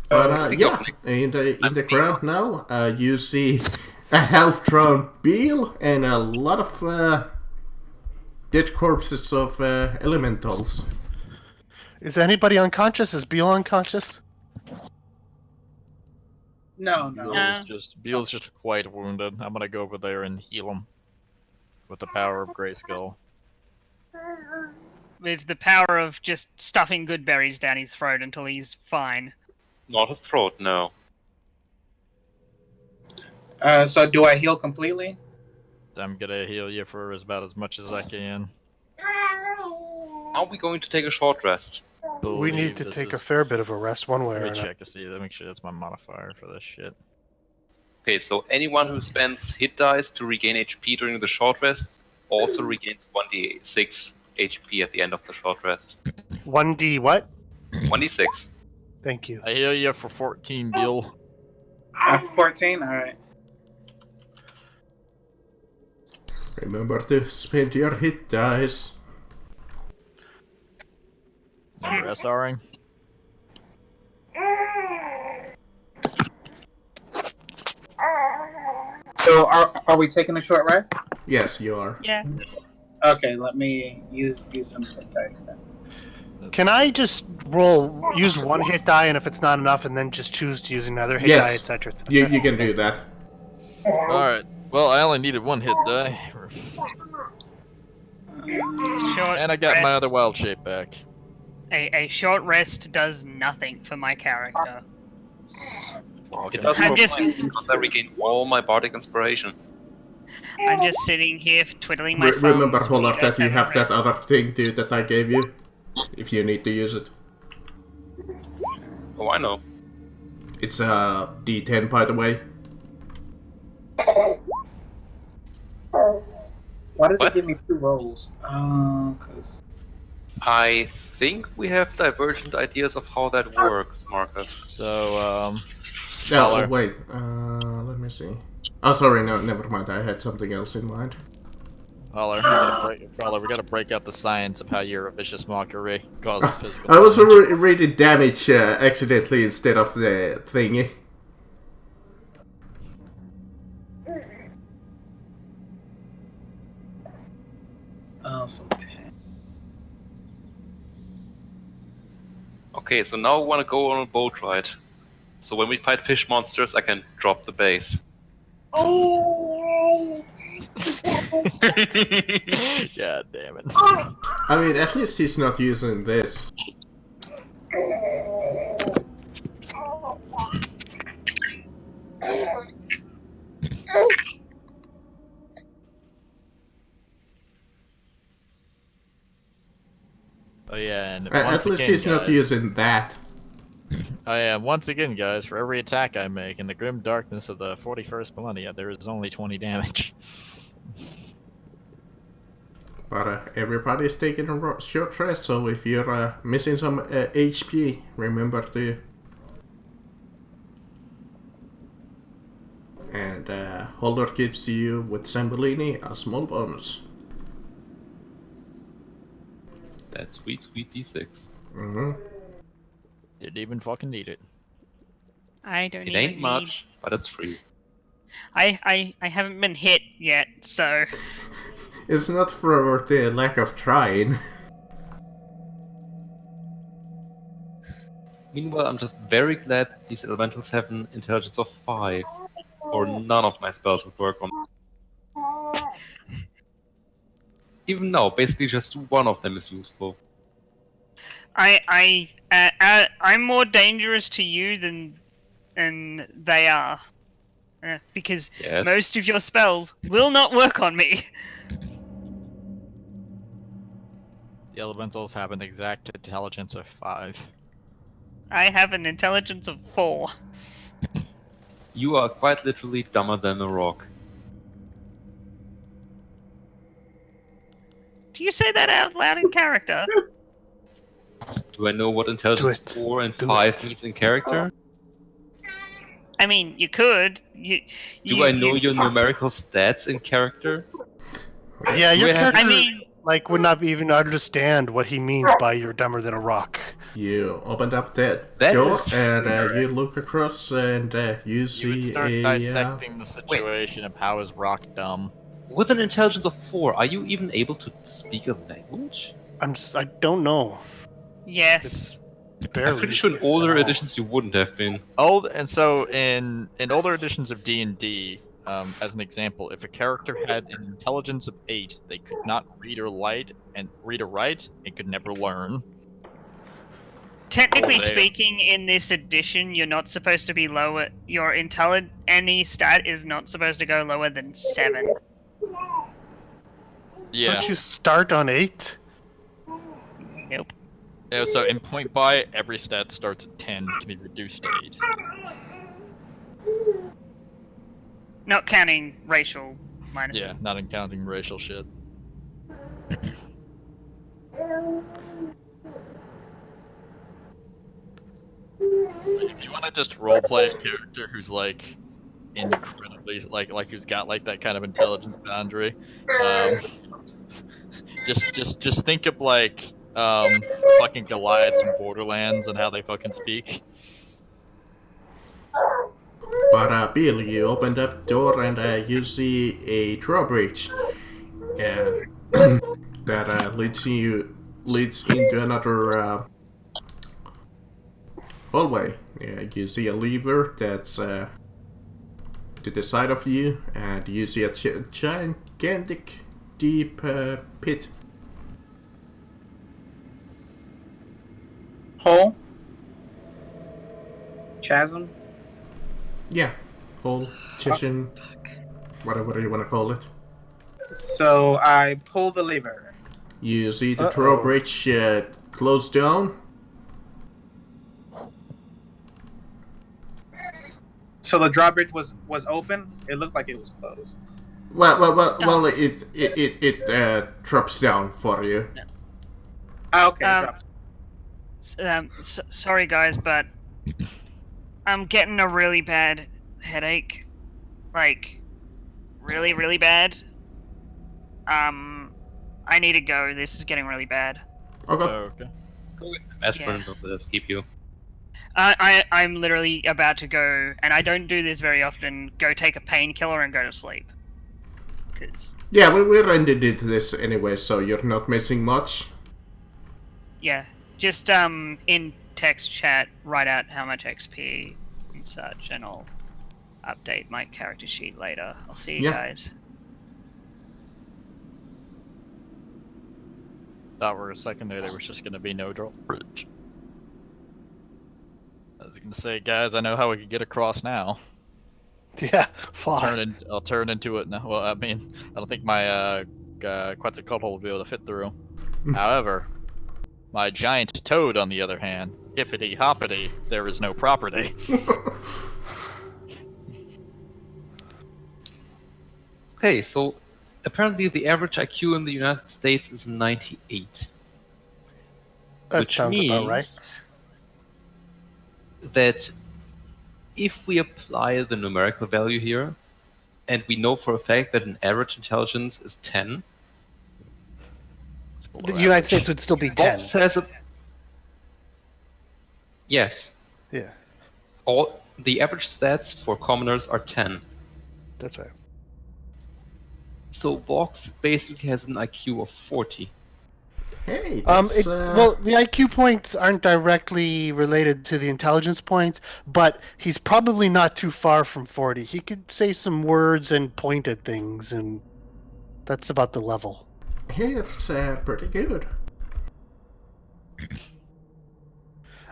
But yeah, in the ground now, you see a half-drowned Beal and a lot of dead corpses of elementals. Is anybody unconscious? Is Beal unconscious? No. Beal's just quite wounded. I'm gonna go over there and heal him with the power of Grayskull. With the power of just stuffing good berries down his throat until he's fine. Not his throat, no. So do I heal completely? I'm gonna heal you for about as much as I can. Are we going to take a short rest? We need to take a fair bit of a rest one way or Let me another. check to see. Let me make sure that's my modifier for this shit. Okay, so anyone who spends hit dice to regain HP during the short rest also regains 1d6 HP at the end of the short rest. 1d what? 1d6. Thank you. I heal you for 14, Beal. 14. All right. Remember to spend your hit dice. Remember SRing? So are we taking a short rest? Yes, you are. Yeah. Okay, let me use some hit dice then. Can I just use one hit die, and if it's not enough, and then just choose to use another hit Yes. die, etc.? You can do that. Alright. Well, I only needed one hit die. Short And I got my rest. other wild shape back. A short rest does nothing for my character. It does I'm for just- mine, because I regain all my bardic inspiration. I'm just sitting here twiddling my thumbs. Remember, while Hollard, guys that you have that a other thing too that I gave you, if you need to use it. Oh, I know. It's a D10, by the way. Why did What? they give me 2 rolls? Cause I think we have divergent ideas of how that works, Marcus. So, No, Holler. wait. Let me see. Oh, sorry, no, never mind. I had something else in mind. Holler, we gotta break out the science of how your vicious mockery causes physical I was damage. reading damage accidentally instead of the thingy. some 10. Okay, so now we want to go on a boat ride. So when we fight fish monsters, I can drop the base. God damn it. I mean, at least he's not using this. Oh yeah, and At once least again, he's not guys, using that. oh yeah, once again, guys, for every attack I make in the grim darkness of the 41st millennia, there is only 20 damage. But everybody's taking a short rest, so if you're missing some HP, remember to... And Holder gives you with Zambolini a small bonus. That sweet, sweet D6. Mm-hmm. Didn't even fucking need it. I don't It even ain't much, but it's free. I haven't been hit yet, so It's not for the lack of trying. Meanwhile, I'm just very glad these elementals have an intelligence of 5, or none of my spells would work on. Even now, basically just one of them is useful. I'm more dangerous to you than they are, because Yes. most of your spells will not work on me. The elementals have an exact intelligence of 5. I have an intelligence of 4. You are quite literally dumber than a rock. Do you say that out loud in character? Do I know what intelligence Do it. 4 and Do 5 it. means in character? I mean, you could. Do I know your numerical stats in character? Yeah, Do your I have- character I mean, would not even understand what he means by "you're dumber than a rock." You opened up that That door is and fair. you look across and you You would see start a... dissecting the situation of how is Rock dumb. With an intelligence of 4, are you even able to speak a language? I don't know. yes. Barely. I'm pretty sure in older at all. editions you wouldn't have been. In older editions of D&D, as an example, if a character had an intelligence of 8, they could not read or write, and could never learn. Technically Oh, damn. speaking, in this edition, you're not supposed to be lower. Your any stat is not supposed to go lower than 7. Yeah. Don't you start on 8? Nope. Yeah, so in Point Buy, every stat starts at 10 to be reduced to 8. Not counting racial minuses. Yeah, not counting racial shit. If you want to just roleplay a character who's like incredibly who's got like that kind of intelligence boundary, just think of like fucking Goliaths from Borderlands and how they fucking speak. But Bill, you opened up the door and you see a drawbridge that leads into another hallway. You see a lever that's to the side of you, and you see a gigantic, deep pit. Hole? Chasm? Yeah. Hole, chichen, whatever you want to call it. So I pull the lever. You see the Uh-oh. drawbridge close down. So the drawbridge was open. It looked like it was closed. Well, it drops down for you. Ah, okay. Um, dropped. Sorry guys, but I'm getting a really bad headache. Like, really, really bad. I need to go. This is getting really bad. Okay. Okay. Go with some aspirin and don't let us keep you. I'm literally about to go, and I don't do this very often, go take a painkiller and go to sleep. Because, Yeah, we rendered it this anyway, so you're not missing much. yeah, just in text chat, write out how much XP and such, and I'll update my character sheet later. I'll see you Yeah. guys. Thought for a second there was just gonna be no drawbridge. I was gonna say, guys, I know how we could get across now. Yeah, fly. I'll turn into it now. Well, I mean, I don't think my Quetzalcoatl will be able to fit through. However, my giant toad, on the other hand, hippity hoppity, there is no property. Okay, so apparently the average IQ in the United States is 98. That Which sounds about right. means that if we apply the numerical value here, and we know for a fact that an average intelligence is 10, The United States would still be 10. Box has a... Yes. Yeah, All the average stats for commoners are 10. that's right. So Box basically has an IQ of 40. Hey, that's, Well, the IQ points aren't directly related to the intelligence points, but he's probably not too far from 40. He could say some words and point at things, and that's about the level. hey, it's pretty good.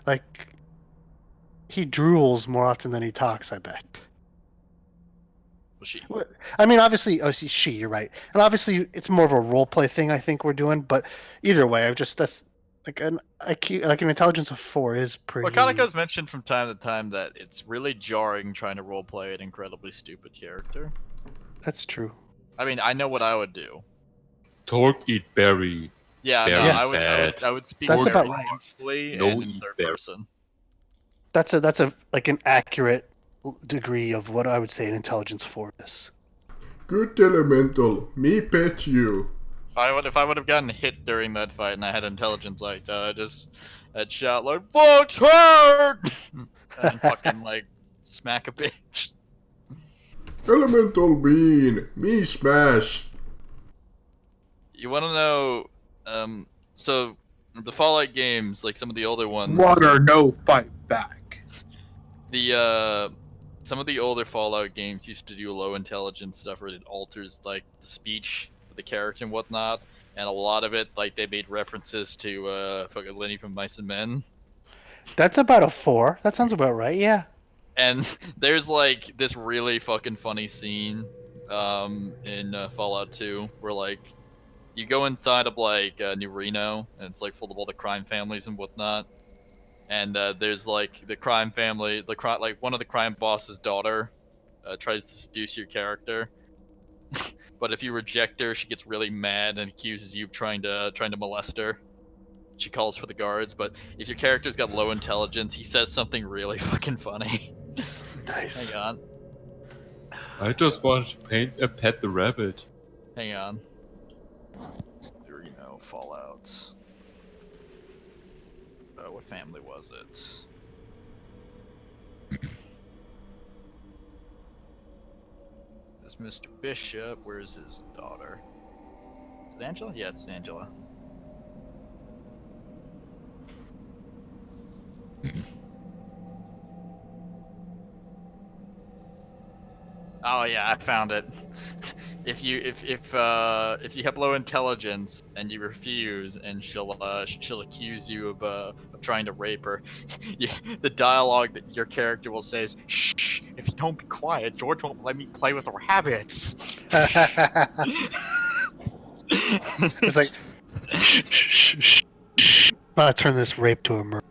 Like, he drools more often than he talks, I bet. She. I mean, obviously, she, you're right. And obviously, it's more of a roleplay thing I think we're doing, but either way, that's like an IQ, like an intelligence of 4 is pretty. Well, Kanako's mentioned from time to time that it's really jarring trying to roleplay an incredibly stupid character. That's true. I mean, I know what I would do. Torque eat berry. Yeah, Very no, I would speak That's very about right. slowly No and in eat third bear. person. That's a like an accurate degree of what I would say an intelligence 4 is. Good elemental, me pet you. If I would have gotten hit during that fight and I had intelligence like that, I'd shout like "Fox hurt!" and fucking like smack a bitch. Elemental bean, me smash. You want to know? So the Fallout games, like some of the older ones, Water, no fight back. the some of the older Fallout games used to do low intelligence stuff where it alters like the speech of the character and whatnot, and a lot of it like they made references to fucking Lenny from Mice and Men. That's about a 4. That sounds about right. Yeah. And there's like this really fucking funny scene in Fallout 2 where like you go inside of like New Reno and it's like full of all the crime families and whatnot. And there's like the crime family, like one of the crime boss's daughter tries to seduce your character, but if you reject her, she gets really mad and accuses you of trying to molest her. She calls for the guards, but if your character's got low intelligence, he says something really fucking funny. Nice. Hang on, I just wanted to pet the rabbit. hang on. Reno Fallout. What family was it? This Mr. Bishop. Where's his daughter? Is it Angela? Yeah, it's Angela. Oh yeah, I found it. If you have low intelligence and you refuse, and she'll accuse you of trying to rape her, the dialogue that your character will say is, "Shh, if you don't be quiet, George won't let me play with the rabbits. It's like, shh. I'm gonna turn this rape to a murder.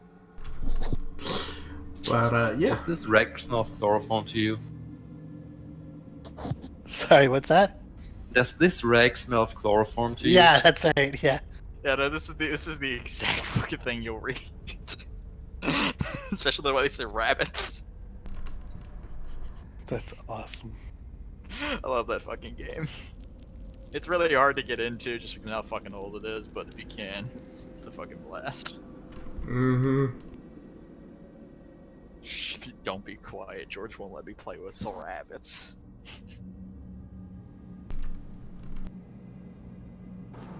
But yeah. Does this rag smell of chloroform to you? Sorry, what's that? Does this rag smell of chloroform to you? Yeah, that's right. Yeah. Yeah, no, this is the exact fucking thing you'll read. Especially when they say rabbits. That's awesome. I love that fucking game. It's really hard to get into just because how fucking old it is, but if you can, it's a fucking blast. Mm-hmm. Shh, don't be quiet. George won't let me play with some rabbits.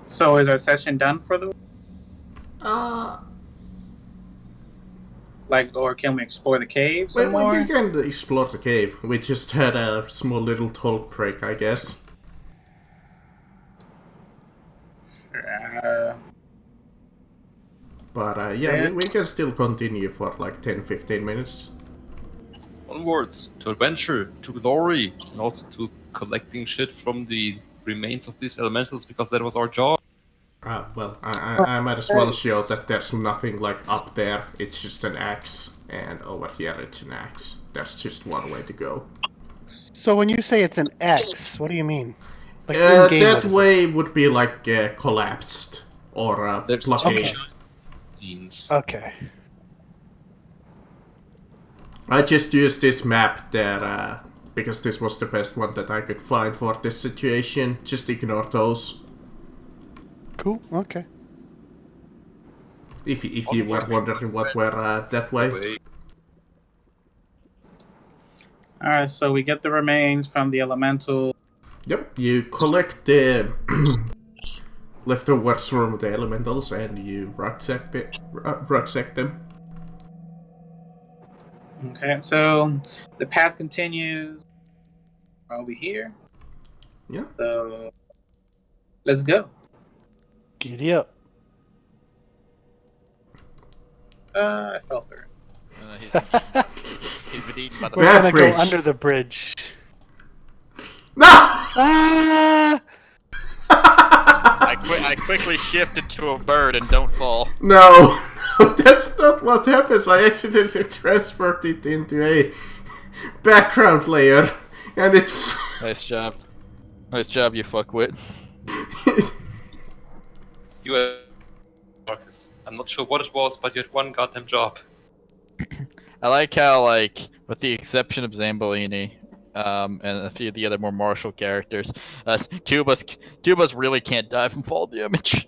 So is our session done for the or can we explore the cave some Well, more? you can explore the cave. We just had a small little talk break, I guess. But yeah, we can still continue for like 10-15 minutes. Onwards to adventure, to glory, and also to collecting shit from the remains of these elementals because that was our job. Well, I might as well show that there's nothing like up there. It's just an axe, and over here it's an axe. There's just one way to go. So when you say it's an X, what do you mean? Like in-game, that what is way would be like collapsed or There's blockade. means. Okay. I just used this map there because this was the best one that I could find for this situation. Just ignore those. Cool. Okay. If you were wondering what were that way. Alright, so we get the remains from the elemental. Yep, you collect the leftovers from the elementals and you rucksack them. Okay, so the path continues over here. Yeah. So let's go. Giddy up. I fell through. He's been eaten by the We're Bad gonna bridge. go under the bridge. No! Ah! I quickly shift into a bird and don't fall. No, that's not what happens. I accidentally transferred it into a background layer, and it. Nice job. Nice job, you fuckwit. You had Marcus. I'm not sure what it was, but you had one goddamn job. I like how, like, with the exception of Zambolini, and a few of the other more martial characters, two of us really can't die from fall damage.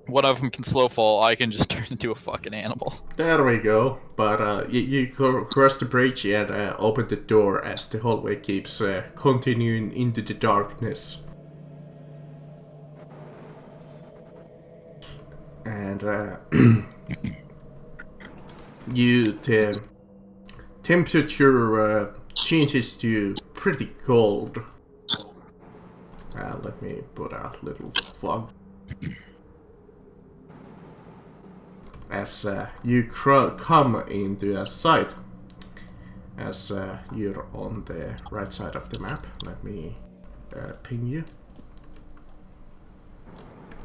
One of them can slow fall, I can just turn into a fucking animal. There we go. But you cross the bridge and open the door as the hallway keeps continuing into the darkness. And the temperature changes to pretty cold. Let me put a little fog. As you come into a sight, as you're on the right side of the map. Let me ping you.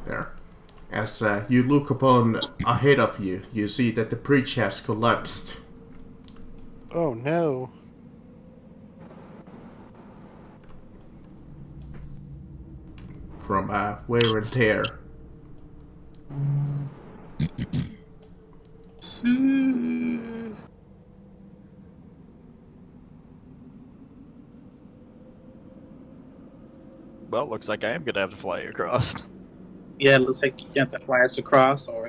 There. As you look upon ahead of you, you see that the bridge has collapsed. Oh no. From wear and tear. Well, looks like I am gonna have to fly across. Yeah, it looks like you have to fly us across, or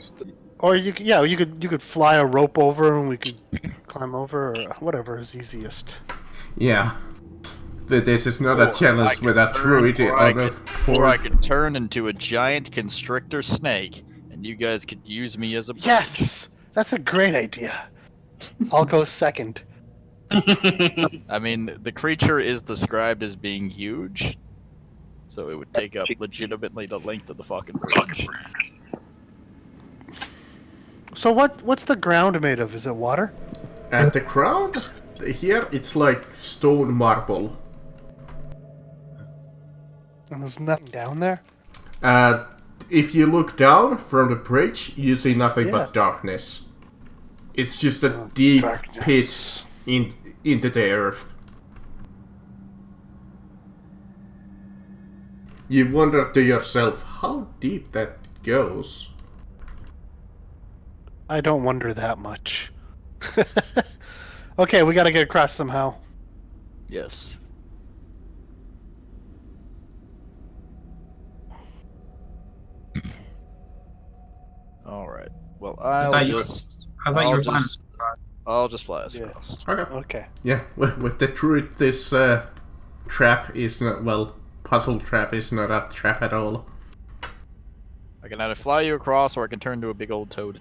Or you could fly a rope over and we could climb over, or whatever is easiest. Yeah. This is not a challenge with a druid on the Or I board. could turn into a giant constrictor snake, and you guys could use me as a bridge. Yes, that's a great idea. I'll go second. I mean, the creature is described as being huge, so it would take up legitimately the length of the fucking bridge. So what's the ground made of? Is it water? At the ground? here it's like stone marble. And there's nothing down there? If you look down from the bridge, you see nothing Yeah. but darkness. It's just a Oh, deep darkness. pit into the earth. You wonder to yourself how deep that goes. I don't wonder that much. Okay, we gotta get across somehow. Yes. Alright. Well, thought I'll you were- just... I thought you were flying. I'll just fly us Yeah. across. Okay. Okay. Yeah, with the truth, this trap is not, well, puzzle trap is not a trap at all. I can either fly you across, or I can turn into a big old toad.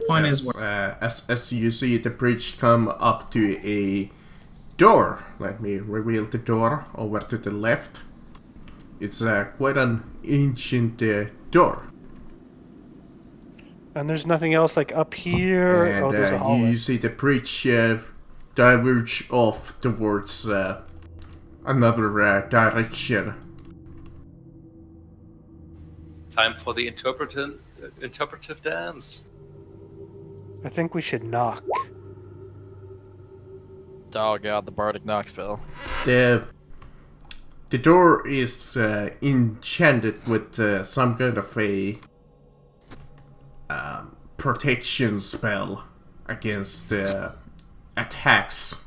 Point Yes, is, as you see the bridge come up to a door. Let me reveal the door over to the left. It's quite an ancient door. And there's nothing else like up here. And Oh, there's a hallway. you see the bridge diverge off towards another direction. Time for the interpretive dance. I think we should knock. Oh god, the bardic knock spell. The door is enchanted with some kind of a protection spell against attacks.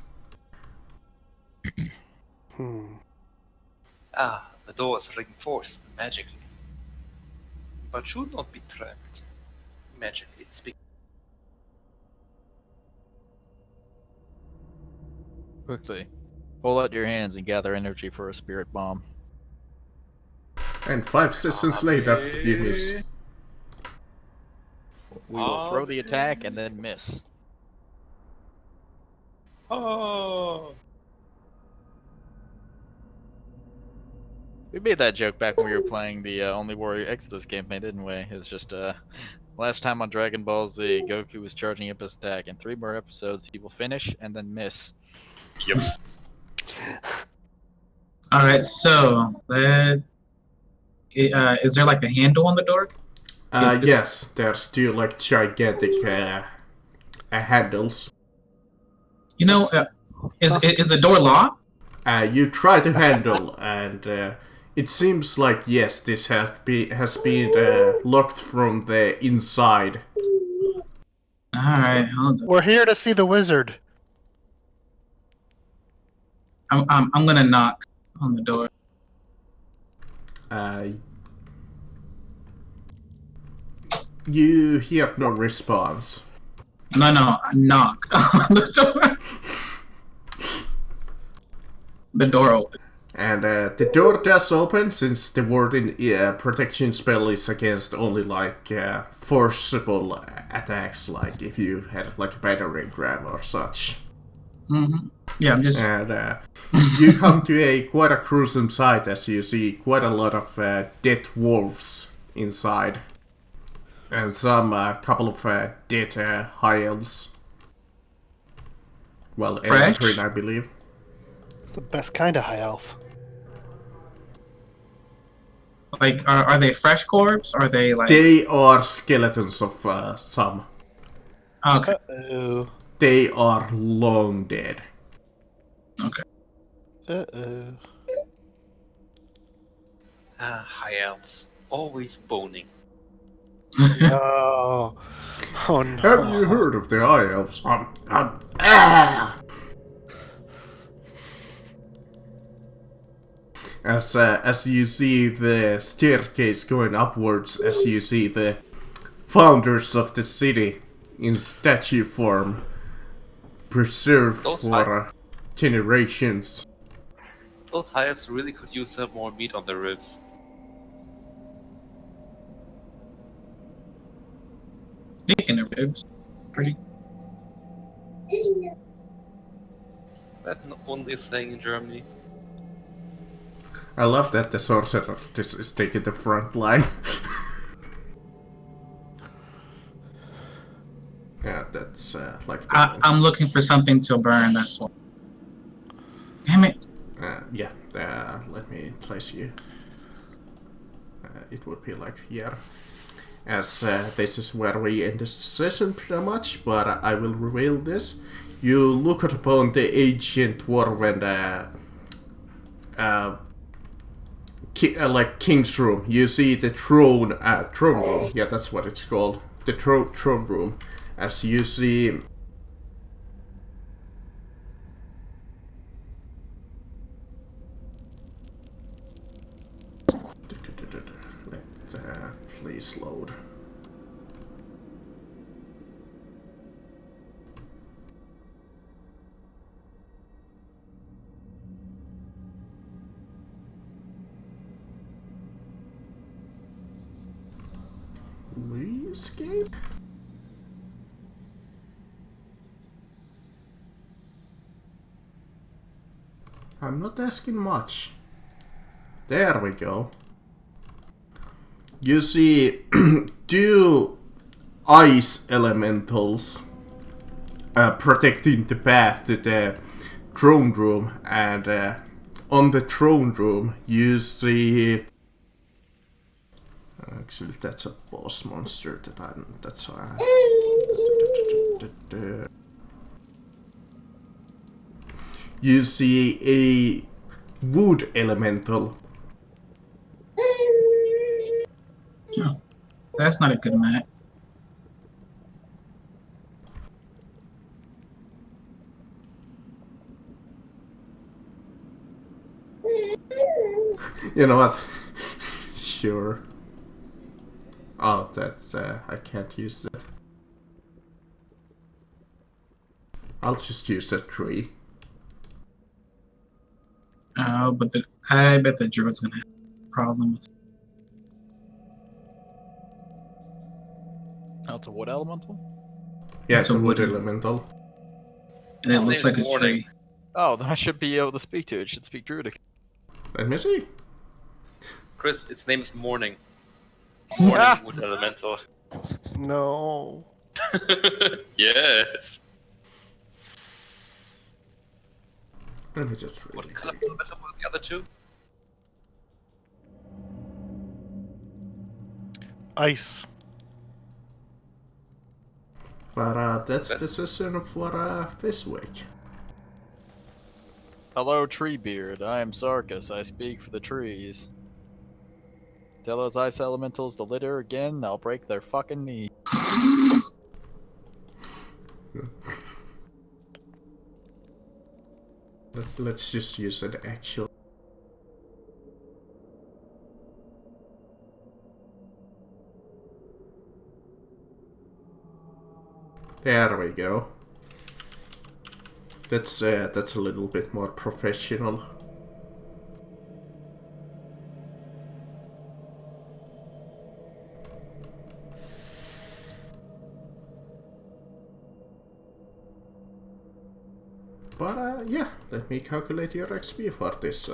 Ah, the door is reinforced magically, but should not be trapped magically speaking. Quickly. Hold out your hands and gather energy for a spirit bomb. And 5 seconds later, you miss. We will throw the attack and then miss. Oh, We made that joke back when we were playing the Only Warrior Exodus campaign, didn't we? It's just, last time on Dragon Ball Z, Goku was charging up his attack. In 3 more episodes, he will finish and then miss. yep. all right. So, is there like a handle on the door? Yes, there's two like gigantic handles. You know, is the door locked? You try to handle, and it seems like yes, this has been locked from the inside. All right, hold on. We're here to see the wizard. I'm gonna knock on the door. You hear no response. No, I knock on the door. The door open. And the door does open, since the warding protection spell is against only like forcible attacks, like if you had like a battering ram or such. Mm-hmm. Yeah, I'm just. And you come to quite a gruesome sight as you see quite a lot of dead wolves inside. And some couple of dead high elves. Well, Fresh? Evergreen, I believe. It's the best kind of high elf. Like, are they fresh corpse? Are they like? They are skeletons of some. Okay. Uh-oh. They are long dead. Uh-oh. Ah, high elves, always boning. No. Oh no. Have you heard of the high elves? Ah! As you see the staircase going upwards, as you see the founders of the city in statue form, preserved Those for generations. Those high elves really could use some more meat on their ribs. Speaking of ribs, pretty. Is that only a saying in Germany? I love that the sorcerer is taking the front line. Yeah, that's like I'm looking for something to burn. That's why. Damn it! Yeah. Let me place you. It would be like here. As this is where we end this session pretty much, but I will reveal this. You look upon the ancient dwarven like king's room. You see the throne room. Yeah, that's what it's called. The throne room. As you see. Please load. We escape? I'm not asking much. There we go. You see two ice elementals protecting the path to the throne room, and on the throne room you see. Actually, that's a boss monster that's why. You see a wood elemental. Oh, that's not a good map. You know what? Sure. Oh, that's I can't use that. I'll just use that tree. But I bet the druid's gonna have a problem with. Oh, it's a wood elemental? Yeah, It's it's a a wood wood elemental. And it His looks name's like a Morning. tree. Oh, then I should be able to speak to it. It should speak Druidic. Let me see. Chris, its name is Morning. Ah! Morning Wood Elemental. No. Yes. Let me just read What it. color elemental were the other two? Ice. But that's the session for this week. Hello, Treebeard. I am Sarkis. I speak for the trees. Tell those ice elementals to litter again, I'll break their fucking knee. Let's just use an actual. There we go. That's a little bit more professional. But yeah, let me calculate your XP for this